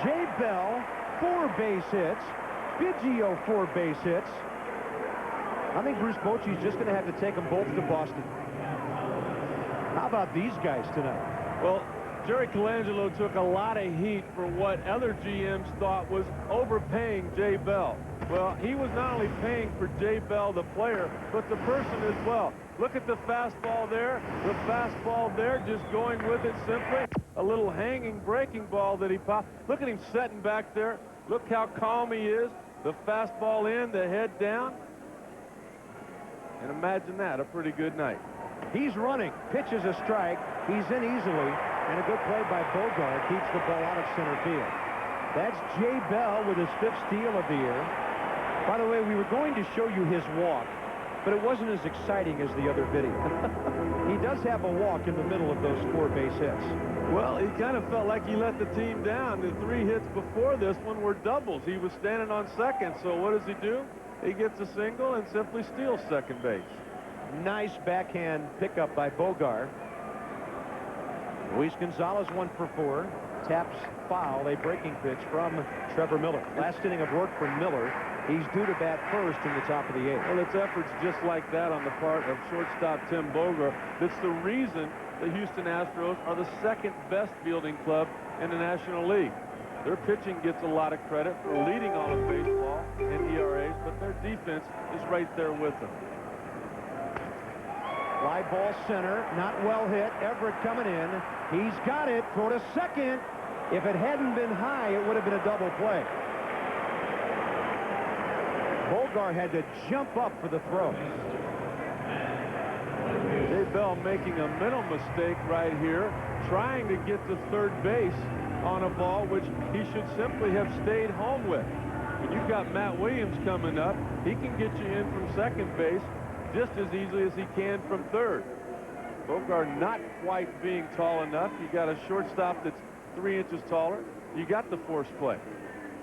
A: Jay Bell, 4 base hits. Biggio, 4 base hits. I think Bruce Bochy's just going to have to take them both to Boston. How about these guys tonight?
B: Well, Jerry Colangelo took a lot of heat for what other GMs thought was overpaying Jay Bell. Well, he was not only paying for Jay Bell, the player, but the person as well. Look at the fastball there, just going with it simply. A little hanging breaking ball that he popped. Look at him setting back there. Look how calm he is. The fastball in, the head down. And imagine that, a pretty good night.
A: He's running, pitches a strike, he's in easily, and a good play by Bogart keeps the ball out of center field. That's Jay Bell with his 5th steal of the year. By the way, we were going to show you his walk, but it wasn't as exciting as the other video. He does have a walk in the middle of those 4 base hits.
B: Well, he kind of felt like he let the team down. The 3 hits before this one were doubles. He was standing on second, so what does he do? He gets a single and simply steals second base.
A: Nice backhand pickup by Bogart. Luis Gonzalez 1 for 4. Taps foul, a breaking pitch from Trevor Miller. Last inning of work for Miller. He's due to bat first in the top of the 8th.
B: Well, it's efforts just like that on the part of shortstop Tim Bogart that's the reason the Houston Astros are the 2nd best fielding club in the National League. Their pitching gets a lot of credit for leading all of baseball in ERAs, but their defense is right there with them.
A: Fly ball center, not well hit. Everett coming in. He's got it. Throw to second. If it hadn't been high, it would have been a double play. Bogart had to jump up for the throw.
B: Jay Bell making a mental mistake right here, trying to get to third base on a ball which he should simply have stayed home with. When you've got Matt Williams coming up, he can get you in from second base just as easily as he can from third. Bogart not quite being tall enough. You got a shortstop that's 3 inches taller. You got the force play.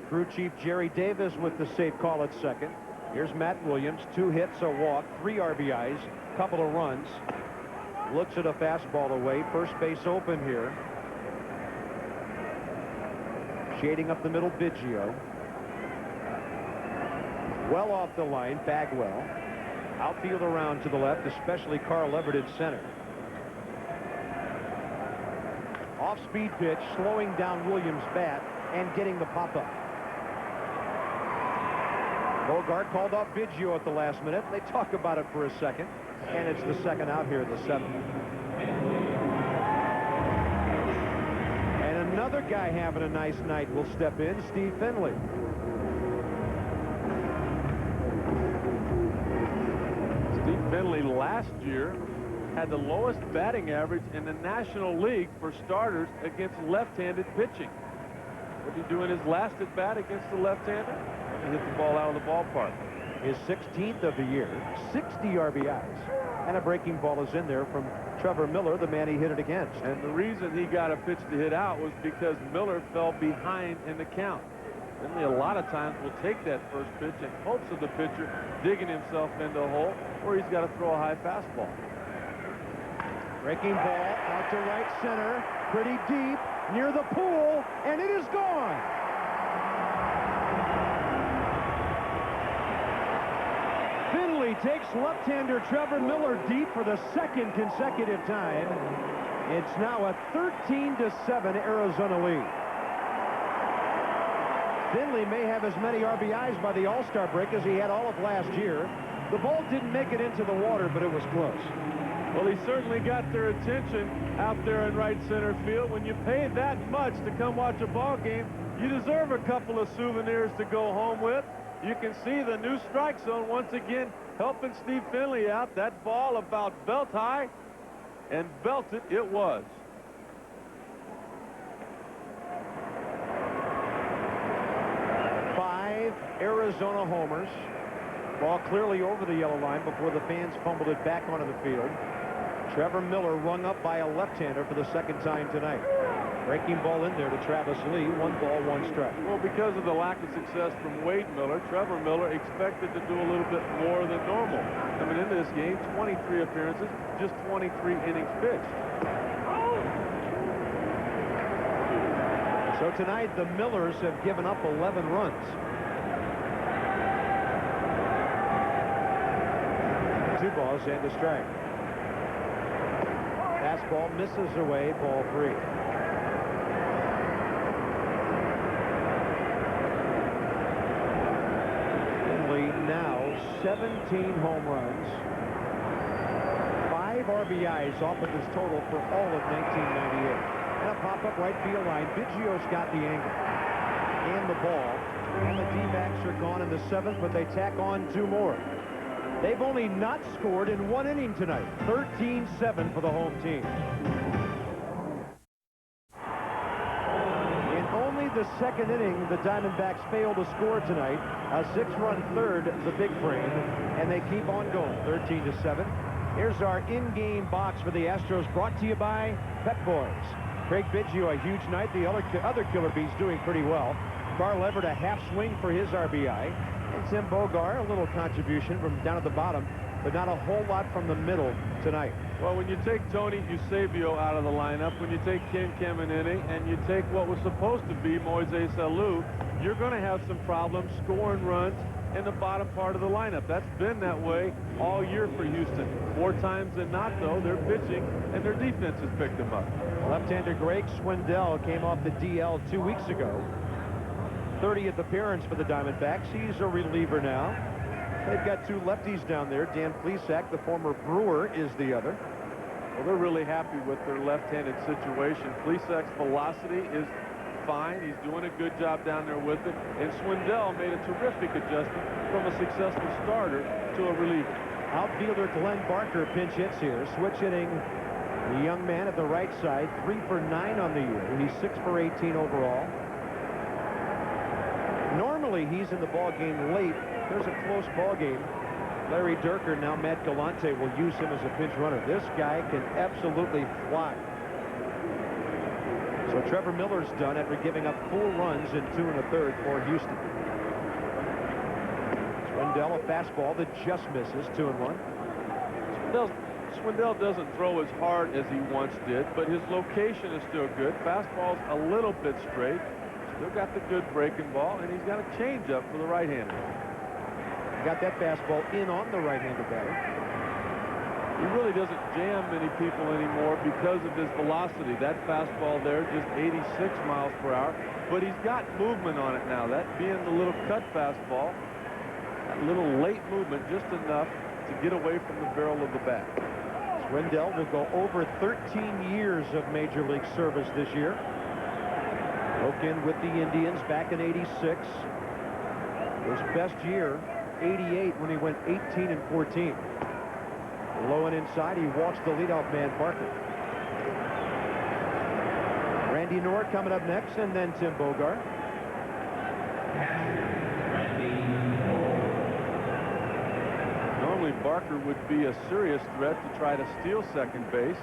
A: Crew chief Jerry Davis with the safe call at second. Here's Matt Williams, 2 hits, a walk, 3 RBIs, couple of runs. Looks at a fastball away. First base open here. Shading up the middle, Biggio. Well off the line, Bagwell. Outfield around to the left, especially Carl Everett in center. Off-speed pitch, slowing down Williams' bat and getting the pop-up. Bogart called off Biggio at the last minute. They talk about it for a second, and it's the second out here in the 7th. And another guy having a nice night will step in, Steve Finley.
B: Steve Finley last year had the lowest batting average in the National League for starters against left-handed pitching. What did he do in his last at bat against the left-hander? And hit the ball out of the ballpark.
A: His 16th of the year, 60 RBIs. And a breaking ball is in there from Trevor Miller, the man he hit it against.
B: And the reason he got a pitch to hit out was because Miller fell behind in the count. Finley a lot of times will take that first pitch in hopes of the pitcher digging himself into a hole where he's got to throw a high fastball.
A: Breaking ball out to right center, pretty deep, near the pool, and it is gone. Finley takes left-hander Trevor Miller deep for the 2nd consecutive time. It's now a 13-7 Arizona lead. Finley may have as many RBIs by the All-Star break as he had all of last year. The ball didn't make it into the water, but it was close.
B: Well, he certainly got their attention out there in right center field. When you pay that much to come watch a ball game, you deserve a couple of souvenirs to go home with. You can see the new strike zone once again helping Steve Finley out. That ball about belt high, and belted it was.
A: Arizona homers. Ball clearly over the yellow line before the fans fumbled it back onto the field. Trevor Miller rung up by a left-hander for the 2nd time tonight. Breaking ball in there to Travis Lee. 1 ball, 1 strike.
B: Well, because of the lack of success from Wade Miller, Trevor Miller expected to do a little bit more than normal. Coming into this game, 23 appearances, just 23 innings pitched.
A: So tonight, the Millers have given up 11 runs. 2 balls and a strike. Fastball misses away, ball 3. Finley now 17 home runs, 5 RBIs off of his total for all of 1998. And a pop-up right field line. Biggio's got the angle and the ball. And the D-backs are gone in the 7th, but they tack on 2 more. They've only not scored in 1 inning tonight. 13-7 for the home team. In only the 2nd inning, the Diamondbacks failed to score tonight. A 6-run third, the big frame, and they keep on going. 13-7. Here's our in-game box for the Astros, brought to you by Pep Boys. Craig Biggio, a huge night. The other Killer Bees doing pretty well. Carl Everett, a half swing for his RBI. And Tim Bogart, a little contribution from down at the bottom, but not a whole lot from the middle tonight.
B: Well, when you take Tony Eusebio out of the lineup, when you take Ken Caminiti, and you take what was supposed to be Moises Alou, you're going to have some problems scoring runs in the bottom part of the lineup. That's been that way all year for Houston. More times than not, though, they're pitching, and their defense has picked them up.
A: Left-hander Greg Swindell came off the DL 2 weeks ago. 30th appearance for the Diamondbacks. He's a reliever now. They've got 2 lefties down there. Dan Plesac, the former Brewer, is the other.
B: Well, they're really happy with their left-handed situation. Plesac's velocity is fine. He's doing a good job down there with it. And Swindell made a terrific adjustment from a successful starter to a reliever.
A: Outfielder Glenn Barker pinch hits here. Switch hitting the young man at the right side. 3 for 9 on the year. He's 6 for 18 overall. Normally, he's in the ball game late. There's a close ball game. Larry Durker, now Matt Galante, will use him as a pinch runner. This guy can absolutely fly. So Trevor Miller's done after giving up 4 runs in 2 1/3 for Houston. Swindell, a fastball that just misses, 2-1.
B: Swindell doesn't throw as hard as he once did, but his location is still good. Fastball's a little bit straight. Still got the good breaking ball, and he's got a changeup for the right-hander.
A: Got that fastball in on the right-handed batter.
B: He really doesn't jam many people anymore because of his velocity. That fastball there, just 86 miles per hour, but he's got movement on it now. That being the little cut fastball, that little late movement, just enough to get away from the barrel of the bat.
A: Swindell will go over 13 years of Major League service this year. Broke in with the Indians back in '86. His best year, '88, when he went 18-14. Low and inside, he walks the leadoff man, Barker. Randy Knorr coming up next, and then Tim Bogart.
B: Normally, Barker would be a serious threat to try to steal second base.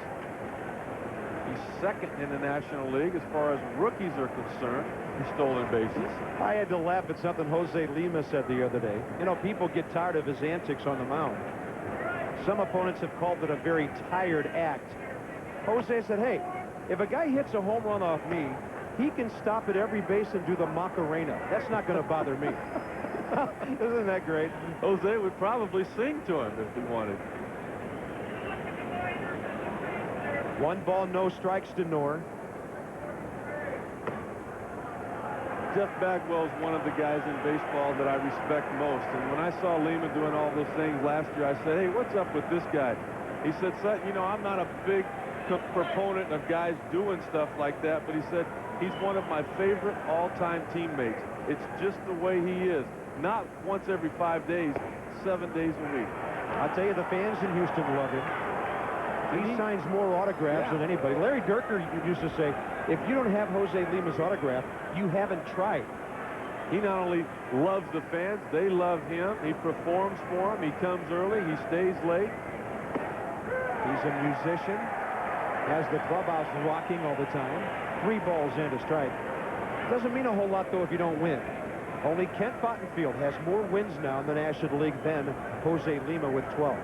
B: He's second in the National League as far as rookies are concerned in stolen bases.
A: I had to laugh at something Jose Lima said the other day. You know, people get tired of his antics on the mound. Some opponents have called it a very tired act. Jose said, hey, if a guy hits a home run off me, he can stop at every base and do the Macarena. That's not going to bother me. Isn't that great?
B: Jose would probably sing to him if he wanted.
A: 1 ball, no strikes to Knorr.
B: Jeff Bagwell is one of the guys in baseball that I respect most. And when I saw Lima doing all those things last year, I said, hey, what's up with this guy? He said, you know, I'm not a big proponent of guys doing stuff like that, but he said he's one of my favorite all-time teammates. It's just the way he is. Not once every 5 days, 7 days a week.
A: I'll tell you, the fans in Houston love him. He signs more autographs than anybody. Larry Dierker used to say, if you don't have Jose Lima's autograph, you haven't tried.
B: He not only loves the fans, they love him. He performs for them. He comes early. He stays late.
A: He's a musician. Has the clubhouse rocking all the time. 3 balls and a strike. Doesn't mean a whole lot, though, if you don't win. Only Kent Bottenfield has more wins now in the National League than Jose Lima with 12.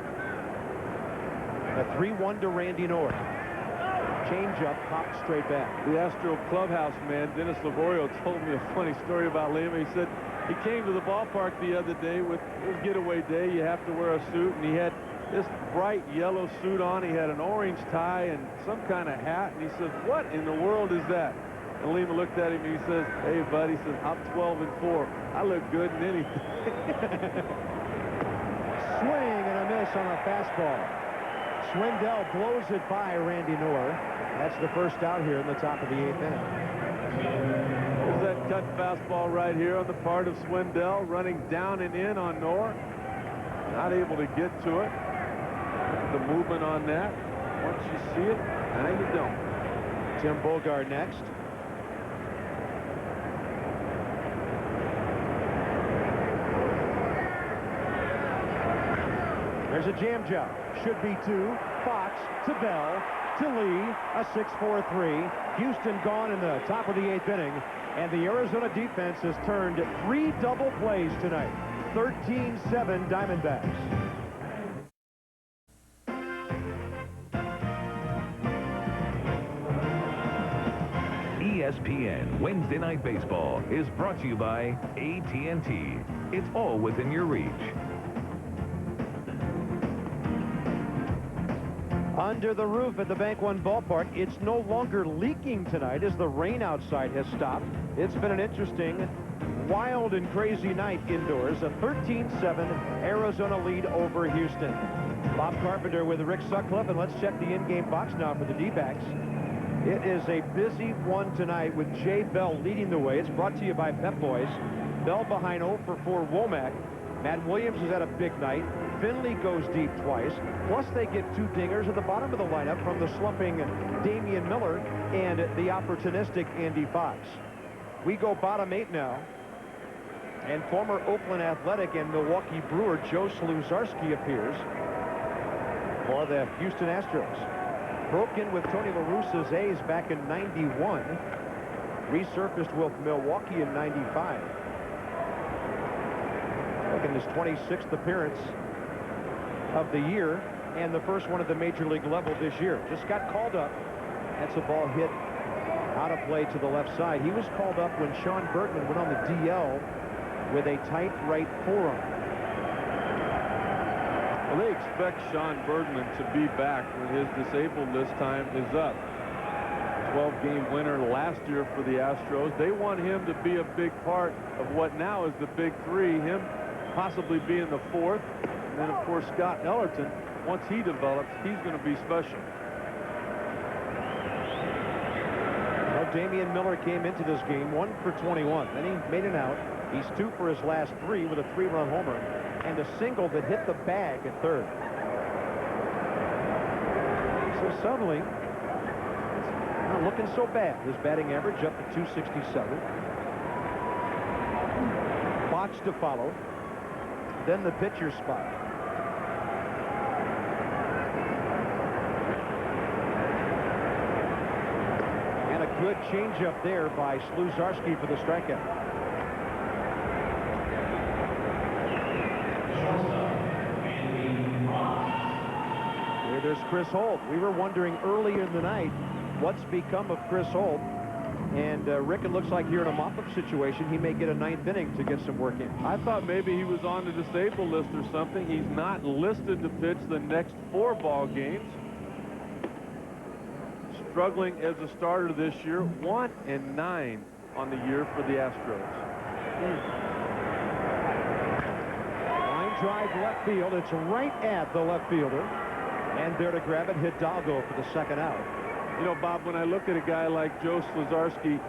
A: A 3-1 to Randy Knorr. Changeup popped straight back.
B: The Astro clubhouse man, Dennis Livorio, told me a funny story about Lima. He said he came to the ballpark the other day with his getaway day. You have to wear a suit, and he had this bright yellow suit on. He had an orange tie and some kind of hat, and he says, what in the world is that? And Lima looked at him and he says, hey, buddy, he says, I'm 12-4. I look good in anything.
A: Swing and a miss on a fastball. Swindell blows it by Randy Knorr. That's the first out here in the top of the 8th inning.
B: There's that cut fastball right here on the part of Swindell, running down and in on Knorr. Not able to get to it. The movement on that. Once you see it, now you don't.
A: Tim Bogart next. There's a jam job. Should be 2. Fox to Bell to Lee. A 6-4-3. Houston gone in the top of the 8th inning. And the Arizona defense has turned 3 double plays tonight. 13-7 Diamondbacks.
C: ESPN Wednesday Night Baseball is brought to you by AT&T. It's all within your reach.
A: Under the roof at the BankOne ballpark, it's no longer leaking tonight as the rain outside has stopped. It's been an interesting, wild and crazy night indoors. A 13-7 Arizona lead over Houston. Bob Carpenter with Rick Sutcliffe, and let's check the in-game box now for the D-backs. It is a busy one tonight with Jay Bell leading the way. It's brought to you by Pep Boys. Bell behind 0 for 4 Womack. Matt Williams has had a big night. Finley goes deep twice. Plus, they get 2 dingers at the bottom of the lineup from the slumping Damian Miller and the opportunistic Andy Fox. We go bottom 8 now. And former Oakland Athletic and Milwaukee Brewer Joe Sluzarski appears for the Houston Astros. Broke in with Tony La Russa's A's back in '91. Resurfaced with Milwaukee in '95. making his 26th appearance of the year and the first one at the major league level this year. Just got called up. That's a ball hit out of play to the left side. He was called up when Sean Bergman went on the DL with a tight right forearm.
B: Well, they expect Sean Bergman to be back when his disabled list time is up. 12-game winner last year for the Astros. They want him to be a big part of what now is the big three, him possibly being the fourth. And then, of course, Scott Ellerton, once he develops, he's going to be special.
A: Well, Damian Miller came into this game 1 for 21. Then he made an out. He's 2 for his last 3 with a 3-run homer and a single that hit the bag at third. So suddenly, not looking so bad. His batting average up to 267. Box to follow. Then the pitcher spot. And a good changeup there by Sluzarski for the strikeout. Here, there's Chris Holt. We were wondering earlier in the night what's become of Chris Holt. And Rick, it looks like here in a mop-up situation, he may get a 9th inning to get some work in.
B: I thought maybe he was on the disabled list or something. He's not listed to pitch the next 4 ball games. Struggling as a starter this year, 1-9 on the year for the Astros.
A: Line drive left field. It's right at the left fielder. And there to grab it, Hidalgo for the second out.
B: You know, Bob, when I look at a guy like Joe Sluzarski,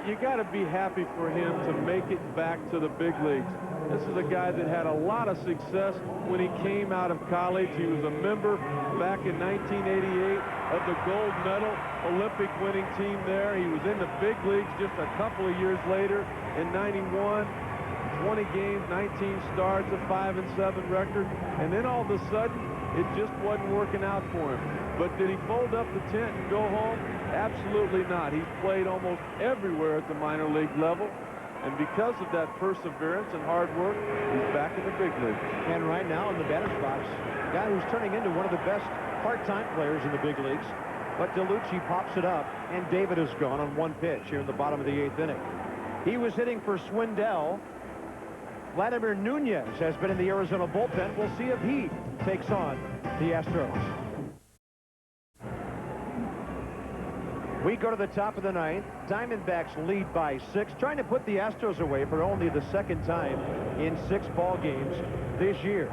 B: you got to be happy for him to make it back to the big leagues. This is a guy that had a lot of success when he came out of college. He was a member back in 1988 of the gold medal Olympic winning team there. He was in the big leagues just a couple of years later in 91. 20 games, 19 starts, a 5-7 record. And then all of a sudden, it just wasn't working out for him. But did he fold up the tent and go home? Absolutely not. He's played almost everywhere at the minor league level. And because of that perseverance and hard work, he's back in the big leagues.
A: And right now in the batter's box, a guy who's turning into one of the best part-time players in the big leagues. But DeLucci pops it up, and David is gone on 1 pitch here in the bottom of the 8th inning. He was hitting for Swindell. Vladimir Nunez has been in the Arizona bullpen. We'll see if he takes on the Astros. We go to the top of the 9th. Diamondbacks lead by 6, trying to put the Astros away for only the 2nd time in 6 ball games this year.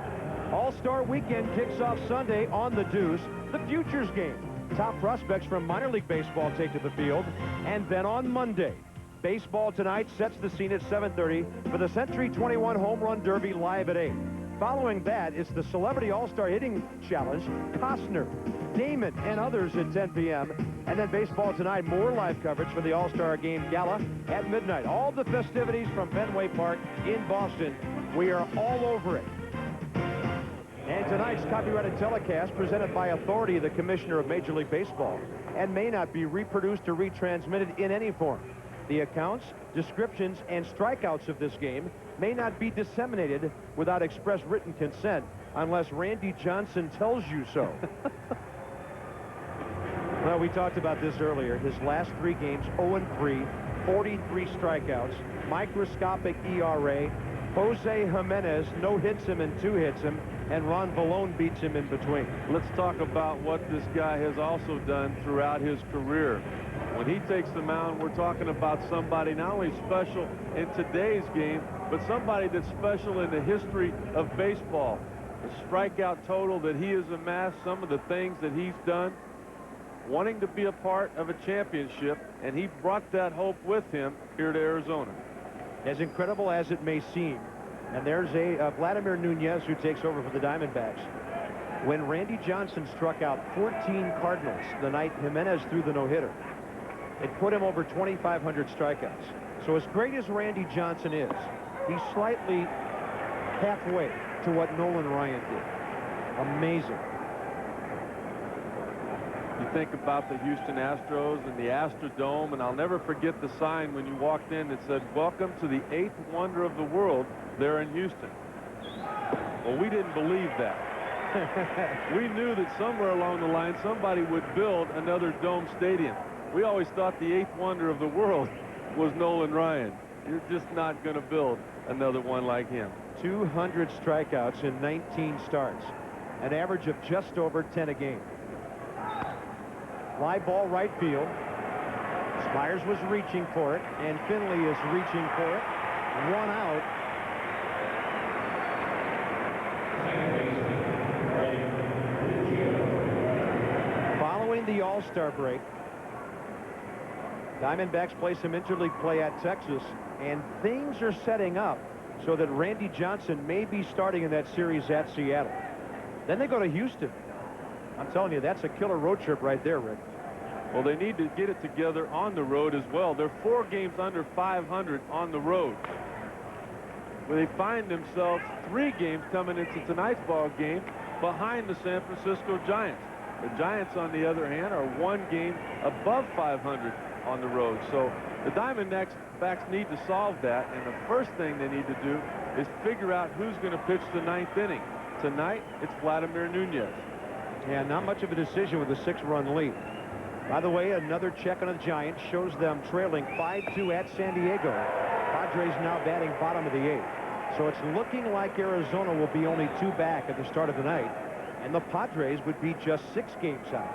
A: All-Star Weekend kicks off Sunday on the Deuce, the Futures game. Top prospects from minor league baseball take to the field. And then on Monday, baseball tonight sets the scene at 7:30 for the Century 21 Home Run Derby live at 8. Following that, it's the Celebrity All-Star Hitting Challenge, Costner, Damon, and others at 10 p.m. And then baseball tonight, more live coverage for the All-Star Game Gala at midnight. All the festivities from Fenway Park in Boston. We are all over it. And tonight's copyrighted telecast presented by authority of the Commissioner of Major League Baseball and may not be reproduced or retransmitted in any form. The accounts, descriptions, and strikeouts of this game may not be disseminated without express written consent unless Randy Johnson tells you so. Well, we talked about this earlier. His last 3 games, 0-3, 43 strikeouts, microscopic ERA. Jose Jimenez no-hits him and 2-hits him, and Ron Vallone beats him in between.
B: Let's talk about what this guy has also done throughout his career. When he takes the mound, we're talking about somebody not only special in today's game, but somebody that's special in the history of baseball. The strikeout total that he has amassed, some of the things that he's done, wanting to be a part of a championship, and he brought that hope with him here to Arizona.
A: As incredible as it may seem, and there's a Vladimir Nunez who takes over for the Diamondbacks. When Randy Johnson struck out 14 Cardinals the night Jimenez threw the no-hitter, it put him over 2,500 strikeouts. So as great as Randy Johnson is, he's slightly halfway to what Nolan Ryan did. Amazing.
B: You think about the Houston Astros and the Astrodome, and I'll never forget the sign when you walked in that said, "Welcome to the 8th wonder of the world," there in Houston. Well, we didn't believe that. We knew that somewhere along the line somebody would build another dome stadium. We always thought the 8th wonder of the world was Nolan Ryan. You're just not going to build another one like him.
A: 200 strikeouts in 19 starts, an average of just over 10 a game. Fly ball right field. Spires was reaching for it, and Finley is reaching for it. One out. Following the All-Star break, Diamondbacks play some interleague play at Texas, and things are setting up so that Randy Johnson may be starting in that series at Seattle. Then they go to Houston. I'm telling you, that's a killer road trip right there, Rick.
B: Well, they need to get it together on the road as well. They're 4 games under 500 on the road. Where they find themselves 3 games coming into tonight's ball game behind the San Francisco Giants. The Giants, on the other hand, are 1 game above 500 on the road. So the Diamondbacks need to solve that, and the first thing they need to do is figure out who's going to pitch the 9th inning. Tonight, it's Vladimir Nunez.
A: Yeah, not much of a decision with a 6-run lead. By the way, another check on the Giants shows them trailing 5-2 at San Diego. Padres now batting bottom of the 8th. So it's looking like Arizona will be only 2 back at the start of the night, and the Padres would be just 6 games out.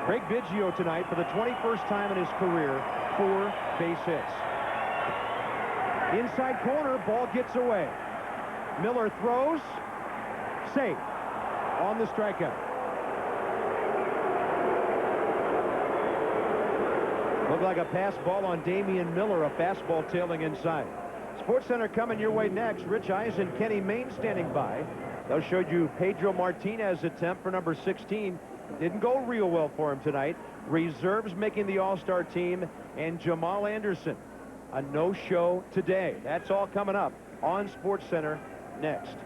A: Craig Biggio tonight, for the 21st time in his career, 4 base hits. Inside corner, ball gets away. Miller throws, safe on the strikeout. Looked like a pass ball on Damian Miller, a fastball tailing inside. SportsCenter coming your way next. Rich Eisen, Kenny Mayne standing by. They'll show you Pedro Martinez's attempt for number 16. Didn't go real well for him tonight. Reserves making the All-Star team, and Jamal Anderson, a no-show today. That's all coming up on SportsCenter next.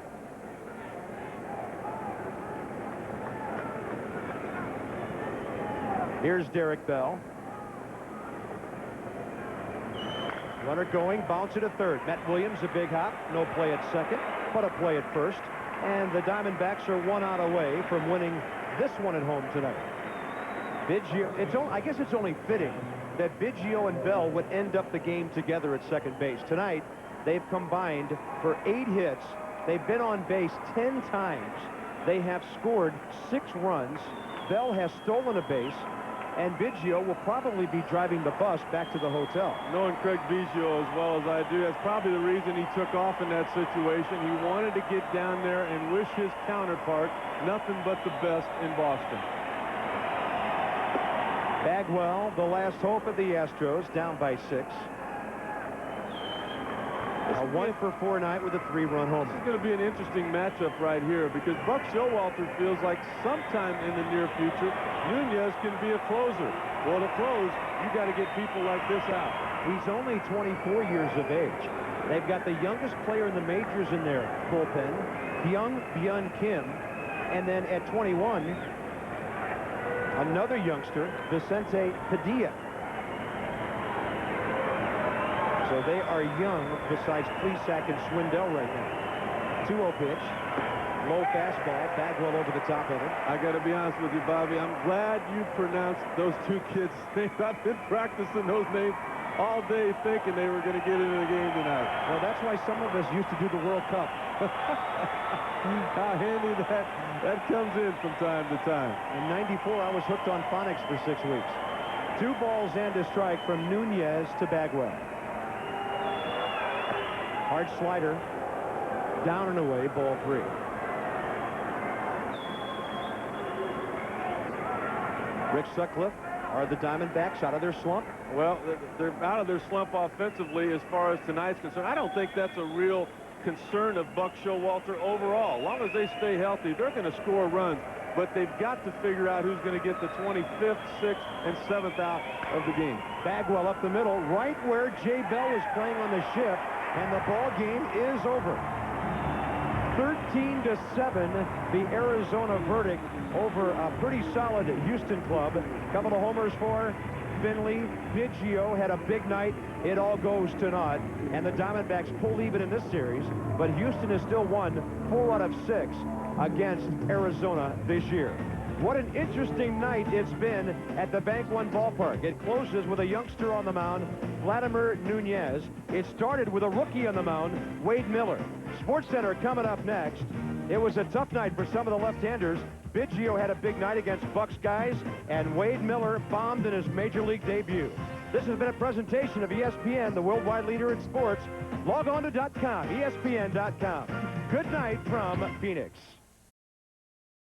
A: Here's Derek Bell. Runner going, bounce it at third. Matt Williams, a big hop. No play at second, but a play at first. And the Diamondbacks are 1 out away from winning this one at home tonight. Biggio, I guess it's only fitting that Biggio and Bell would end up the game together at second base. Tonight, they've combined for 8 hits. They've been on base 10 times. They have scored 6 runs. Bell has stolen a base, and Biggio will probably be driving the bus back to the hotel.
B: Knowing Craig Biggio as well as I do, that's probably the reason he took off in that situation. He wanted to get down there and wish his counterpart nothing but the best in Boston.
A: Bagwell, the last hope of the Astros, down by 6. A 1-for-4 night with a 3-run homer.
B: This is going to be an interesting matchup right here, because Buck Showalter feels like sometime in the near future, Nunez can be a closer. Well, to close, you got to get people like this out.
A: He's only 24 years of age. They've got the youngest player in the majors in their bullpen, Byung Kim, and then at 21, another youngster, Vicente Padilla. So they are young besides Plesac and Swindell right now. 2-0 pitch. Low fastball. Bagwell over the top of it.
B: I got to be honest with you, Bobby. I'm glad you pronounced those 2 kids' names. I've been practicing those names all day thinking they were going to get into the game tonight.
A: Well, that's why some of us used to do the World Cup.
B: How handy that comes in from time to time.
A: In '94, I was hooked on phonics for 6 weeks. 2 balls and a strike from Nunez to Bagwell. Hard slider, down and away, ball 3. Rick Sutcliffe, are the Diamondbacks out of their slump?
B: Well, they're out of their slump offensively as far as tonight's concerned. I don't think that's a real concern of Buck Showalter overall. As long as they stay healthy, they're going to score runs, but they've got to figure out who's going to get the 25th, 6th, and 7th out of the game.
A: Bagwell up the middle, right where Jay Bell is playing on the shift. And the ball game is over. 13-7, the Arizona verdict over a pretty solid Houston club. A couple of homers for Finley, Biggio had a big night. It all goes to naught. And the Diamondbacks pull even in this series, but Houston has still won 4 out of 6 against Arizona this year. What an interesting night it's been at the BankOne ballpark. It closes with a youngster on the mound, Vladimir Nunez. It started with a rookie on the mound, Wade Miller. SportsCenter coming up next. It was a tough night for some of the left-handers. Biggio had a big night against Bucks guys, and Wade Miller bombed in his major league debut. This has been a presentation of ESPN, the worldwide leader in sports. Log on to .com, ESPN.com. Good night from Phoenix.